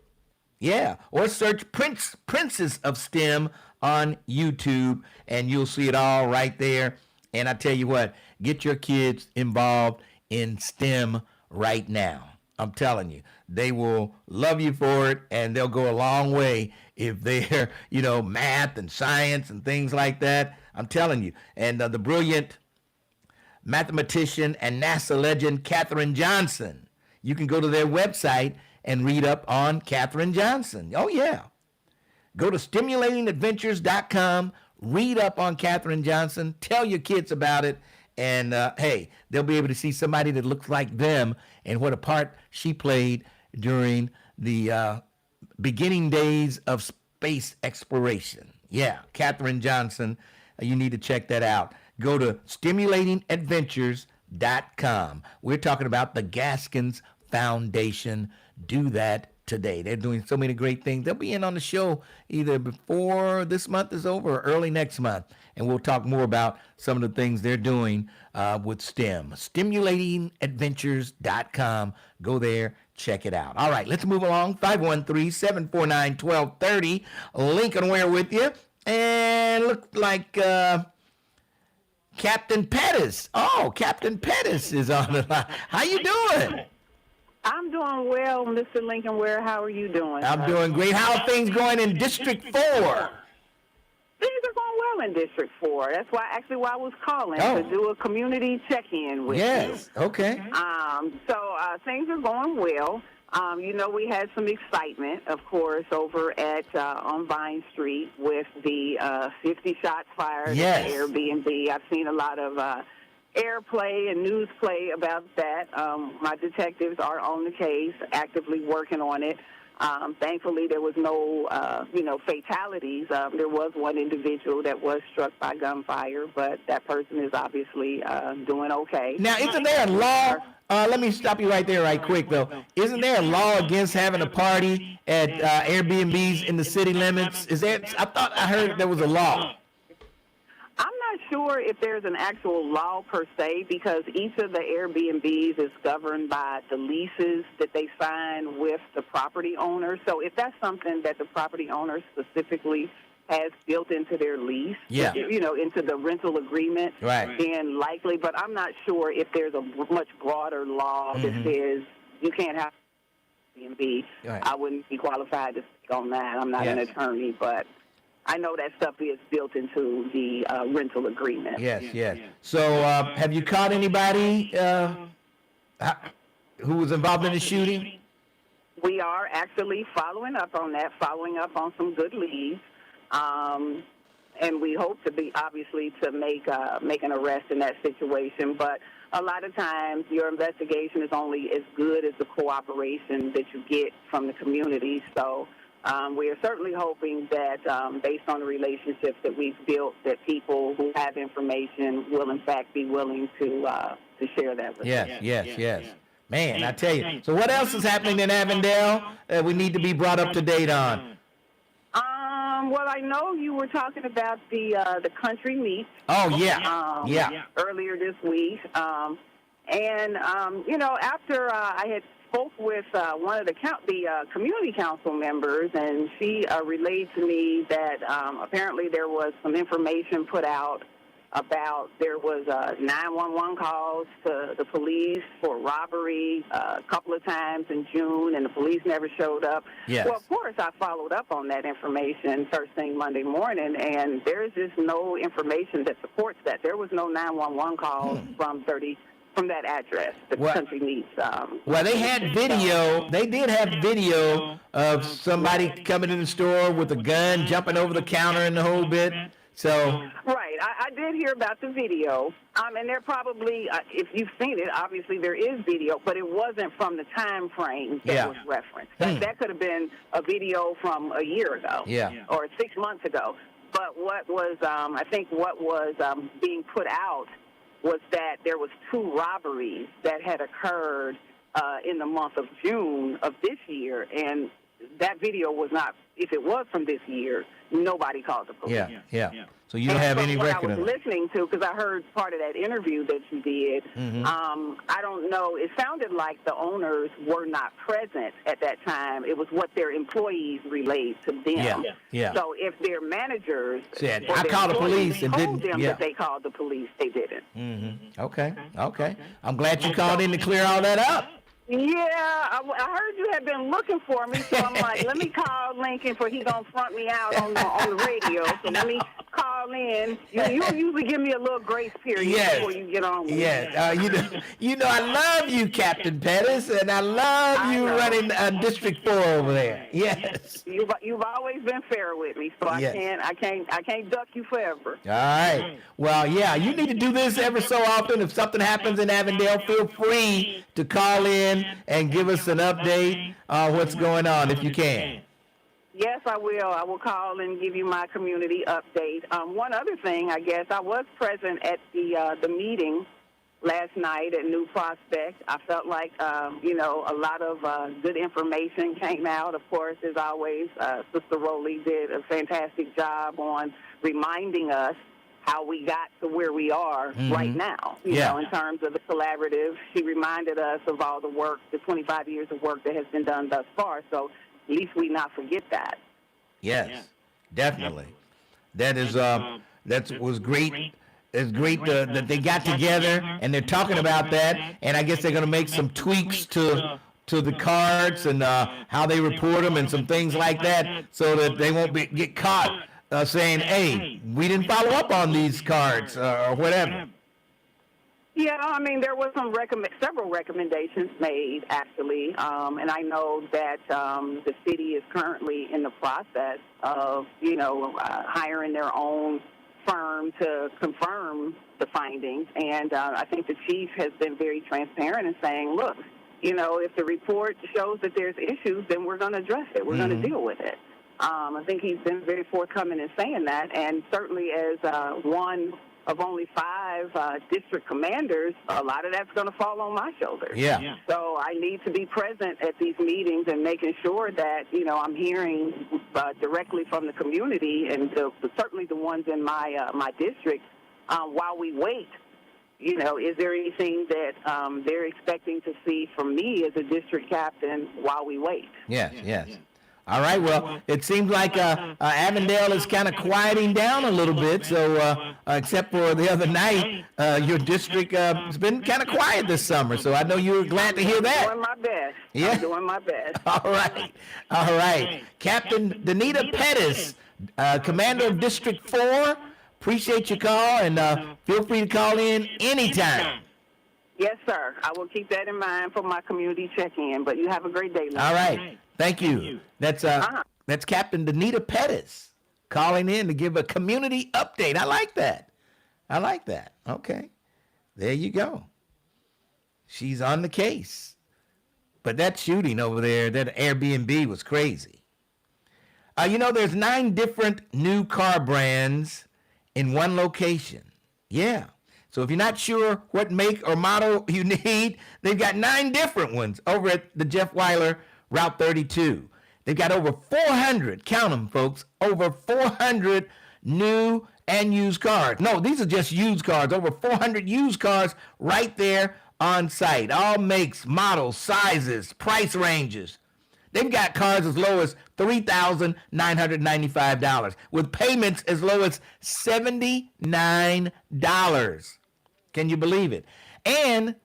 Yeah, or search Princess of STEM on YouTube, and you'll see it all right there. And I tell you what, get your kids involved in STEM right now. I'm telling you, they will love you for it, and they'll go a long way if they're, math and science and things like that. I'm telling you. And the brilliant mathematician and NASA legend, Katherine Johnson. You can go to their website and read up on Katherine Johnson. Oh, yeah. Go to stimulatingadventures.com, read up on Katherine Johnson, tell your kids about it, and, hey, they'll be able to see somebody that looks like them and what a part she played during the beginning days of space exploration. Yeah, Katherine Johnson, you need to check that out. Go to stimulatingadventures.com. We're talking about the Gaskins Foundation. Do that today. They're doing so many great things. They'll be in on the show either before this month is over or early next month, and we'll talk more about some of the things they're doing with STEM. Stimulatingadventures.com. Go there, check it out. All right, let's move along. 513-749-1230. Lincoln Ware with you. And look like Captain Pettis. Oh, Captain Pettis is on the line. How you doing? I'm doing well, Mr. Lincoln Ware. How are you doing? I'm doing great. How are things going in District 4? Things are going well in District 4. That's why I was calling to do a community check-in with you. Yes, okay. So things are going well. We had some excitement, of course, over at on Vine Street with the 50 shots fired at the Airbnb. I've seen a lot of airplay and news play about that. My detectives are on the case, actively working on it. Thankfully, there was no, fatalities. There was one individual that was struck by gunfire, but that person is obviously doing okay. Now, isn't there a law? Let me stop you right there right quick, though. Isn't there a law against having a party at Airbnbs in the city limits? I thought I heard there was a law. I'm not sure if there's an actual law per se, because each of the Airbnbs is governed by the leases that they sign with the property owner. So if that's something that the property owner specifically has built into their lease, into the rental agreement, then likely. But I'm not sure if there's a much broader law that says you can't have Airbnb. I wouldn't be qualified to speak on that. I'm not an attorney, but I know that stuff is built into the rental agreement. Yes. So have you caught anybody who was involved in the shooting? We are actually following up on that, following up on some good leads. And we hope to be, obviously, to make an arrest in that situation. But a lot of times your investigation is only as good as the cooperation that you get from the community. So we are certainly hoping that, based on the relationships that we've built, that people who have information will, in fact, be willing to share that with us. Yes. Man, I tell you. So what else is happening in Avondale that we need to be brought up to date on? Well, I know you were talking about the country meet. Oh, yeah. Earlier this week. After I had spoke with one of the community council members, and she relayed to me that apparently there was some information put out about there was 911 calls to the police for robbery a couple of times in June, and the police never showed up. Yes. Well, of course, I followed up on that information first thing Monday morning, and there's just no information that supports that. There was no 911 calls from that address, the country meets. Well, they had video. They did have video of somebody coming in the store with a gun, jumping over the counter and the whole bit. So right, I did hear about the video, and they're probably, if you've seen it, obviously there is video, but it wasn't from the time frame that was referenced. That could have been a video from a year ago, or 6 months ago. But what was, I think, what was being put out was that there was 2 robberies that had occurred in the month of June of this year, and that video was not. If it was from this year, nobody called the police. Yeah. So you don't have any record of it. I was listening to, because I heard part of that interview that you did. I don't know. It sounded like the owners were not present at that time. It was what their employees relayed to them. Yeah. So if their managers I called the police and told didn't. them that they called the police, they didn't. Okay. I'm glad you called in to clear all that up. Yeah, I heard you had been looking for me, so I'm like, let me call Lincoln, for he gonna front me out on the radio. So let me call in. You usually give me a little grace period before you get on with it. I love you, Captain Pettis, and I love you running District 4 over there. Yes. You've always been fair with me, so I can't duck you forever. All right. Well, you need to do this every so often. If something happens in Avondale, feel free to call in and give us an update on what's going on if you can. Yes, I will. I will call and give you my community update. One other thing, I guess, I was present at the meeting last night at New Prospect. I felt like, a lot of good information came out. Of course, as always, Sister Rowley did a fantastic job on reminding us how we got to where we are right now, you know, in terms of the collaborative. She reminded us of all the work, the 25 years of work that has been done thus far, so at least we not forget that. Yes, definitely. That was great It's great that they got together and they're talking about that. And I guess they're going to make some tweaks to the cards and how they report them and some things like that, so that they won't get caught saying, "Hey, we didn't follow up on these cards," or whatever. Yeah, I mean, there was several recommendations made, actually, and I know that the city is currently in the process of, hiring their own firm to confirm the findings, and I think the chief has been very transparent in saying, look, if the report shows that there's issues, then we're going to address it. We're going to deal with it. I think he's been very forthcoming in saying that, and certainly as one of only 5 district commanders, a lot of that's going to fall on my shoulders. Yeah. So I need to be present at these meetings and making sure that, I'm hearing directly from the community and certainly the ones in my district while we wait. Is there anything that they're expecting to see from me as a district captain while we wait? Yes. All right, well, it seems like Avondale is kind of quieting down a little bit, so except for the other night, your district has been kind of quiet this summer, so I know you were glad to hear that. I'm doing my best. Yeah. I'm doing my best. All right. Captain Danita Pettis, Commander of District 4, appreciate your call, and feel free to call in anytime. Yes, sir. I will keep that in mind for my community check-in, but you have a great day. All right. Thank you. That's Captain Danita Pettis calling in to give a community update. I like that. Okay. There you go. She's on the case. But that shooting over there, that Airbnb was crazy. There's 9 different new car brands in one location. Yeah. So if you're not sure what make or model you need, they've got 9 different ones over at the Jeff Weiler Route 32. They've got over 400, count them, folks, over 400 new and used cars. No, these are just used cars. Over 400 used cars right there on site. All makes, models, sizes, price ranges. They've got cars as low as $3,995 with payments as low as $79. Can you believe it? And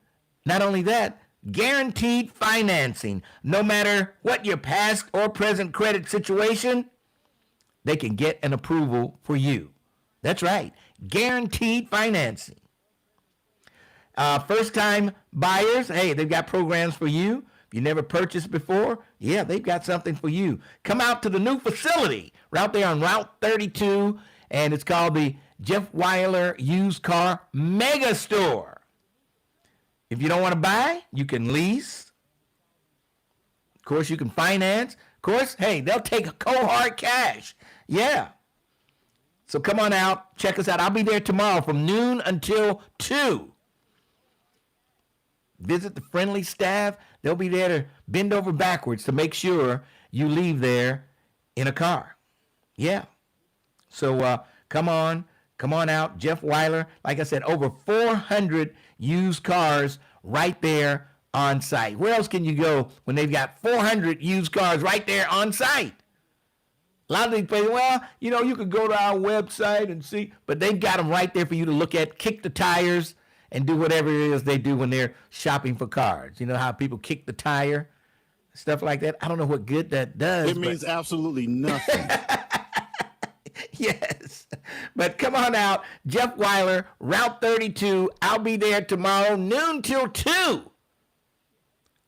not only that, guaranteed financing. No matter what your past or present credit situation, they can get an approval for you. That's right. Guaranteed financing. First-time buyers, hey, they've got programs for you. If you never purchased before, yeah, they've got something for you. Come out to the new facility right there on Route 32, and it's called the Jeff Weiler Used Car Mega Store. If you don't want to buy, you can lease. Of course, you can finance. Of course, hey, they'll take cold hard cash. Yeah. So come on out. Check us out. I'll be there tomorrow from noon until 2. Visit the friendly staff. They'll be there to bend over backwards to make sure you leave there in a car. Yeah. So come on out. Jeff Weiler, like I said, over 400 used cars right there on site. Where else can you go when they've got 400 used cars right there on site? A lot of these places, well, you could go to our website and see, but they've got them right there for you to look at, kick the tires, and do whatever it is they do when they're shopping for cars. You know how people kick the tire, stuff like that? I don't know what good that does. It means absolutely nothing. Yes. But come on out. Jeff Weiler, Route 32. I'll be there tomorrow, noon till 2.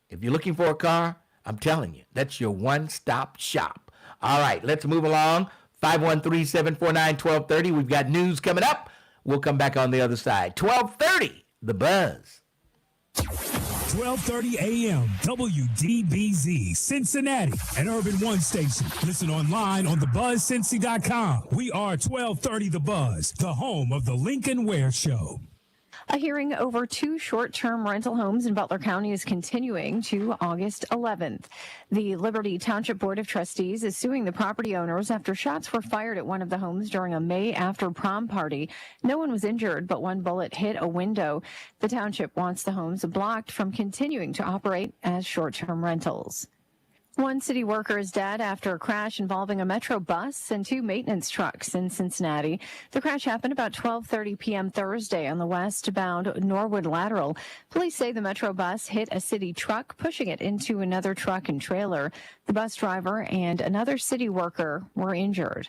If you're looking for a car, I'm telling you, that's your one-stop shop. All right, let's move along. 513-749-1230. We've got news coming up. We'll come back on the other side. 1230, The Buzz. 1230 AM, WDBZ, Cincinnati, an Urban One station. Listen online on thebuzzcincy.com. We are 1230 The Buzz, the home of the Lincoln Ware Show. A hearing over 2 short-term rental homes in Butler County is continuing to August 11th. The Liberty Township Board of Trustees is suing the property owners after shots were fired at one of the homes during a May after prom party. No one was injured, but one bullet hit a window. The township wants the homes blocked from continuing to operate as short-term rentals. One city worker is dead after a crash involving a Metro bus and 2 maintenance trucks in Cincinnati. The crash happened about 12:30 p.m. Thursday on the westbound Norwood Lateral. Police say the Metro bus hit a city truck, pushing it into another truck and trailer. The bus driver and another city worker were injured.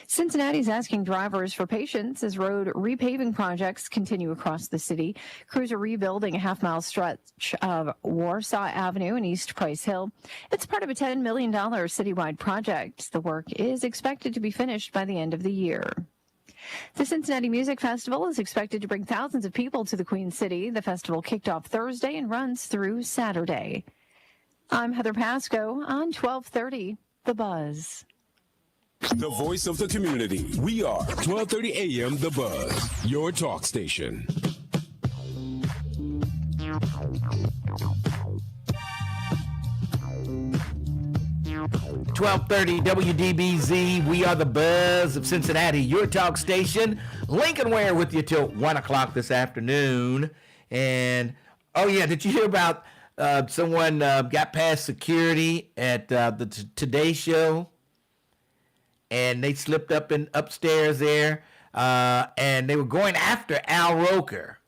Cincinnati's asking drivers for patience as road repaving projects continue across the city. Crews are rebuilding a half-mile stretch of Warsaw Avenue and East Price Hill. It's part of a $10 million citywide project. The work is expected to be finished by the end of the year. The Cincinnati Music Festival is expected to bring thousands of people to the Queen City. The festival kicked off Thursday and runs through Saturday. I'm Heather Pasco on 1230 The Buzz. The voice of the community. We are 1230 AM The Buzz, your talk station. .1230 WDBZ. We are the Buzz of Cincinnati, your talk station. Lincoln Ware with you till 1 o'clock this afternoon. And, oh yeah, did you hear about someone got past security at the Today Show? And they slipped up upstairs there, and they were going after Al Roker.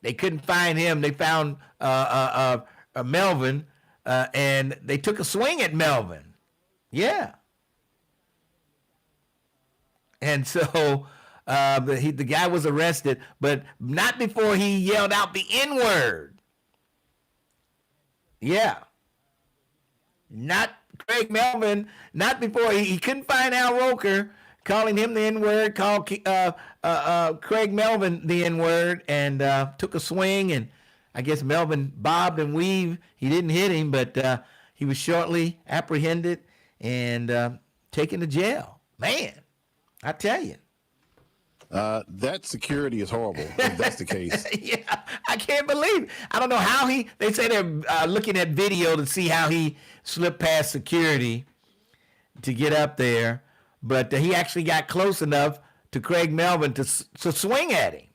They couldn't find him. They found Melvin, and they took a swing at Melvin. Yeah. And so the guy was arrested, but not before he yelled out the N-word. Yeah. Not Craig Melvin, not before. He couldn't find Al Roker, calling him the N-word, called Craig Melvin the N-word, and took a swing, and I guess Melvin bobbed and weaved. He didn't hit him, but he was shortly apprehended and taken to jail. Man, I tell you. That security is horrible, if that's the case. Yeah, I can't believe it. I don't know how they say they're looking at video to see how he slipped past security to get up there, but he actually got close enough to Craig Melvin to swing at him.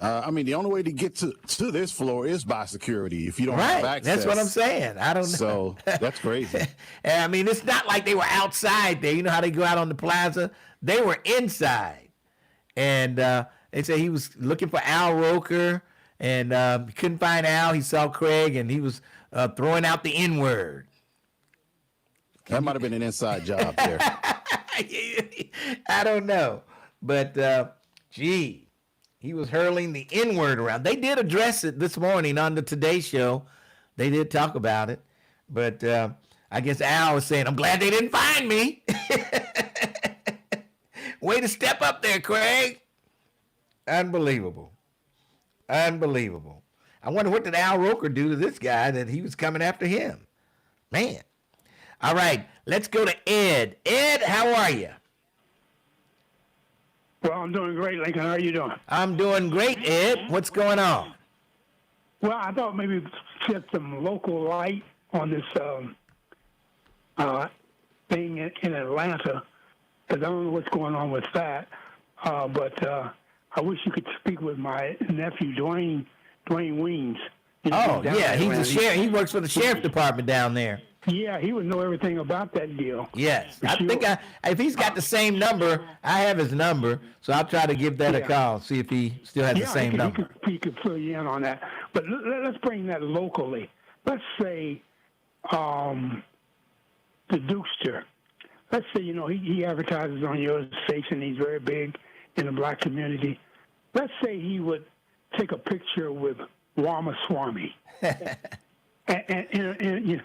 I mean, the only way to get to this floor is by security if you don't have access. That's what I'm saying. I don't know. So that's crazy. I mean, it's not like they were outside there. You know how they go out on the plaza? They were inside. And they say he was looking for Al Roker, and he couldn't find Al. He saw Craig, and he was throwing out the N-word. That might have been an inside job there. I don't know. But, gee, he was hurling the N-word around. They did address it this morning on the Today Show. They did talk about it. But I guess Al was saying, I'm glad they didn't find me. Way to step up there, Craig. Unbelievable. Unbelievable. I wonder what did Al Roker do to this guy that he was coming after him? Man. All right, let's go to Ed. Ed, how are you? Well, I'm doing great, Lincoln. How are you doing? I'm doing great, Ed. What's going on? Well, I thought maybe shed some local light on this thing in Atlanta, because I don't know what's going on with that. But I wish you could speak with my nephew, Dwayne Weems. Oh, yeah, he's a sheriff. He works for the sheriff department down there. Yeah, he would know everything about that deal. Yes. I think if he's got the same number, I have his number, so I'll try to give that a call, see if he still has the same number. He could fill you in on that. But let's bring that locally. Let's say the Dukester. Let's say, he advertises on your station. He's very big in the black community. Let's say he would take a picture with Ramaswamy and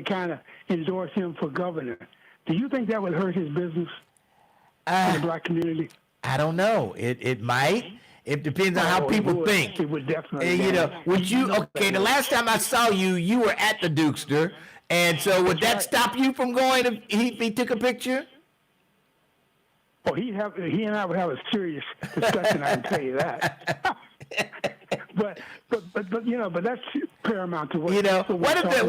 kind of endorse him for governor. Do you think that would hurt his business in the black community? I don't know. It might. It depends on how people think. It would definitely. The last time I saw you, you were at the Dukester, and so would that stop you from going if he took a picture? Oh, he and I would have a serious discussion. I can tell you that. But that's paramount to what. What if they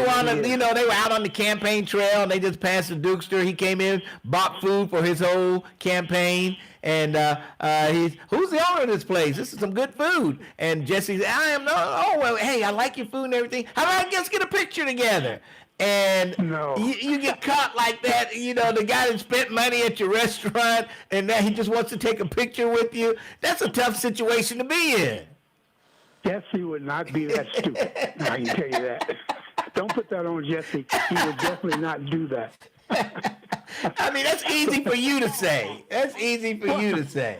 wanted? They were out on the campaign trail and they just passed the Dukester. He came in, bought food for his whole campaign, and who's the owner of this place? This is some good food. And Jesse said, I am no. Oh well, hey, I like your food and everything. How about let's get a picture together? and you get caught like that. You know, the guy that spent money at your restaurant, and now he just wants to take a picture with you. That's a tough situation to be in. Jesse would not be that stupid. I can tell you that. Don't put that on Jesse. He would definitely not do that. I mean, that's easy for you to say. That's easy for you to say.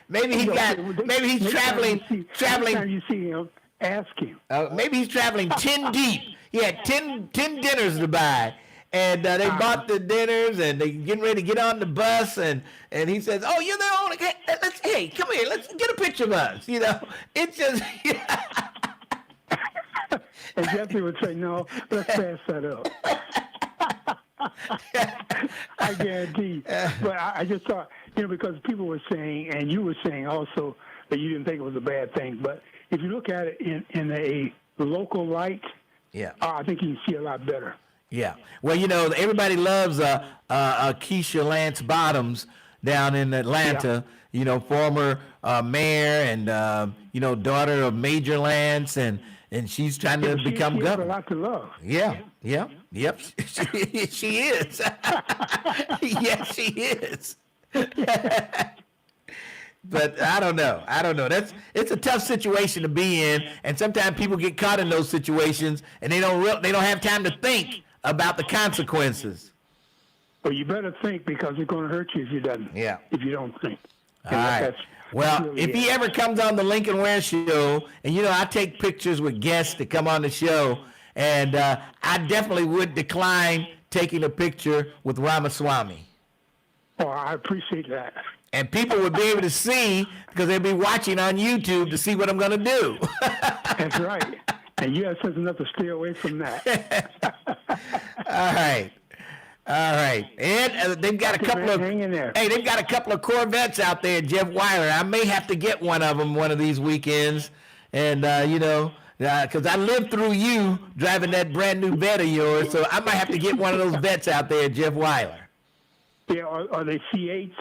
Maybe he's traveling. Next time you see him, ask him. Maybe he's traveling 10 deep. He had 10 dinners to buy. And they bought the dinners, and they getting ready to get on the bus, and he says, "Oh, you're the only. Hey, come here. Let's get a picture of us." You know, it's just. And Jesse would say, "No, let's pass that up." I guarantee. But I just thought, because people were saying, and you were saying also that you didn't think it was a bad thing. But if you look at it in a local light, I think you can see a lot better. Yeah. Well, everybody loves Keisha Lance Bottoms down in Atlanta. Yeah. Former mayor and daughter of Major Lance, and she's trying to become governor. She has a lot to love. Yeah. Yep. She is. Yes, she is. But I don't know. It's a tough situation to be in, and sometimes people get caught in those situations, and they don't have time to think about the consequences. Well, you better think, because it's going to hurt you if you don't. Yeah. If you don't think. All right. Well, if he ever comes on the Lincoln Ware Show, and I take pictures with guests that come on the show, and I definitely would decline taking a picture with Ramaswamy. Oh, I appreciate that. And people would be able to see, because they'd be watching on YouTube to see what I'm going to do. That's right. And you have sense enough to stay away from that. All right. And they've got a couple of they've got a couple of Corvettes out there, Jeff Weiler. I may have to get one of them one of these weekends, and because I lived through you driving that brand new vet of yours, so I might have to get one of those vets out there, Jeff Weiler. Yeah, are they C8s?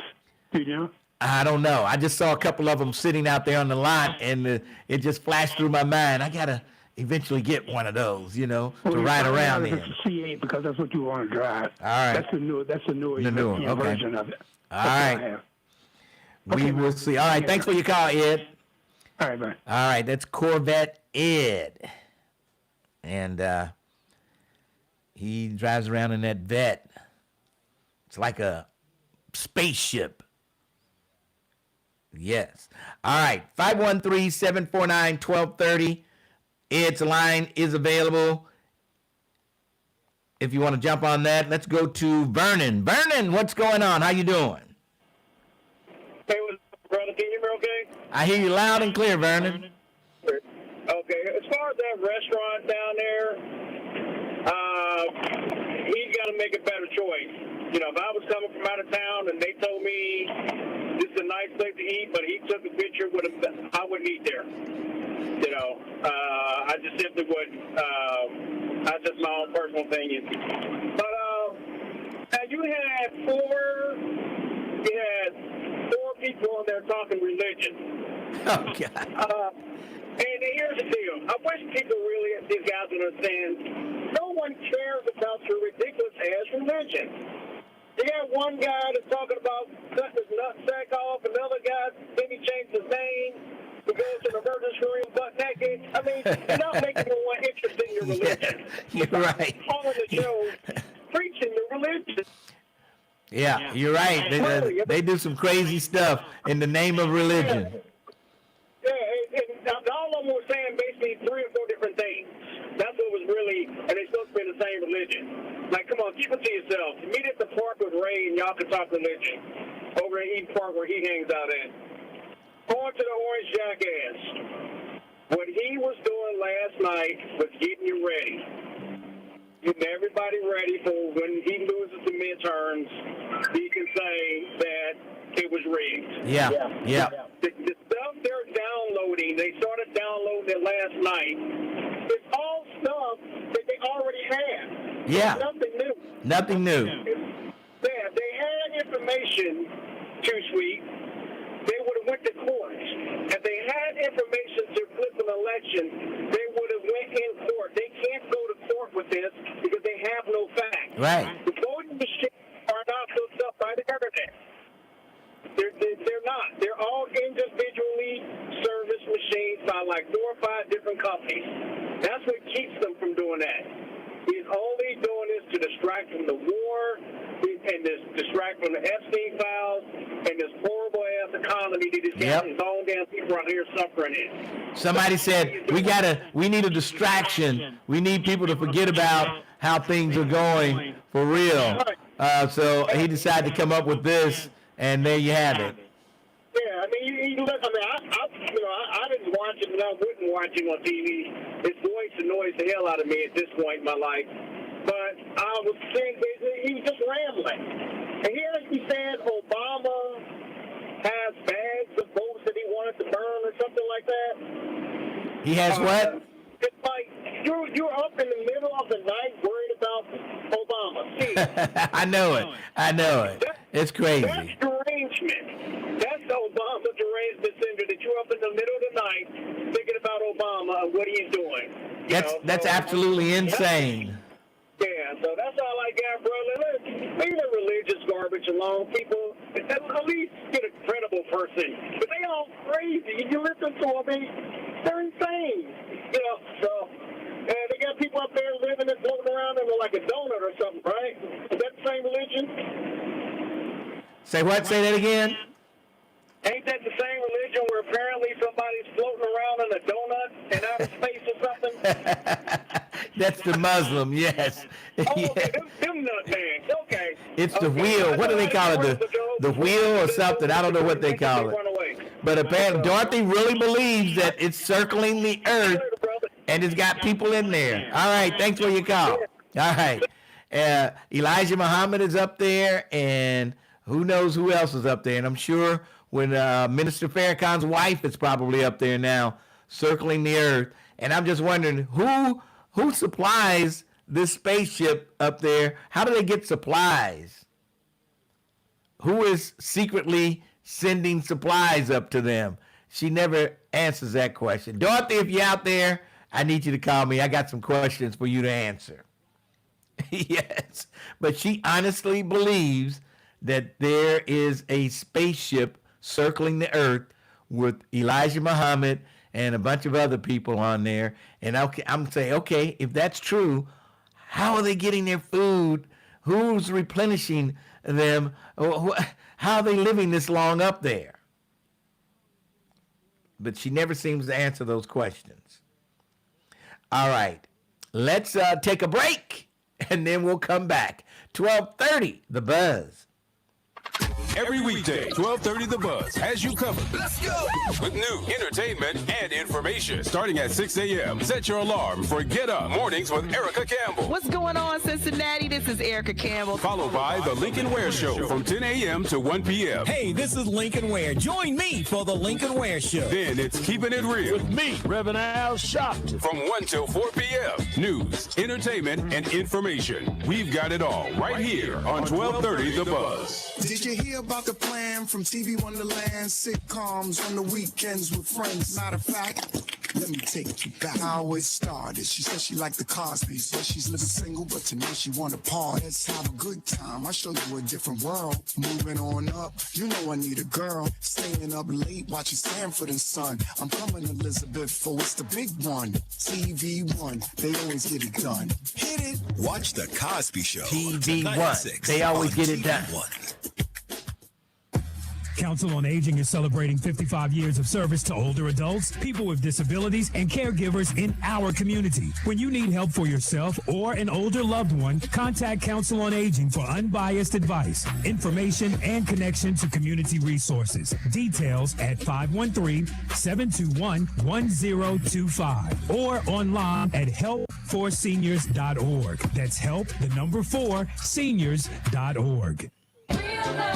Do you know? I don't know. I just saw a couple of them sitting out there on the lot, and it just flashed through my mind. I gotta eventually get one of those, to ride around in. It's a C8 because that's what you want to drive. All right. That's the newer version of it. All right. We will see. All right. Thanks for your call, Ed. All right, bye. All right. That's Corvette Ed. And he drives around in that vet. It's like a spaceship. Yes. All right. 513-749-1230. Ed's line is available. If you want to jump on that, let's go to Vernon. Vernon, what's going on? How you doing? Hey, what's up, brother? Can you hear me okay? I hear you loud and clear, Vernon. Okay. As far as that restaurant down there, he's got to make a better choice. If I was coming from out of town and they told me this is a nice place to eat, but he took a picture with him, I wouldn't eat there. I just simply wouldn't. That's just my own personal opinion. But you had four people on there talking religion. Oh, God. And here's the deal. I wish people really, these guys understand, no one cares about your ridiculous-ass religion. You got one guy that's talking about cutting his nutsack off, another guy, maybe changed his name, who goes to the emergency room butt naked. I mean, you're not making anyone interested in your religion. You're right. Calling the show, preaching your religion. Yeah, you're right. They do some crazy stuff in the name of religion. Yeah, and all of them were saying basically 3 or 4 different things. That's what was really, and they're supposed to be the same religion. Like, come on, keep it to yourself. Meet at the park with Ray, and y'all can talk religion over at Eden Park where he hangs out at. On to the orange jackass. What he was doing last night was getting you ready. Getting everybody ready for when he loses the midterms, he can say that it was rigged. Yeah. The stuff they're downloading, they started downloading it last night. It's all stuff that they already had. Yeah. Nothing new. Yeah, they had information, Too Sweet. They would have went to court. If they had information to flip an election, they would have went in court. They can't go to court with this because they have no Right. The voting machines are not hooked up by the internet. They're not. They're all individually serviced machines by like 4 or 5 different companies. That's what keeps them from doing that. He's only doing this to distract from the war and distract from the Epstein files and this horrible ass economy that he's got his own damn people out here suffering in. Somebody said we need a distraction. We need people to forget about how things are going for real. So he decided to come up with this. And there you have it. Yeah, I mean, I didn't watch it, and I wouldn't watch him on TV. His voice annoys the hell out of me at this point in my life. But I was saying, he was just rambling. And he actually said Obama has bags of votes that he wanted to burn or something like that. He has what? It's like you're up in the middle of the night worried about Obama. See, I know it. It's crazy. That's derangement. That's the Obama derangement syndrome that you're up in the middle of the night thinking about Obama and what he's doing. That's absolutely insane. Yeah, so that's all I got, brother. Leave the religious garbage alone. People, at least get a credible person. But they all crazy. You listen to them, they're insane. So they got people up there living and floating around in like a donut or something, right? Is that the same religion? Say what? Say that again? Ain't that the same religion where apparently somebody's floating around in a donut in outer space or something? That's the Muslim, yes. Oh, okay, them nutbags. Okay. It's the wheel. What do they call it? The wheel or something? I don't know what they call it. But apparently, Dorothy really believes that it's circling the earth, and it's got people in there. All right, thanks for your call. All right. Elijah Muhammad is up there, and who knows who else is up there. And I'm sure when Minister Farrakhan's wife is probably up there now, circling the earth. And I'm just wondering, who supplies this spaceship up there? How do they get supplies? Who is secretly sending supplies up to them? She never answers that question. Dorothy, if you're out there, I need you to call me. I got some questions for you to answer. Yes, but she honestly believes that there is a spaceship circling the earth with Elijah Muhammad and a bunch of other people on there. And I'm saying, okay, if that's true, how are they getting their food? Who's replenishing them? How are they living this long up there? But she never seems to answer those questions. All right, let's take a break, and then we'll come back. 12:30, The Buzz. Every weekday, 12:30 The Buzz has you covered. Let's go! With news, entertainment, and information. Starting at 6 a.m., set your alarm for Get Up Mornings with Erica Campbell. What's going on, Cincinnati? This is Erica Campbell. Followed by The Lincoln Ware Show from 10 a.m. to 1 p.m. Hey, this is Lincoln Ware. Join me for The Lincoln Ware Show. Then it's Keeping It Real. With me, Reverend Al Sharpton. From 1 till 4 p.m. News, entertainment, and information. We've got it all right here on 12:30 The Buzz. Did you hear about the plan from TV Wonderland? Sitcoms on the weekends with friends. Matter of fact, let me take you back. How it started. She said she liked the Cosby. Said she's living single, but tonight she want to party. Let's have a good time. I'll show you a different world. Moving on up, you know I need a girl. Staying up late, watching Sanford and Son. I'm coming, Elizabeth, for it's the big one. TV1, they always get it done. Hit it. Watch The Cosby Show. TV1, they always get it done. Council on Aging is celebrating 55 years of service to older adults, people with disabilities, and caregivers in our community. When you need help for yourself or an older loved one, contact Council on Aging for unbiased advice, information, and connection to community resources. Details at 513-721-1025 or online at help4seniors.org. That's help4seniors.org.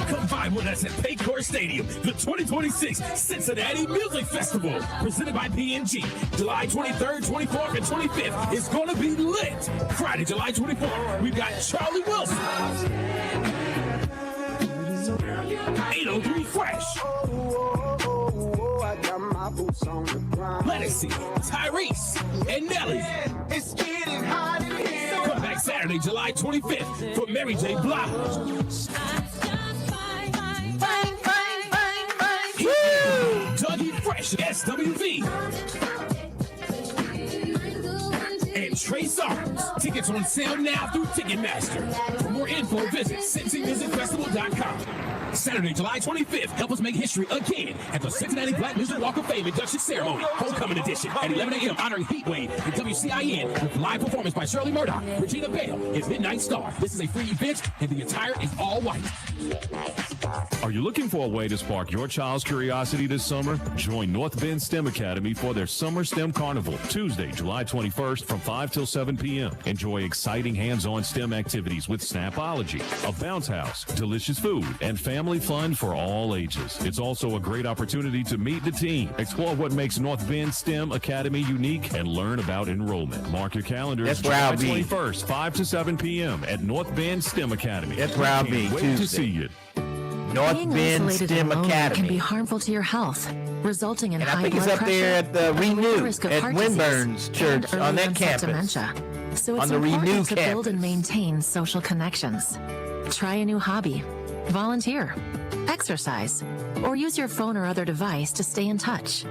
Come by with us at Paycor Stadium, the 2026 Cincinnati Music Festival, presented by P&G. July 23rd, 24th, and 25th is going to be lit. Friday, July 24th, we've got Charlie Wilson, 803 Fresh, Lettucey, Tyrese, and Nelly. It's getting hot in here. Come back back Saturday, July 25th for Mary J. Blige. Dougie Fresh, SWV. And Trey Songz. Tickets on sale now through Ticketmaster. For more info, visit CincyMusicFestival.com. Saturday, July 25th, help us make history again at the Cincinnati Black Music Walk of Fame induction ceremony, homecoming edition at 11 a.m. honoring Heatwave and WCIN with live performance by Shirley Murdoch, Regina Bale, is Midnight Star. This is a free event and the attire is all white. Are you looking for a way to spark your child's curiosity this summer? Join North Bend STEM Academy for their Summer STEM Carnival, Tuesday, July 21st from 5 till 7 p.m. Enjoy exciting hands-on STEM activities with Snapology, a bounce house, delicious food, and family fun for all ages. It's also a great opportunity to meet the team, explore what makes North Bend STEM Academy unique, and learn about enrollment. Mark your calendars. That's where I'll July be. 21st, 5 to 7 p.m. at North Bend STEM Academy. That's where I'll be. Wait Tuesday. to see you. North Being Bend isolated STEM and alone Academy. can be harmful to your health, resulting in And I high think blood it's up pressure, there at the and Renew risk of at heart disease Winburn's Church and on early that onset campus. dementia. So it's On the Renew important to build campus. and maintain social connections. Try a new hobby, volunteer, exercise, or use your phone or other device to stay in touch.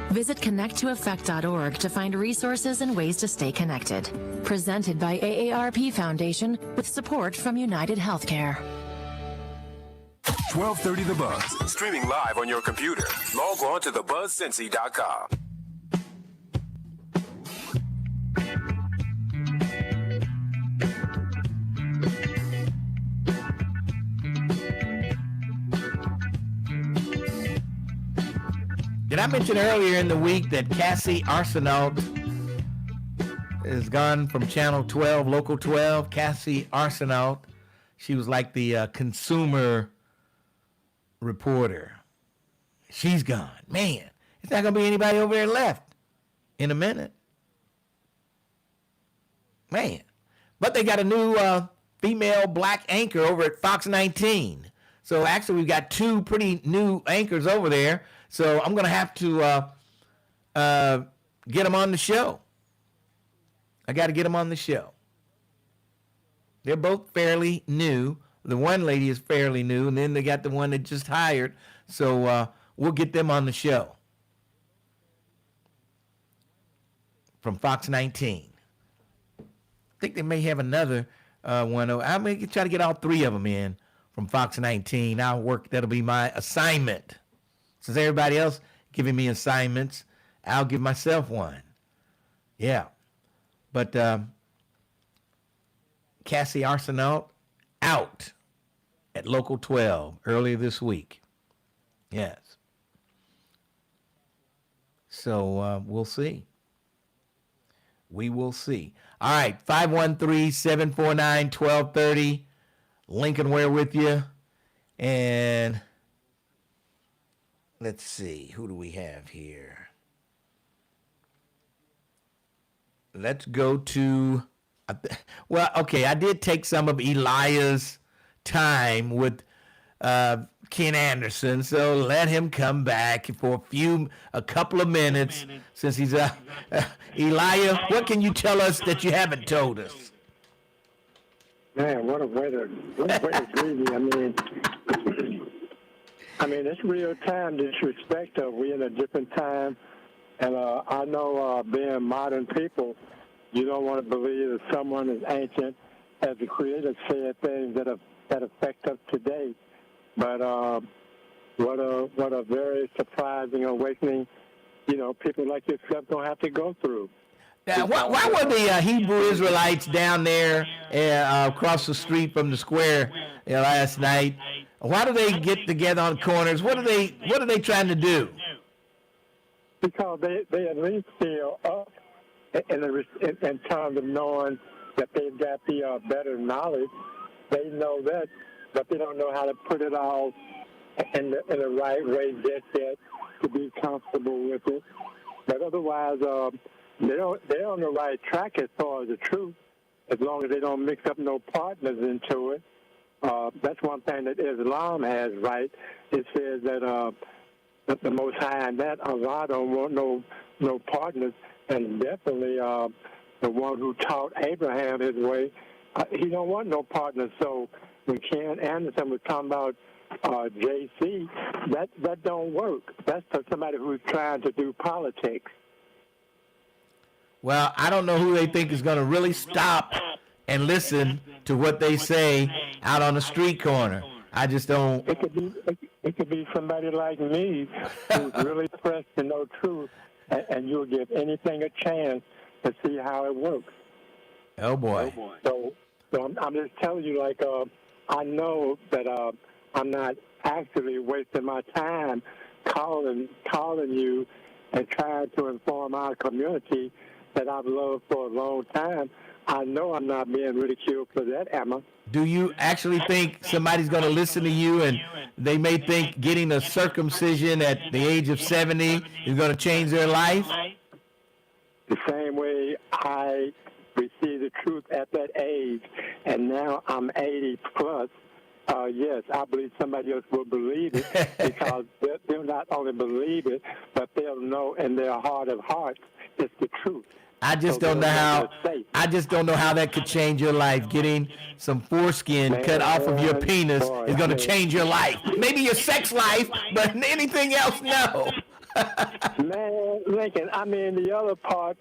Visit connecttoeffect.org to find resources and ways to stay connected. Presented by AARP Foundation with support from United Healthcare. 1230 The Buzz. Streaming live on your computer. Log on to thebuzzcincy.com. Did I mention earlier in the week that Cassie Arsenault is gone from Channel 12, Local 12? Cassie Arsenault. She was like the consumer reporter. She's gone. Man, it's not going to be anybody over there left in a minute. Man. But they got a new female black anchor over at Fox 19. So actually we've got two pretty new anchors over there. So I'm going to have to get them on the show. I got to get them on the show. They're both fairly new. The one lady is fairly new, and then they got the one that just hired. So we'll get them on the show from Fox 19. I think they may have another one. I may try to get all three of them in from Fox 19. I'll work. That'll be my assignment. Since everybody else giving me assignments, I'll give myself one. Yeah. But Cassie Arsenault out at Local 12 earlier this week. Yes. So we'll see. We will see. All right, 513-749-1230. Lincoln Ware with you. And let's see, who do we have here? Let's go to, well, okay, I did take some of Eliah's time with Ken Anderson, so let him come back for a couple of minutes since he's Elijah, what can you tell us that you haven't told us? Man, what a way to greet me. I mean, it's real time disrespect. We're in a different time, and I know being modern people, you don't want to believe that someone as ancient as the Creator said things that affect us today. But what a very surprising awakening, people like yourself don't have to go through. Now, why were the Hebrew Israelites down there across the street from the square last night? Why do they get together on corners? What are they trying to do? Because they at least feel up in terms of knowing that they've got the better knowledge. They know that, but they don't know how to put it all in the right way just yet to be comfortable with it. But otherwise, they're on the right track as far as the truth, as long as they don't mix up no partners into it. That's one thing that Islam has right. It says that the Most High and that Allah don't want no partners, and definitely the one who taught Abraham his way He don't want no partner. So when Ken Anderson was talking about JC, that don't work. That's for somebody who's trying to do politics. Well, I don't know who they think is going to really stop and listen to what they say out on the street corner. I just don't. It could be somebody like me who's really pressed to know truth, and you'll give anything a chance to see how it works. Oh boy. So I'm just telling you, like, I know that I'm not actually wasting my time calling you and trying to inform our community that I've loved for a long time. I know I'm not being ridiculed for that, am I? Do you actually think somebody's going to listen to you and they may think getting a circumcision at the age of 70 is going to change their life? The same way I received the truth at that age, and now I'm 80 plus. Yes, I believe somebody else will believe it because they'll not only believe it, but they'll know in their heart of hearts it's the truth. I just don't know how that could change your life. Getting some foreskin cut off of your penis is going to change your life. Maybe your sex life, but anything else, no. Man, Lincoln, I mean, the other parts,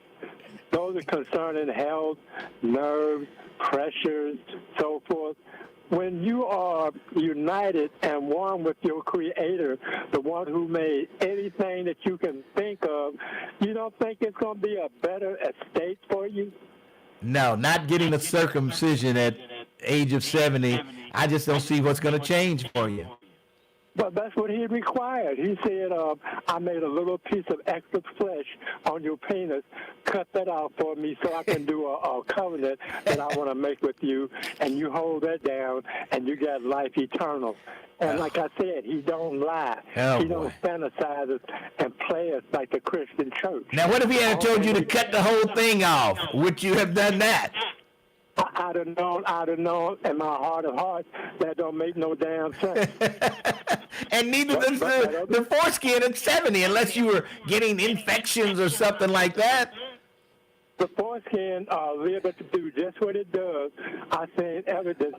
those are concerning health, nerves, pressures, so forth. When you are united and one with your Creator, the one who made anything that you can think of, you don't think it's going to be a better estate for you? No, not getting a circumcision at age of 70. I just don't see what's going to change for you. But that's what he required. He said, I made a little piece of extra flesh on your penis. Cut that out for me so I can do a covenant that I want to make with you. And you hold that down, and you got life eternal. And like I said, he don't lie. He don't fantasize and play us like the Christian church. Now, what if he had told you to cut the whole thing off? Would you have done that? I'd have known, in my heart of hearts, that don't make no damn sense. And neither does the foreskin at 70, unless you were getting infections or something like that. The foreskin able to do just what it does. I've seen evidence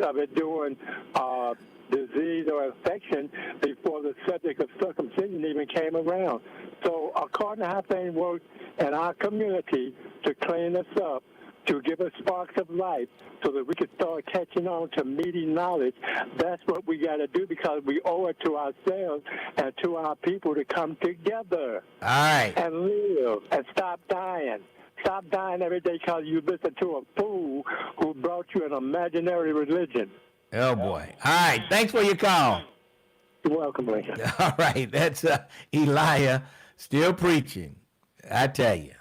of it doing disease or infection before the subject of circumcision even came around. So according to how things work in our community to clean us up, to give us sparks of life so that we can start catching on to meaty knowledge. That's what we got to do because we owe it to ourselves and to our people to come together. All right. And live and stop dying. Stop dying every day because you listen to a fool who brought you an imaginary religion. Oh, boy. All right. Thanks for your call. You're welcome, Lincoln. All right. That's Elijah still preaching. I tell you.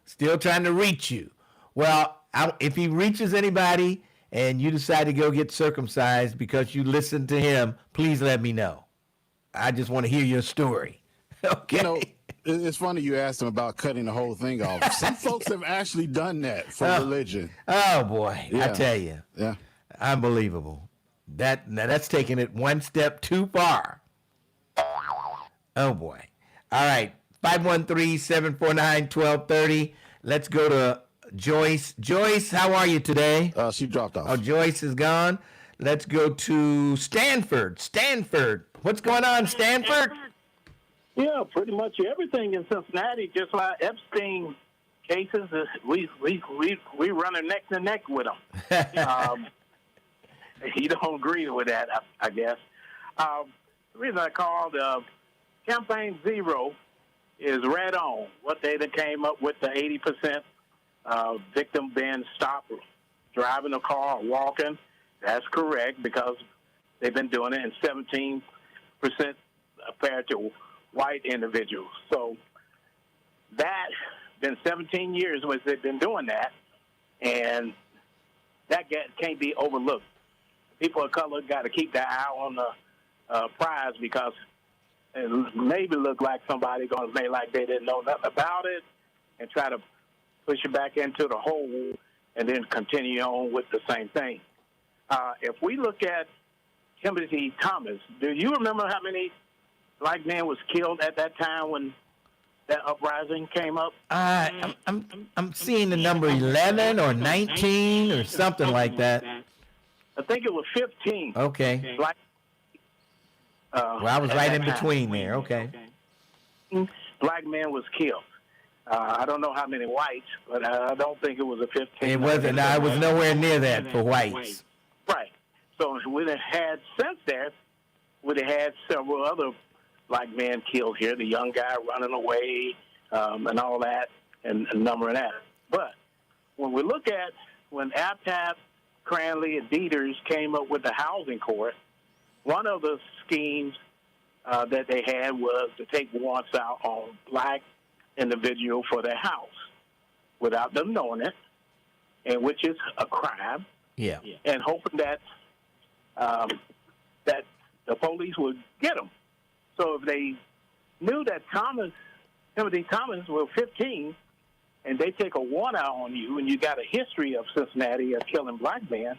Still trying to reach you. Well, if he reaches anybody and you decide to go get circumcised because you listened to him, please let me know. I just want to hear your story. Okay. You know, it's funny you asked him about cutting the whole thing off. Some folks have actually done that for religion. Oh, boy. Yeah. I tell you. Yeah. Unbelievable. That's taking it one step too far. Oh, boy. All right. 513-749-1230. Let's go to Joyce. Joyce, how are you today? She dropped off. Oh, Joyce is gone. Let's go to Stanford. Stanford. What's going on, Stanford? Yeah, pretty much everything in Cincinnati, just like Epstein cases, we running neck to neck with them. You don't agree with that, I guess. The reason I called Campaign Zero is right on. What they came up with the 80% victim being stopped driving a car or walking. That's correct because they've been doing it, and 17% compared to white individuals. So that been 17 years since they've been doing that, and that can't be overlooked. People of color got to keep their eye on the prize because it maybe look like somebody going to say like they didn't know nothing about it and try to push it back into the hole and then continue on with the same thing. If we look at Timothy Thomas, do you remember how many black men was killed at that time when that uprising came up? I'm seeing the number 11 or 19 or something like that. I think it was 15. Okay. Black. Well, I was right in between there. Okay. Black man was killed. I don't know how many whites, but I don't think it was a 15. It wasn't. No, I was nowhere near that for whites. Right. So we'd have had, since that, we'd have had several other black men killed here, the young guy running away and all that, and a number of that. But when we look at when Aptap, Cranley, and Dieters came up with the housing court, one of the schemes that they had was to take warrants out on black individual for their house without them knowing it, and which is a crime. Yeah. And hoping that that the police would get them. So if they knew that Timothy Thomas was 15, and they take a warrant out on you, and you got a history of Cincinnati of killing black men,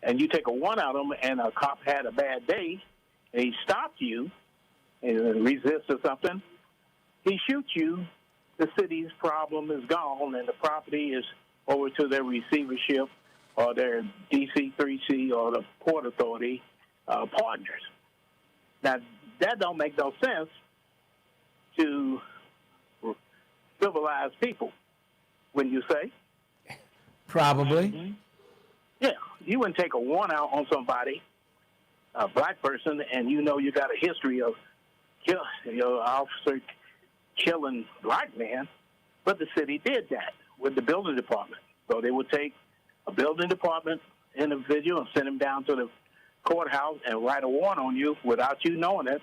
and you take a warrant out on them, and a cop had a bad day, and he stopped you and resist or something, he shoots you, the city's problem is gone, and the property is over to their receivership or their DC3C or the Port Authority partners. Now, that don't make no sense to civilized people, wouldn't you say? Probably. Yeah, you wouldn't take a warrant out on somebody, a black person, and you know you got a history of officer killing black men, but the city did that with the building department. So they would take a building department individual and send him down to the courthouse and write a warrant on you without you knowing it,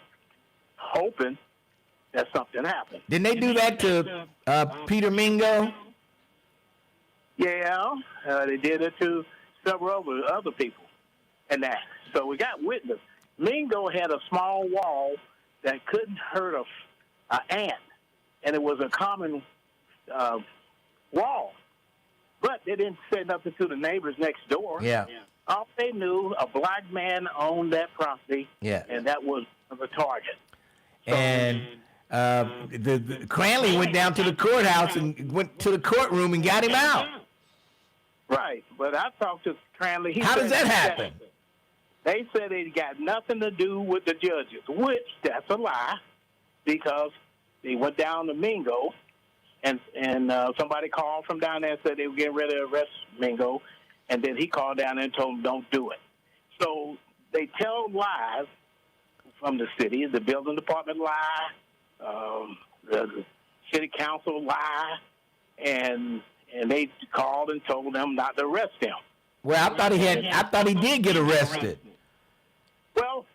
hoping that something happened. Didn't they do that to Peter Mingo? Yeah, they did it to several other people and that. So we got witness. Mingo had a small wall that couldn't hurt an ant, and it was a common wall. But they didn't say nothing to the neighbors next door. Yeah. All they knew, a black man owned that property, Yeah. and that was the target. And the Cranley went down to the courthouse and went to the courtroom and got him out. Right, but I talked to Cranley. How does that happen? They said it got nothing to do with the judges, which that's a lie, because they went down to Mingo, and somebody called from down there and said they were getting ready to arrest Mingo, and then he called down there and told them don't do it. So they tell lies from the city, the building department lie, the city council lie, and they called and told them not to arrest him. Well, I thought he did get arrested. Well,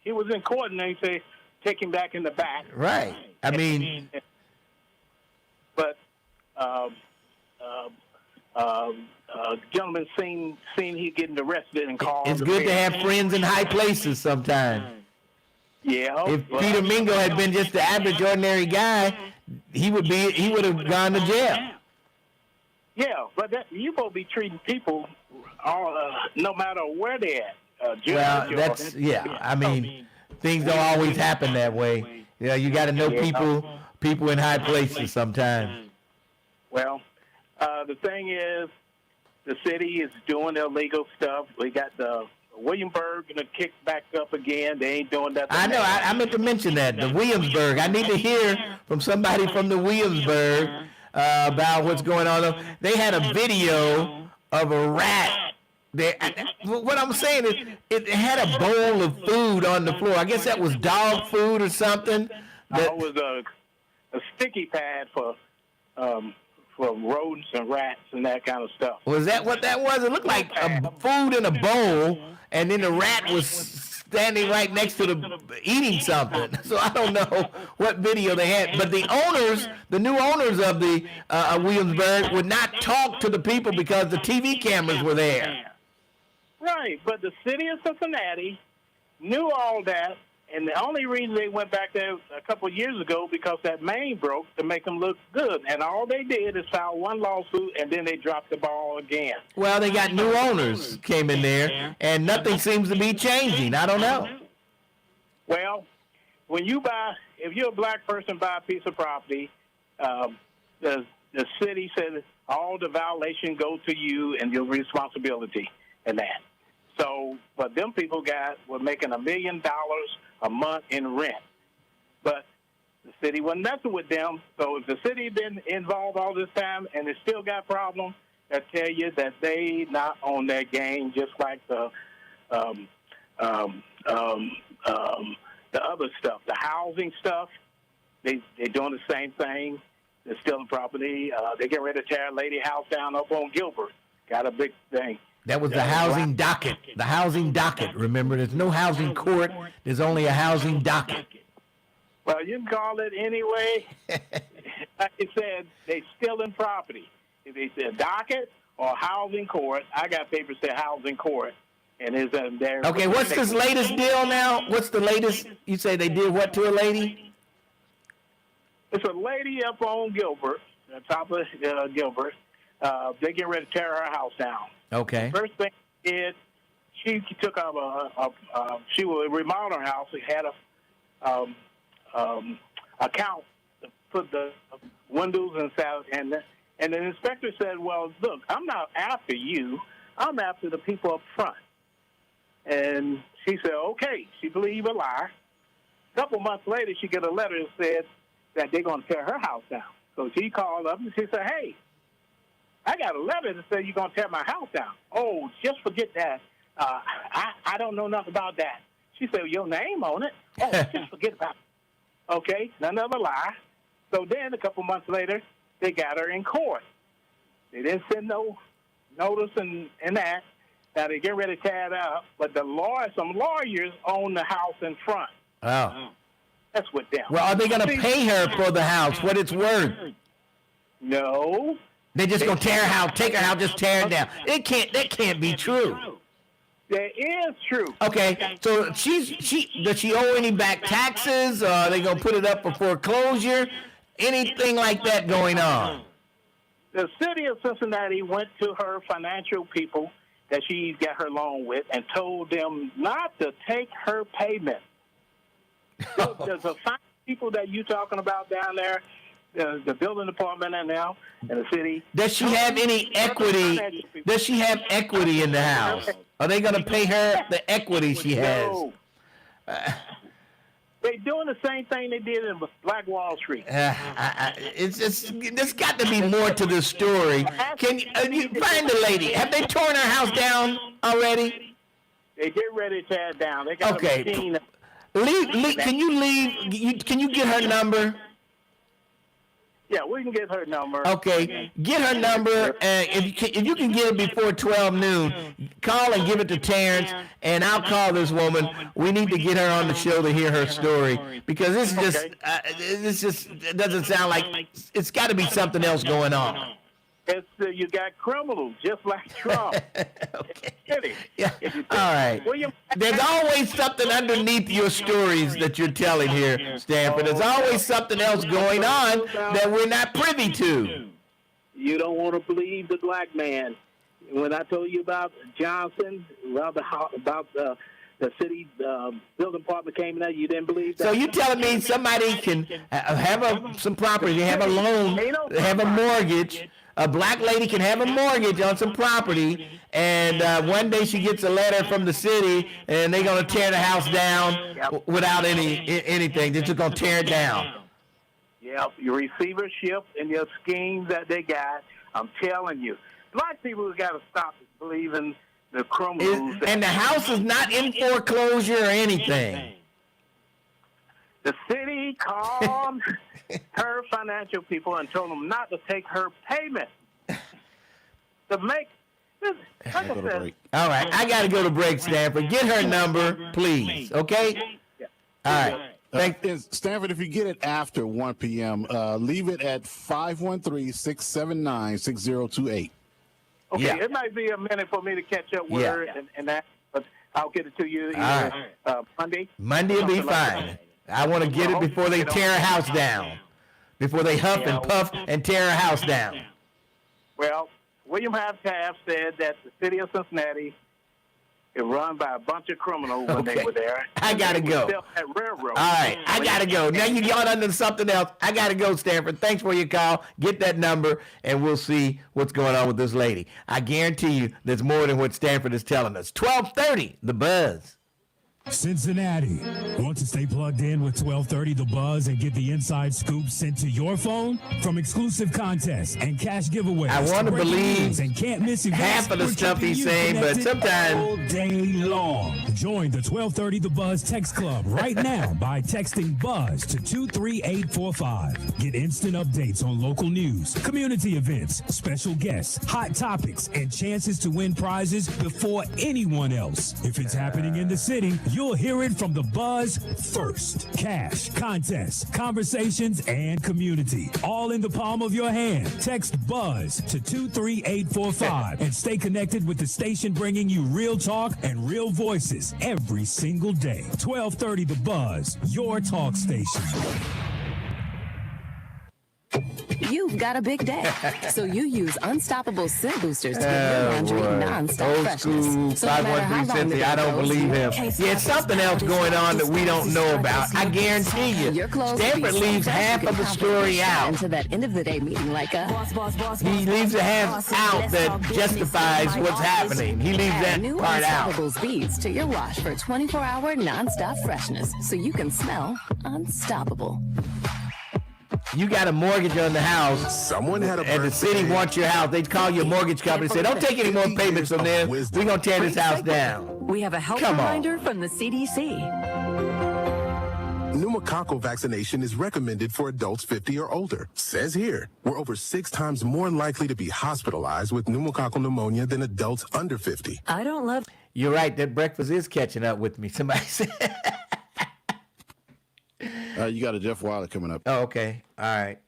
he was in court, and they say take him back in the back. Right. I mean, but gentleman seen he getting arrested and called. It's good to have friends in high places sometimes. Yeah. If Peter Mingo had been just the average, ordinary guy, he would have gone to jail. Yeah, but you supposed to be treating people no matter where they're at. Well, that's I mean, things don't always happen that way. Yeah, you got to know people in high places sometimes. Well, the thing is, the city is doing illegal stuff. We got the Williamsburg going to kick back up again. They ain't doing that. I know. I meant to mention that, the Williamsburg. I need to hear from somebody from the Williamsburg about what's going on. They had a video of a rat. What I'm saying is, it had a bowl of food on the floor. I guess that was dog food or something. It was a sticky pad for rodents and rats and that kind of stuff. Was that what that was? It looked like food in a bowl, and then the rat was standing right next to eating something. So I don't know what video they had. But the new owners of the Williamsburg would not talk to the people because the TV cameras were there. Right, but the city of Cincinnati knew all that, and the only reason they went back there a couple of years ago because that main broke to make them look good, and all they did is file one lawsuit, and then they dropped the ball again. Well, they got new owners came in there, and nothing seems to be changing. I don't know. Well, when you buy, if you're a black person buy a piece of property, the city said all the violation go to you and your responsibility and that. So, but them people were making $1 million a month in rent, but the city wasn't messing with them. So if the city been involved all this time and they still got problems, I tell you that they not on their game, just like the other stuff, the housing stuff. They're doing the same thing. They're stealing property. They get ready to tear a lady house down up on Gilbert. Got a big thing. That was the housing docket. The housing docket. Remember, there's no housing court. There's only a housing docket. Well, you can call it anyway. Like I said, they stealing property. If it's a docket or housing court, I got papers that housing court, and it's there. Okay, what's this latest deal now? What's the latest? You say they did what to a lady? It's a lady up on Gilbert, the top of Gilbert. They get ready to tear her house down. Okay. First thing she did, she took up she would remodel her house. She had a count to put the windows inside, and the inspector said, "Well, look, I'm not after you. I'm after the people up front." And she said, "Okay." She believed a lie. A couple months later, she got a letter that said that they're going to tear her house down. So she called up and she said, "Hey, I got a letter that says you're going to tear my house down." "Oh, just forget that. I don't know nothing about that." She said, "Your name on it." "Oh, just forget about it." Okay, another lie. So then a couple months later, they got her in court. They didn't send no notice and that. Now they get ready to tear it up, but some lawyers own the house in front. Oh. That's with them. Well, are they going to pay her for the house, what it's worth? No. They just going to tear her house, take her house, just tear it down. That can't be true. That is true. Okay, so does she owe any back taxes? Are they going to put it up for foreclosure? Anything like that going on? The city of Cincinnati went to her financial people that she got her loan with and told them not to take her payment. There's a fine people that you talking about down there, the building department and now in the city. Does she have any equity? Does she have equity in the house? Are they going to pay her the equity she has? No. They're doing the same thing they did in Black Wall Street. There's got to be more to this story. Can you find the lady? Have they torn her house down already? They get ready to tear it down. They got a machine. Can you get her number? Yeah, we can get her number. Okay, get her number. If you can get it before 12 noon, call and give it to Terrence, and I'll call this woman. We need to get her on the show to hear her story, because this just doesn't sound like it's got to be something else going on. It's you got criminals just like Trump. Okay. Yeah. All right. There's always something underneath your stories that you're telling here, Stanford. There's always something else going on that we're not privy to. You don't want to believe the black man. When I told you about Johnson, about the city building department came in there, you didn't believe that? So you telling me somebody can have some property, have a loan, have a mortgage. A black lady can have a mortgage on some property, and one day she gets a letter from the city, and they're going to tear the house down without anything. They're just going to tear it down. Yep, your receivership and your schemes that they got, I'm telling you. Black people have got to stop believing the criminals. And the house is not in foreclosure or anything. The city called her financial people and told them not to take her payment. To make this, like I said. All right, I got to go to break, Stanford. Get her number, please. Okay? All right. Stanford, if you get it after 1 p.m., leave it at 513-679-6028. Okay, Yeah. it might be a minute for me to catch up with her and that, but I'll get it to you either Monday. Monday will be fine. I want to get it before they tear a house down. Before they huff and puff and tear a house down. Well, William Taft said that the city of Cincinnati It run by a bunch of criminals when they were there. I gotta go. At railroad. All right, I gotta go. Now you got under something else. I gotta go, Stanford. Thanks for your call. Get that number, and we'll see what's going on with this lady. I guarantee you, there's more than what Stanford is telling us. 12:30, The Buzz. Cincinnati. Want to stay plugged in with 1230 The Buzz and get the inside scoop sent to your phone? From exclusive contests and cash giveaways. I want to believe and can't miss half of the stuff he's saying, but sometimes all day long. Join the 1230 The Buzz text club right now by texting BUZZ to 23845. Get instant updates on local news, community events, special guests, hot topics, and chances to win prizes before anyone else. If it's happening in the city, you'll hear it from The Buzz first. Cash, contests, conversations, and community. All in the palm of your hand. Text BUZZ to 23845 and stay connected with the station bringing you real talk and real voices every single day. 1230 The Buzz, your talk station. You've got a big day, so you use Unstoppable Scent Boosters to get your laundry non-stop freshness. School, So no matter how 513 long Cincy, the I day don't goes, believe him. can't Yeah, stop something else going on that we don't know about. I guarantee you. Your clothes will be Stanford so leaves fresh half you of can the confidently story shine out. into that end of the day meeting like a He leaves the half out that justifies what's happening. He leaves that new part out. Unstoppables beads to your wash for 24-hour non-stop freshness, so you can smell unstoppable. You got a mortgage on the house. Someone had a and the city wants your house. They call your mortgage company and say, don't take any more payments from them. We're going to tear this house down. We have a health Come on. reminder from the CDC. Pneumococcal vaccination is recommended for adults 50 or older. Says here, we're over 6 times more likely to be hospitalized with pneumococcal pneumonia than adults under 50. I don't love... You're right. That breakfast is catching up with me. Somebody said. You got a Jeff Wilder coming up. Oh, okay. All right.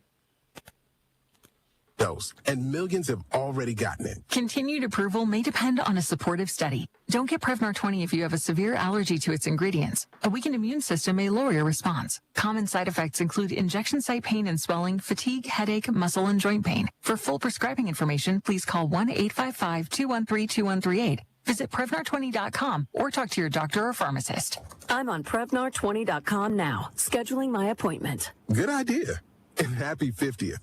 Dose, and millions have already gotten it. Continued approval may depend on a supportive study. Don't get Prevnar 20 if you have a severe allergy to its ingredients. A weakened immune system may lower your response. Common side effects include injection site pain and swelling, fatigue, headache, muscle, and joint pain. For full prescribing information, please call 1-855-213-2138. Visit Prevnar20.com or talk to your doctor or pharmacist. I'm on Prevnar20.com now, scheduling my appointment. Good idea. And happy 50th.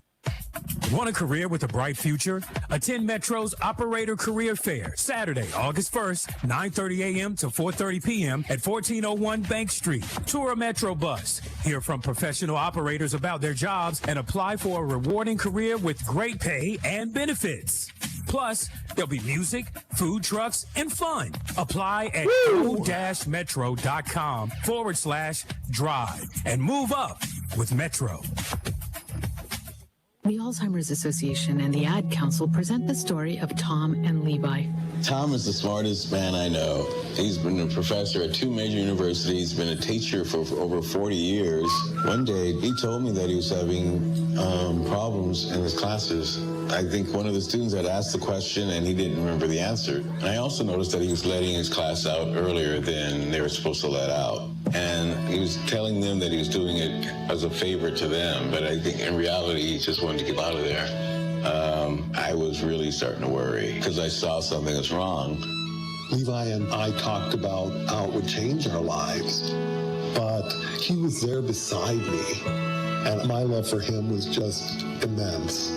Want a career with a bright future? Attend Metro's Operator Career Fair, Saturday, August 1st, 9:30 a.m. to 4:30 p.m. at 1401 Bank Street. Tour a Metro bus. Hear from professional operators about their jobs and apply for a rewarding career with great pay and benefits. Plus, there'll be music, food trucks, and fun. Apply at go-metro.com/drive and move up with Metro. The Alzheimer's Association and the Ad Council present the story of Tom and Levi. Tom is the smartest man I know. He's been a professor at 2 major universities, been a teacher for over 40 years. One day, he told me that he was having problems in his classes. I think one of the students had asked the question and he didn't remember the answer. And I also noticed that he was letting his class out earlier than they were supposed to let out. And he was telling them that he was doing it as a favor to them, but I think in reality, he just wanted to get out of there. I was really starting to worry because I saw something was wrong. Levi and I talked about how it would change our lives, but he was there beside me, and my love for him was just immense.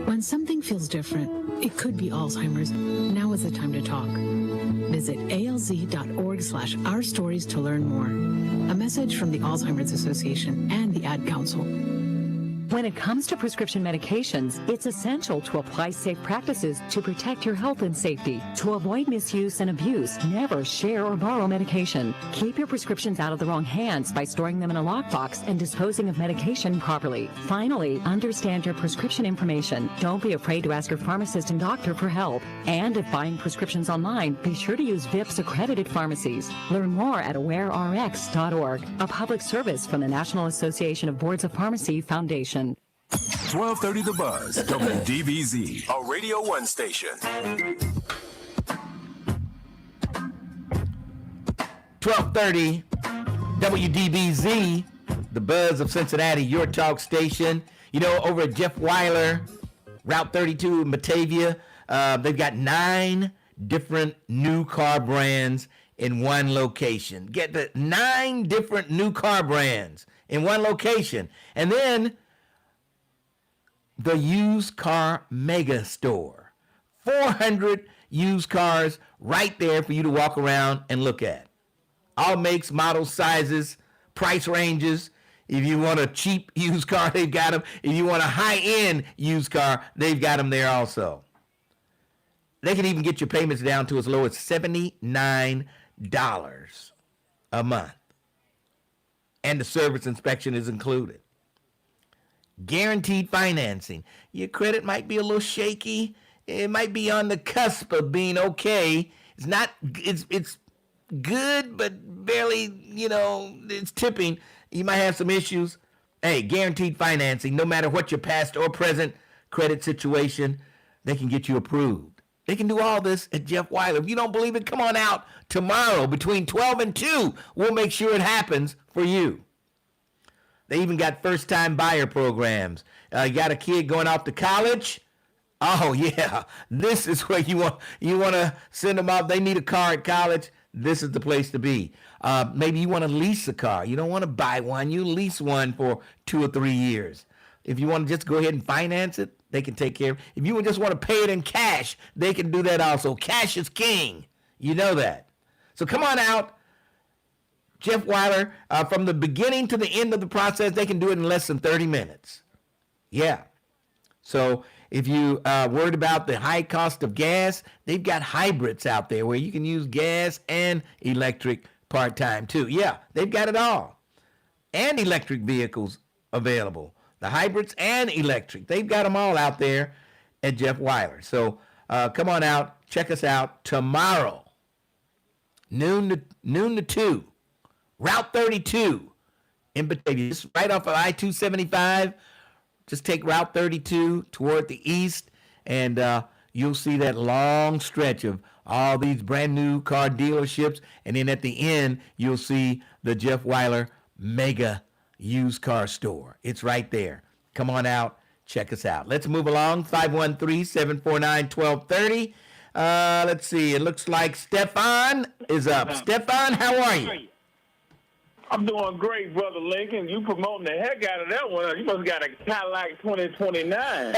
When something feels different, it could be Alzheimer's. Now is the time to talk. Visit alz.org/ourstories to learn more. A message from the Alzheimer's Association and the Ad Council. When it comes to prescription medications, it's essential to apply safe practices to protect your health and safety. To avoid misuse and abuse, never share or borrow medication. Keep your prescriptions out of the wrong hands by storing them in a lockbox and disposing of medication properly. Finally, understand your prescription information. Don't be afraid to ask your pharmacist and doctor for help. And if buying prescriptions online, be sure to use VIPS accredited pharmacies. Learn more at awarerx.org, a public service from the National Association of Boards of Pharmacy Foundation. 1230 The Buzz, WDBZ, a Radio 1 station. 1230 WDBZ, the Buzz of Cincinnati, your talk station. You know, over at Jeff Weiler, Route 32 in Batavia, they've got 9 different new car brands in one location. Get the 9 different new car brands in one location. And then the used car mega store. 400 used cars right there for you to walk around and look at. All makes, models, sizes, price ranges. If you want a cheap used car, they've got them. If you want a high-end used car, they've got them there also. They can even get your payments down to as low as $79 a month. And the service inspection is included. Guaranteed financing. Your credit might be a little shaky. It might be on the cusp of being okay. It's not, it's good, but barely, it's tipping. You might have some issues. Hey, guaranteed financing, no matter what your past or present credit situation, they can get you approved. They can do all this at Jeff Weiler. If you don't believe it, come on out tomorrow between 12 and 2. We'll make sure it happens for you. They even got first-time buyer programs. You got a kid going off to college? Oh, yeah. This is where you want to send them off. They need a car at college. This is the place to be. Maybe you want to lease a car. You don't want to buy one. You lease one for 2 or 3 years. If you want to just go ahead and finance it, they can take care of it. If you just want to pay it in cash, they can do that also. Cash is king. You know that. So come on out. Jeff Weiler, from the beginning to the end of the process, they can do it in less than 30 minutes. Yeah. So if you worried about the high cost of gas, they've got hybrids out there where you can use gas and electric part-time too. Yeah, they've got it all. And electric vehicles available. The hybrids and electric. They've got them all out there at Jeff Weiler. So come on out. Check us out tomorrow. Noon to 2. Route 32 in Batavia. This is right off of I-275. Just take Route 32 toward the east, and you'll see that long stretch of all these brand new car dealerships. And then at the end, you'll see the Jeff Weiler Mega Used Car Store. It's right there. Come on out. Check us out. Let's move along. 513-749-1230. Let's see. It looks like Stefan is up. Stefan, how are you? I'm doing great, Brother Lincoln. You promoting the heck out of that one. You must have got a Cadillac 2029.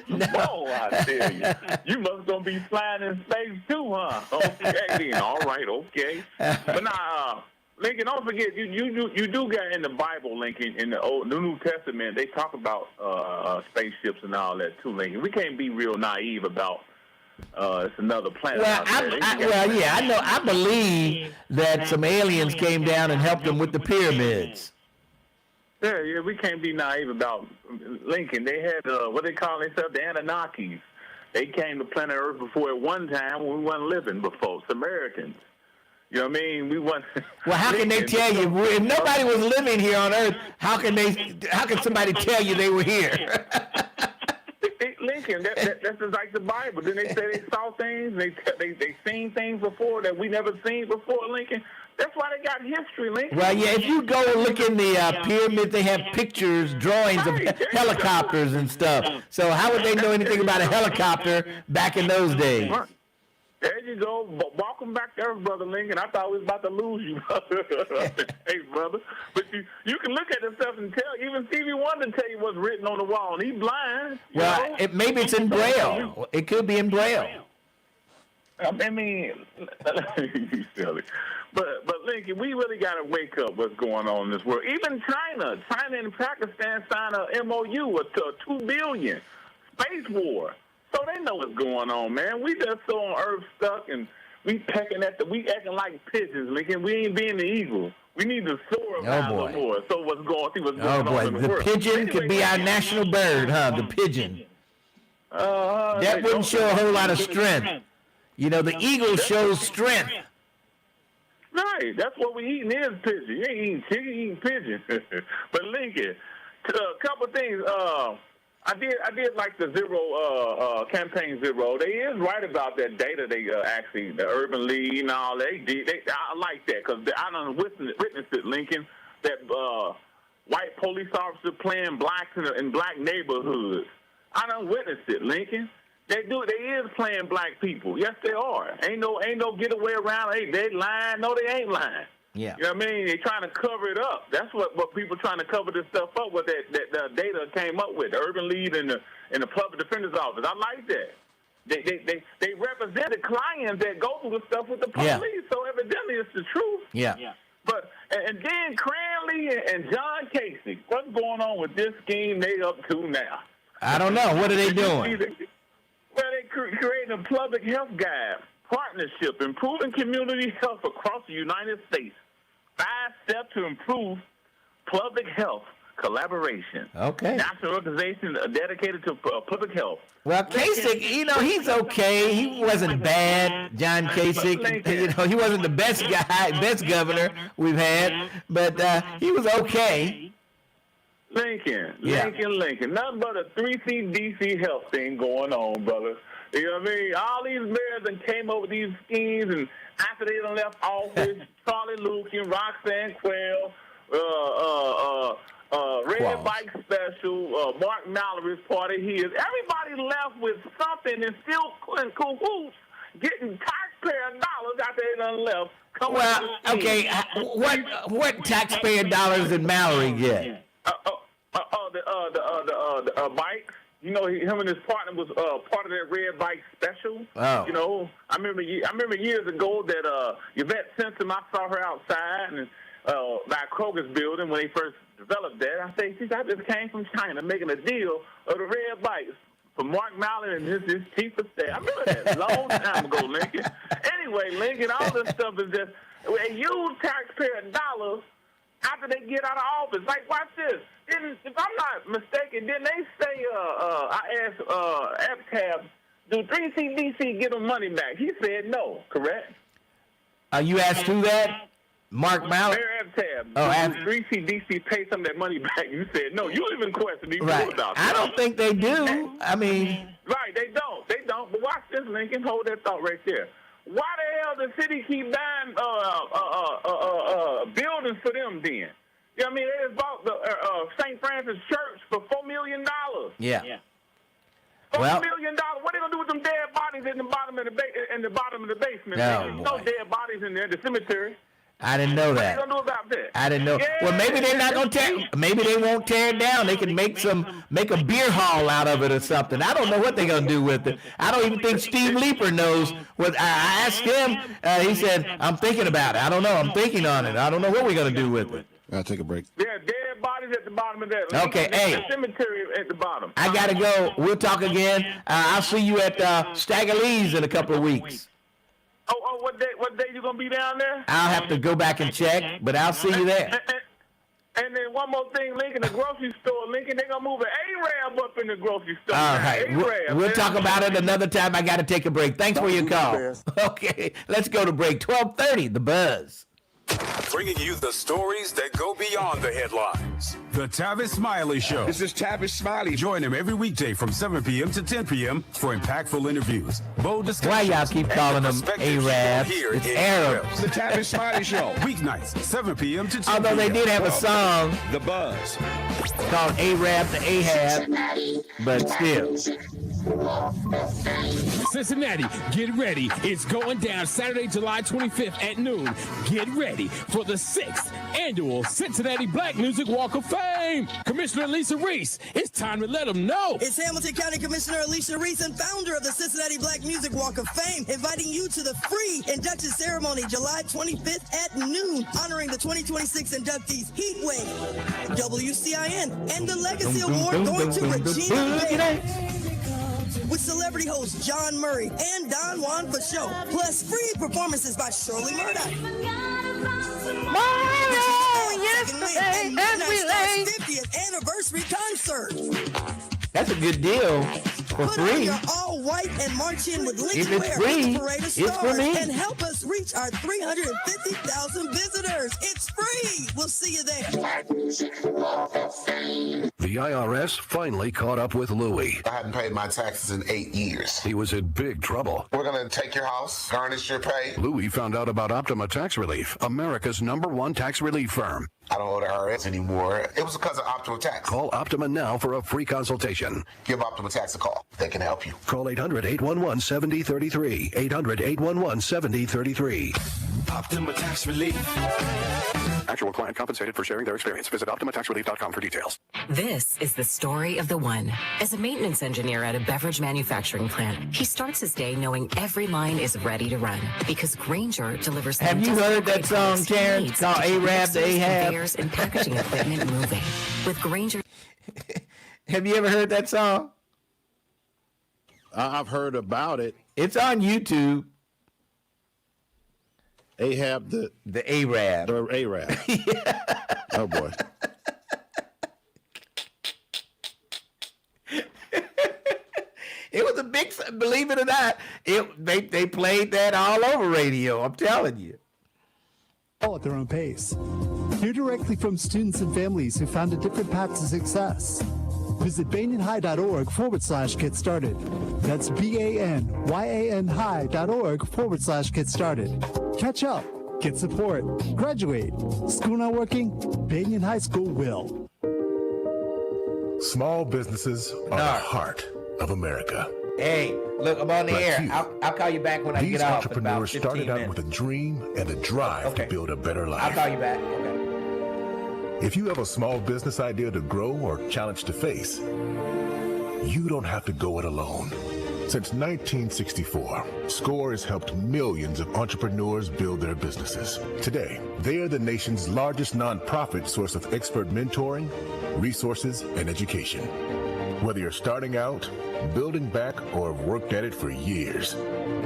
No. Oh, I tell you. You must going to be flying in space too, huh? Okay, then. All right, okay. But now, Lincoln, don't forget, you do got in the Bible, Lincoln, in the New Testament, they talk about spaceships and all that too, Lincoln. We can't be real naive about it's another planet. Well, I know. I believe that some aliens came down and helped them with the pyramids. Yeah, we can't be naive about Lincoln. They had what they call themselves, the Anunnakis. They came to planet Earth before at one time when we weren't living before. Samaritans. You know what I mean? We want. Well, how can they tell you if nobody was living here on Earth? How can somebody tell you they were here? Lincoln, that's just like the Bible. Then they say they saw things, they seen things before that we never seen before, Lincoln. That's why they got history, Lincoln. Well, yeah, if you go look in the pyramid, they have pictures, drawings of helicopters and stuff. So how would they know anything about a helicopter back in those days? There you go. Welcome back to Earth, Brother Lincoln. I thought we was about to lose you, brother. Hey, brother. But you can look at this stuff and tell. Even Stevie Wonder tell you what's written on the wall, and he's blind. Well, maybe it's in Braille. It could be in Braille. I mean, you silly. But Lincoln, we really got to wake up what's going on in this world. Even China and Pakistan signed a MOU, a $2 billion space war. So they know what's going on, man. We just so on Earth stuck, and we acting like pigeons, Lincoln. We ain't being the eagle. We need to soar around a little more. So see what's going on in the world. The pigeon could be our national bird, huh? The pigeon. That wouldn't show a whole lot of strength. You know, the eagle shows strength. Right. That's what we eating is pigeon. You ain't eating chicken, you eating pigeon. But Lincoln, a couple of things. I did like the campaign zero. They is right about that data. They actually the Urban League and all that. I like that because I done witnessed it, Lincoln. That white police officer playing blacks in black neighborhoods. I done witnessed it, Lincoln. They do. They is playing black people. Yes, they are. Ain't no getaway around. Hey, they lying. No, they ain't lying. Yeah. You know what I mean? They trying to cover it up. That's what people trying to cover this stuff up with. That data came up with the urban lead and the public defender's office. I like that. They represent the clients that go through the stuff with the police. Yeah. So evidently it's the truth. Yeah. But and then Cranley and John Casey, what's going on with this scheme they up to now? I don't know. What are they doing? Well, they creating a public health guide partnership, improving community health across the United States. 5 steps to improve public health collaboration. Okay. National organization dedicated to public health. Well, Kasich, he's okay. He wasn't bad, John Kasich. He wasn't the best guy, best governor we've had, but he was okay. Lincoln. Nothing but a 3C DC health thing going on, brother. You know what I mean? All these mayors that came up with these schemes, and after they done left office, Charlie Lukin, Roxanne Quayle, Red Bike Special, Mark Mallory's part of his. Everybody left with something and still in cahoots getting taxpayer dollars after they done left. Well, okay, what taxpayer dollars did Mallory get? The bikes. You know, him and his partner was part of that Red Bike Special. Oh. You know, I remember years ago that Yvette Simpson, I saw her outside and by Kroger's building when they first developed that. I say, I just came from China making a deal of the red bikes for Mark Mallon and his chief of staff. I remember that a long time ago, Lincoln. Anyway, Lincoln, all this stuff is just they use taxpayer dollars after they get out of office. Like, watch this. If I'm not mistaken, didn't they say, I asked FCAB, do 3CDC get them money back? He said no, correct? You asked who that? Mark Mallon? Mayor FCAB. Did 3CDC pay some of that money back? You said no. You even questioned me about that. I don't think they do. I mean... Right, they don't. But watch this, Lincoln. Hold that thought right there. Why the hell the city keep buying buildings for them then? You know what I mean? They just bought the St. Francis Church for $4 million. Yeah. $4 million. What are they gonna do with them dead bodies in the bottom of the basement? No, no dead bodies in there. The cemetery. I didn't know that. What are they gonna do about that? I didn't know. Yeah. Well, maybe they're not gonna tear. Maybe they won't tear it down. They can make a beer hall out of it or something. I don't know what they're gonna do with it. I don't even think Steve Leeper knows what. I asked him. He said, "I'm thinking about it. I don't know. I'm thinking on it. I don't know what we're gonna do with it." I'll take a break. Yeah, dead bodies at the bottom of that. Okay, hey. The cemetery at the bottom. I gotta go. We'll talk again. I'll see you at Stagger Lee's in a couple of weeks. Oh, what day you gonna be down there? I'll have to go back and check, but I'll see you there. And then one more thing, Lincoln, the grocery store, Lincoln, they're gonna move an Arab up in the grocery store. All right, we'll talk about it another time. I gotta take a break. Thanks for your call. Okay, let's go to break. 12:30, The Buzz. Bringing you the stories that go beyond the headlines. The Tavis Smiley Show. This is Tavis Smiley. Join him every weekday from 7 p.m. to 10 p.m. for impactful interviews, bold discussions. Why y'all keep calling them Arabs? It's Arabs. The Tavis Smiley Show. Weeknights, 7 p.m. to 10 Although they did have a song, The Buzz, called Arab to Ahab, but still. Cincinnati, get ready. It's going down Saturday, July 25th at noon. Get ready for the 6th annual Cincinnati Black Music Walk of Fame. Commissioner Lisa Reese, it's time to let them know. It's Hamilton County Commissioner Alicia Reese and founder of the Cincinnati Black Music Walk of Fame, inviting you to the free induction ceremony July 25th at noon, honoring the 2026 inductees Heatwave, WCIN, and the Legacy Award going to Regina Bay. With celebrity hosts John Murray and Don Juan Fachot, plus free performances by Shirley Murdoch. Yesterday, and we 50th anniversary concert. That's a good deal for Put free. on your all-white and march in with Lincoln If it's Ware, free, Parade of it's Stars, for me. and help us reach our 350,000 visitors. It's free. We'll see you there. The IRS finally caught up with Louie. I hadn't paid my taxes in 8 years. He was in big trouble. We're going to take your house, garnish your pay. Louie found out about Optima Tax Relief, America's #1 tax relief firm. I don't owe the IRS anymore. It was because of Optima Tax. Call Optima now for a free consultation. Give Optima Tax a call. They can help you. Call 800-811-7033. 800-811-7033. Optima Tax Relief. Actual client compensated for sharing their experience. Visit OptimaTaxRelief.com for details. This is the story of the one. As a maintenance engineer at a beverage manufacturing plant, he starts his day knowing every line is ready to run because Grainger delivers. Have you heard that song, Terrence? It's called Arab to Ahab. Conveyors and packaging equipment moving. With Grainger. Have you ever heard that song? I've heard about it. It's on YouTube. Ahab the Arab. The Arab. Yeah. Oh boy. It was a big, believe it or not, they played that all over radio. I'm telling you. All at their own pace. Hear directly from students and families who found a different path to success. Visit banyanhigh.org/get started. That's BANYANHigh.org/get started. Catch up, get support, graduate. School not working? Banyan High School will. Small businesses are the heart of America. Hey, look, I'm on the air. I'll call you back when I get off. These entrepreneurs started out with a dream and a drive to build a better life. I'll call you back. Okay. If you have a small business idea to grow or challenge to face, you don't have to go it alone. Since 1964, SCORE has helped millions of entrepreneurs build their businesses. Today, they are the nation's largest nonprofit source of expert mentoring, resources, and education. Whether you're starting out, building back, or have worked at it for years,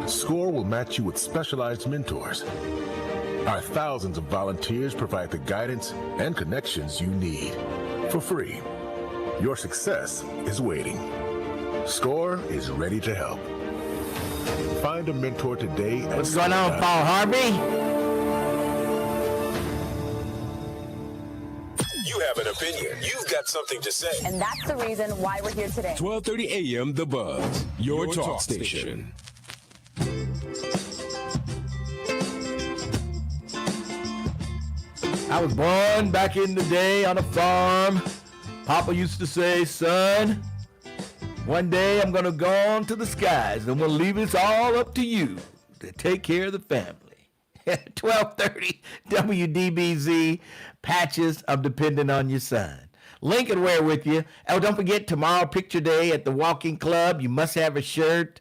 SCORE will match you with specialized mentors. Our thousands of volunteers provide the guidance and connections you need for free. Your success is waiting. SCORE is ready to help. Find a mentor today. What's going on, Paul Harvey? You have an opinion. You've got something to say. And that's the reason why we're here today. 12:30 a.m. The Buzz, your talk station. I was born back in the day on a farm. Papa used to say, son, one day I'm going to go on to the skies and we'll leave it all up to you to take care of the family. 12:30 WDBZ, patches of depending on your son. Lincoln Wear with you. Oh, don't forget tomorrow, picture day at the Walking Club. You must have a shirt.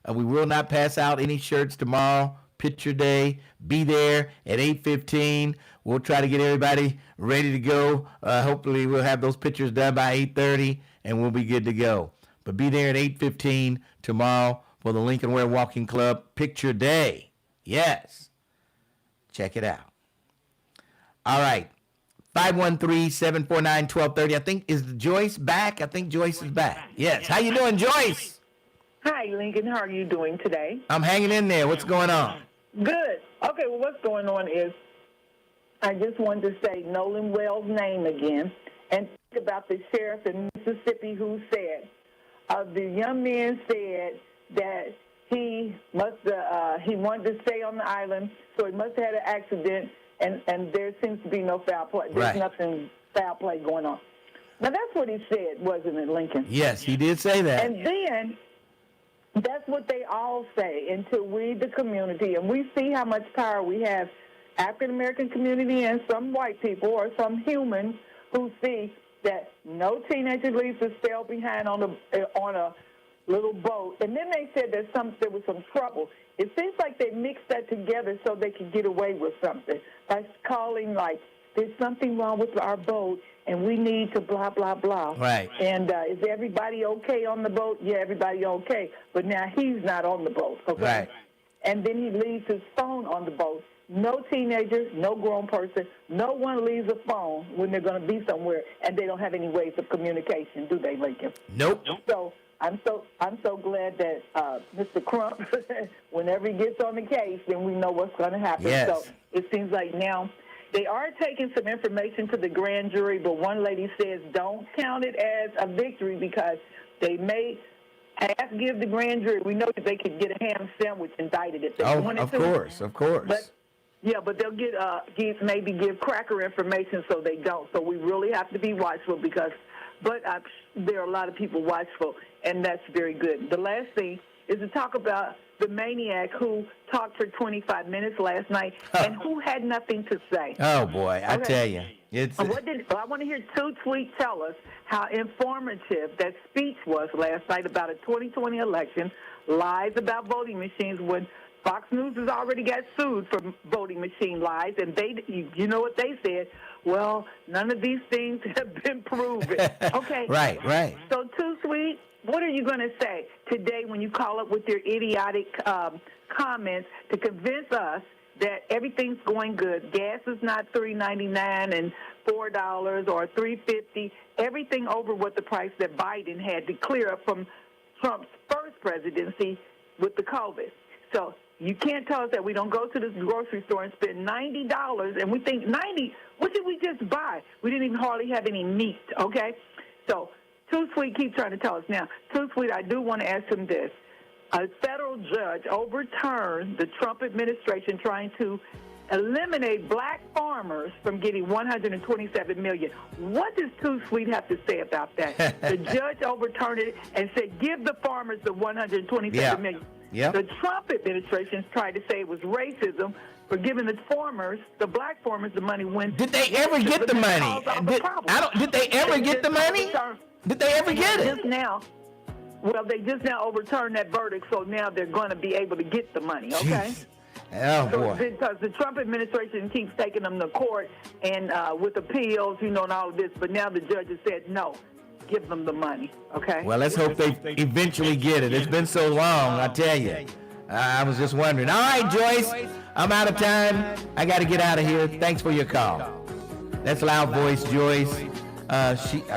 We will not pass out any shirts tomorrow. Picture day. Be there at 8:15. We'll try to get everybody ready to go. Hopefully we'll have those pictures done by 8:30 and we'll be good to go. But be there at 8:15 tomorrow for the Lincoln Wear Walking Club picture day. Yes. Check it out. All right. 513-749-1230. I think, is Joyce back? I think Joyce is back. Yes. How you doing, Joyce? Hi, Lincoln. How are you doing today? I'm hanging in there. What's going on? Good. Okay, well, what's going on is I just wanted to say Nolan Wells' name again and think about the sheriff in Mississippi who said, the young man said that he wanted to stay on the island, so he must have had an accident, and there seems to be no foul play. There's nothing foul play going on. Now, that's what he said, wasn't it, Lincoln? Yes, he did say that. And then that's what they all say until we, the community, and we see how much power we have, African-American community and some white people or some humans who see that no teenager leaves to sail behind on a little boat. And then they said there was some trouble. It seems like they mixed that together so they could get away with something by calling like, there's something wrong with our boat and we need to blah, blah, blah. Right. And is everybody okay on the boat? Yeah, everybody okay. But now he's not on the boat. Okay? Right. And then he leaves his phone on the boat. No teenager, no grown person, no one leaves a phone when they're going to be somewhere and they don't have any ways of communication, do they, Lincoln? Nope. So I'm so glad that Mr. Crump, whenever he gets on the case, then we know what's going to happen. Yes. So it seems like now They are taking some information to the grand jury, but one lady says don't count it as a victory because they may have to give the grand jury. We know that they could get a ham sandwich indicted if they wanted of to. Of course. But they'll maybe give cracker information, so they don't. So we really have to be watchful because, there are a lot of people watchful, and that's very good. The last thing is to talk about the maniac who talked for 25 minutes last night and who had nothing to say. Oh boy, I tell you, it's. I want to hear Too Sweet tell us how informative that speech was last night about a 2020 election, lies about voting machines when Fox News has already got sued for voting machine lies, and you know what they said? Well, none of these things have been proven. Okay. Right. So, Too Sweet, what are you going to say today when you call up with your idiotic comments to convince us that everything's going good? Gas is not $3.99 and $4 or $3.50. Everything over what the price that Biden had to clear up from Trump's first presidency with the COVID. So you can't tell us that we don't go to this grocery store and spend $90 and we think $90. What did we just buy? We didn't even hardly have any meat. Okay, so. Too Sweet keep trying to tell us. Now, Too Sweet, I do want to ask him this. A federal judge overturned the Trump administration trying to eliminate black farmers from getting $127 million. What does Too Sweet have to say about that? The judge overturned it and said, give the farmers the $127 million. Yeah. The Trump administration tried to say it was racism for giving the black farmers the money when... Did they ever get the money? Did they ever get the money? Did they ever get it? They just now overturned that verdict, so now they're going to be able to get the money, okay? Jeez. Oh, boy. Because the Trump administration keeps taking them to court and with appeals, and all of this, but now the judge has said, no, give them the money, okay? Well, let's hope they eventually get it. It's been so long, I tell you. I was just wondering. All right, Joyce, I'm out of time. I got to get out of here. Thanks for your call. That's Loud Voice Joyce. I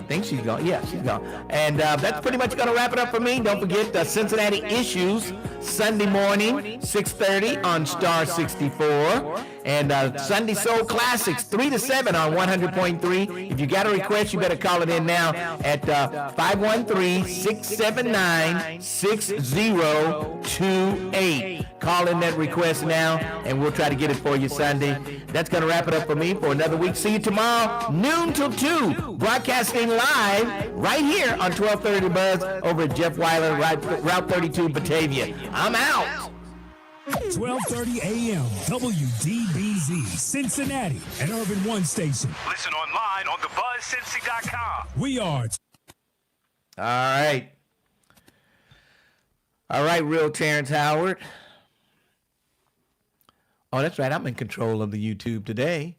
think she's gone. Yeah, she's gone. And that's pretty much going to wrap it up for me. Don't forget Cincinnati Issues, Sunday morning, 6:30 on Star 64. And Sunday Soul Classics, 3 to 7 on 100.3. If you got a request, you better call it in now at 513-679-6028. Call in that request now, and we'll try to get it for you Sunday. That's going to wrap it up for me for another week. See you tomorrow, noon till 2, broadcasting live right here on 1230 Buzz over at Jeff Weiler, Route 32, Batavia. I'm out. 12:30 a.m. WDBZ, Cincinnati, an Urban One station. Listen online on thebuzzcincy.com. We are. All right, real Terrence Howard. Oh, that's right. I'm in control of the YouTube today.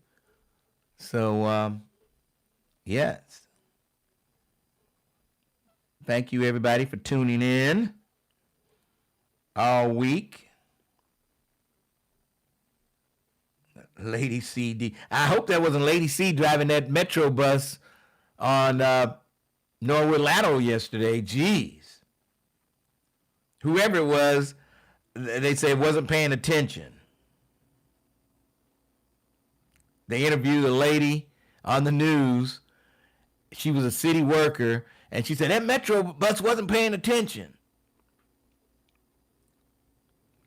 So, yes. Thank you, everybody, for tuning in all week. Lady CD. I hope that wasn't Lady C driving that Metro bus on Norwood Lateral yesterday. Jeez. Whoever it was, they say wasn't paying attention. They interviewed a lady on the news. She was a city worker, and she said that Metro bus wasn't paying attention.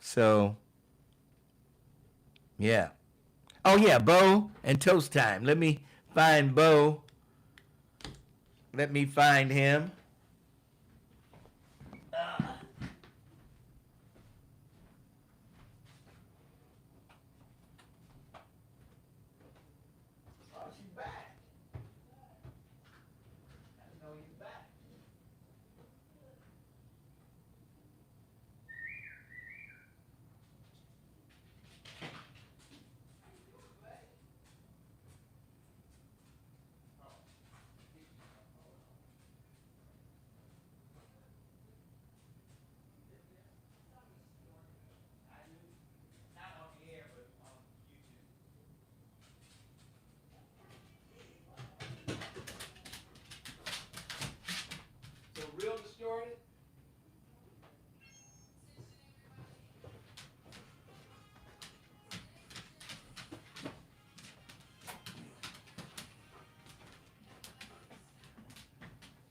So, yeah. Oh, yeah, Bo and Toast Time. Let me find Bo. Let me find him.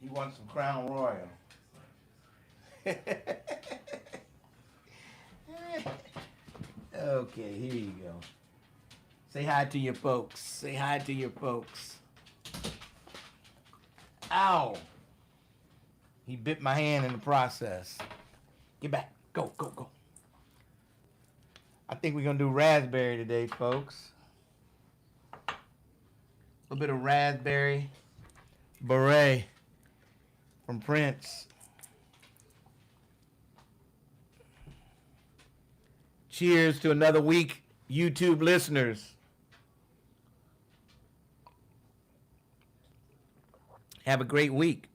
He wants some Crown Royal. Okay, here you go. Say hi to your folks. Say hi to your folks. Ow! He bit my hand in the process. Get back. Go, go, go. I think we're going to do raspberry today, folks. A little bit of raspberry beret from Prince. Cheers to another week, YouTube listeners. Have a great week.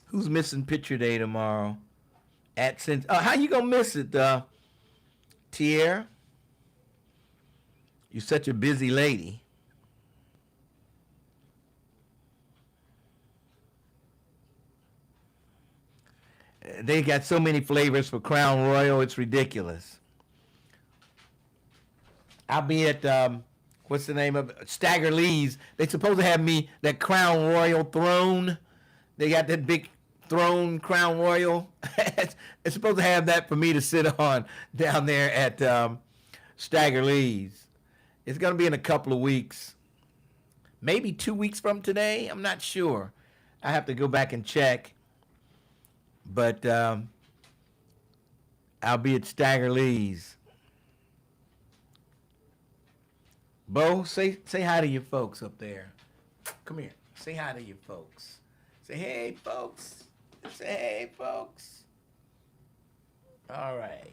Who's missing picture day tomorrow? At Cincy. Oh, how you gonna miss it, Tier? You're such a busy lady. They got so many flavors for Crown Royal, it's ridiculous. I'll be at what's the name of it? Stagger Lee's. They supposed to have me that Crown Royal throne. They got that big throne, Crown Royal. It's supposed to have that for me to sit on down there at Stagger Lee's. It's going to be in a couple of weeks. Maybe 2 weeks from today. I'm not sure. I have to go back and check. But I'll be at Stagger Lee's. Bo, say hi to your folks up there. Come here. Say hi to your folks. Say, hey, folks. Say, hey, folks. All right.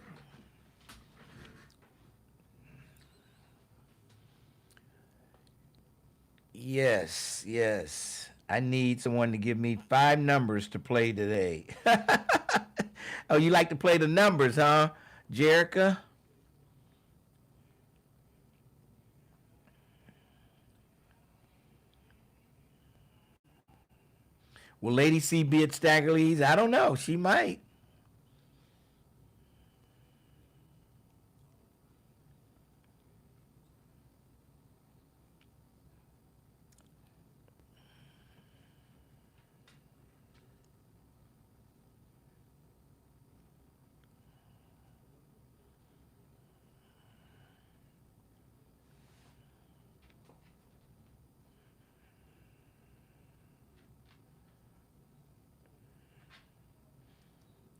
Yes, yes. I need someone to give me 5 numbers to play today. Oh, you like to play the numbers, huh, Jerica? Will Lady C be at Stagger Lee's? I don't know. She might.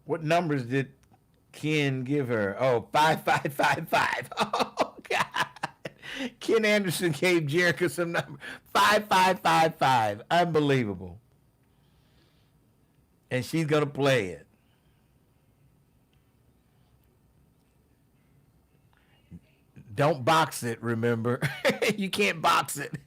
What numbers did Ken give her? Oh, 5555. Oh, God. Ken Anderson gave Jerica some number. 5555. Unbelievable. And she's going to play it. Don't box it, remember? You can't box it.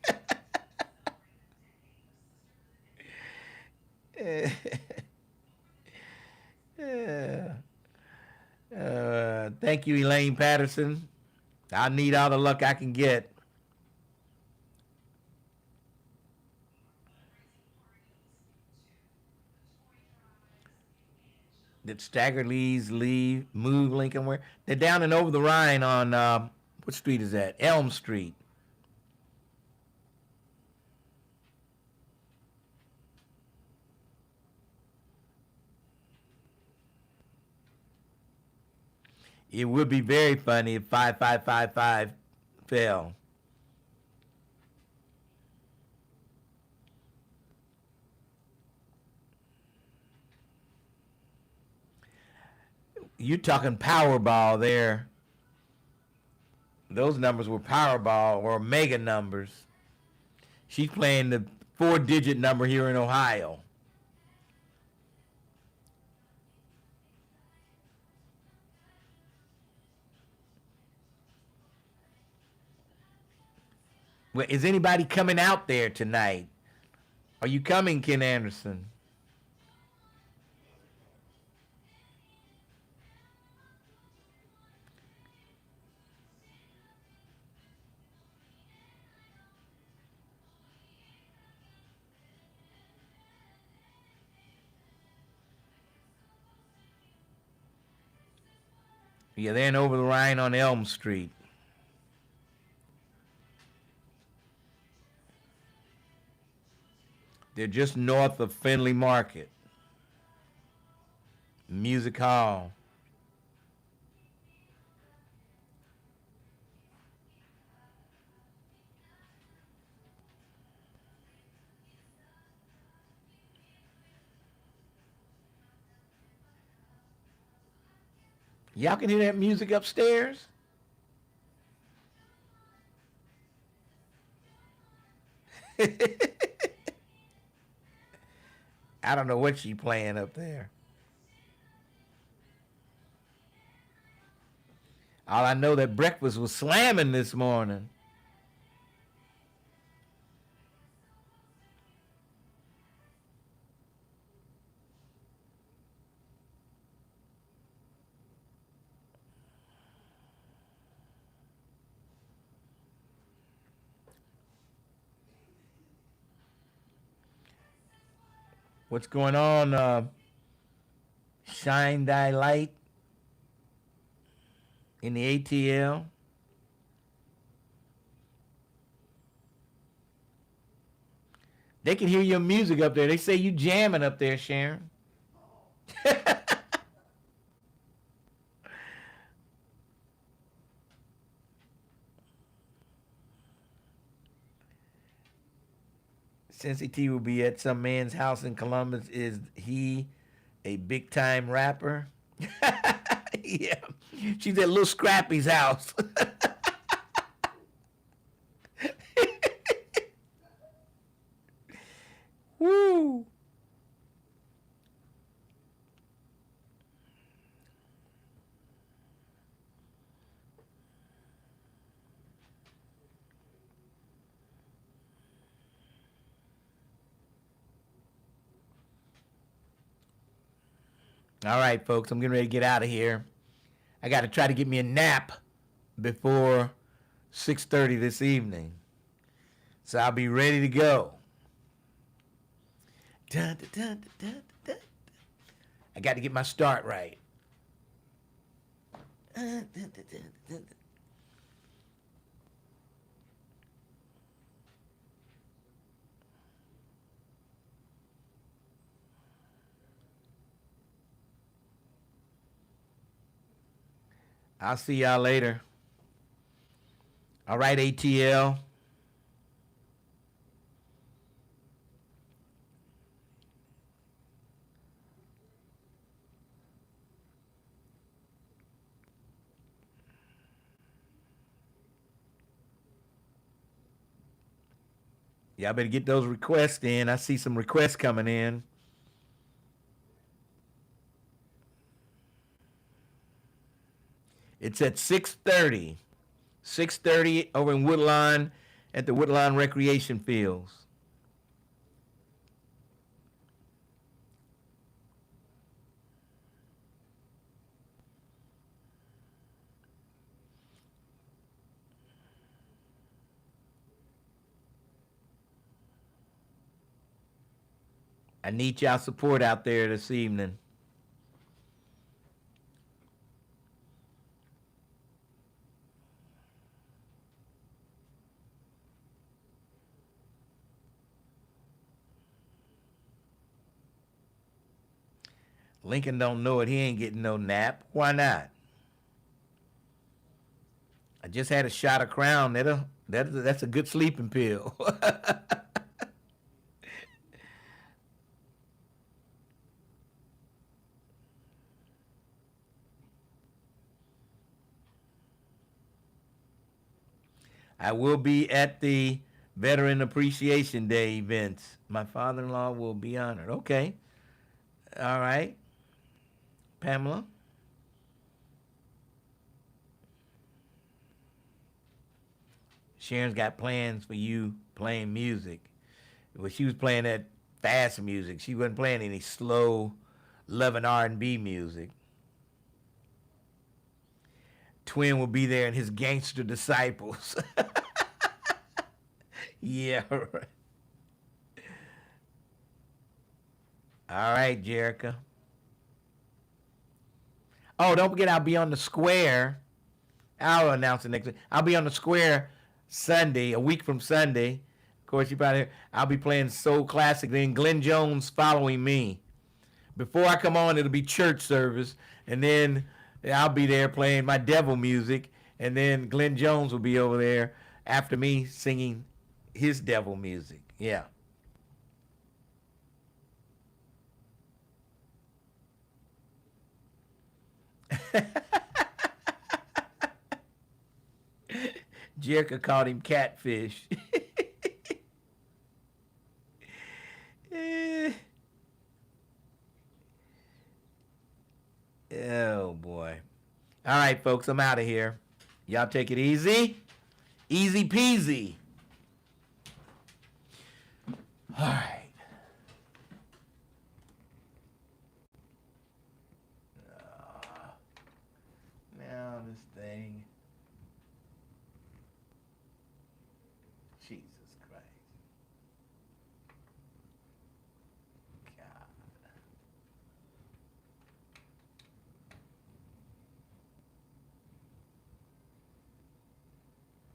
Thank you, Elaine Patterson. I need all the luck I can get. Did Stagger Lee's move Lincoln where? They're down and over the Rhine on, what street is that? Elm Street. It would be very funny if 5555 fell. You're talking Powerball there. Those numbers were Powerball or mega numbers. She's playing the 4-digit number here in Ohio. Well, is anybody coming out there tonight? Are you coming, Ken Anderson? Yeah, they're in Over the Rhine on Elm Street. They're just north of Findlay Market. Music Hall. Y'all can hear that music upstairs? I don't know what she playing up there. All I know that breakfast was slamming this morning. What's going on? Shine Thy Light in the ATL. They can hear your music up there. They say you jamming up there, Sharon. Cincy T will be at some man's house in Columbus. Is he a big time rapper? Yeah. She's at Little Scrappy's house. Woo. All right, folks, I'm getting ready to get out of here. I got to try to get me a nap before 6:30 this evening. So I'll be ready to go. Dun, dun, dun, dun, dun, dun. I got to get my start right. Dun, dun, dun, dun, dun. I'll see y'all later. All right, ATL. Y'all better get those requests in. I see some requests coming in. It's at 6:30. 6:30 over in Woodlawn at the Woodlawn Recreation Fields. I need y'all support out there this evening. Lincoln don't know it. He ain't getting no nap. Why not? I just had a shot of Crown. That's a good sleeping pill. I will be at the Veteran Appreciation Day events. My father-in-law will be honored. Okay. All right. Pamela? Sharon's got plans for you playing music. Well, she was playing that fast music. She wasn't playing any slow, loving R&B music. Twin will be there and his gangster disciples. Yeah, right. All right, Jerica. Oh, don't forget, I'll be on the square. I'll announce it next week. I'll be on the square Sunday, a week from Sunday. Of course, you probably I'll be playing Soul Classic. Then Glenn Jones following me. Before I come on, it'll be church service, and then I'll be there playing my devil music, and then Glenn Jones will be over there after me singing his devil music. Yeah. Jericho called him catfish. Oh, boy. All right, folks, I'm out of here. Y'all take it easy. Easy peasy. All right. Now this thing. Jesus.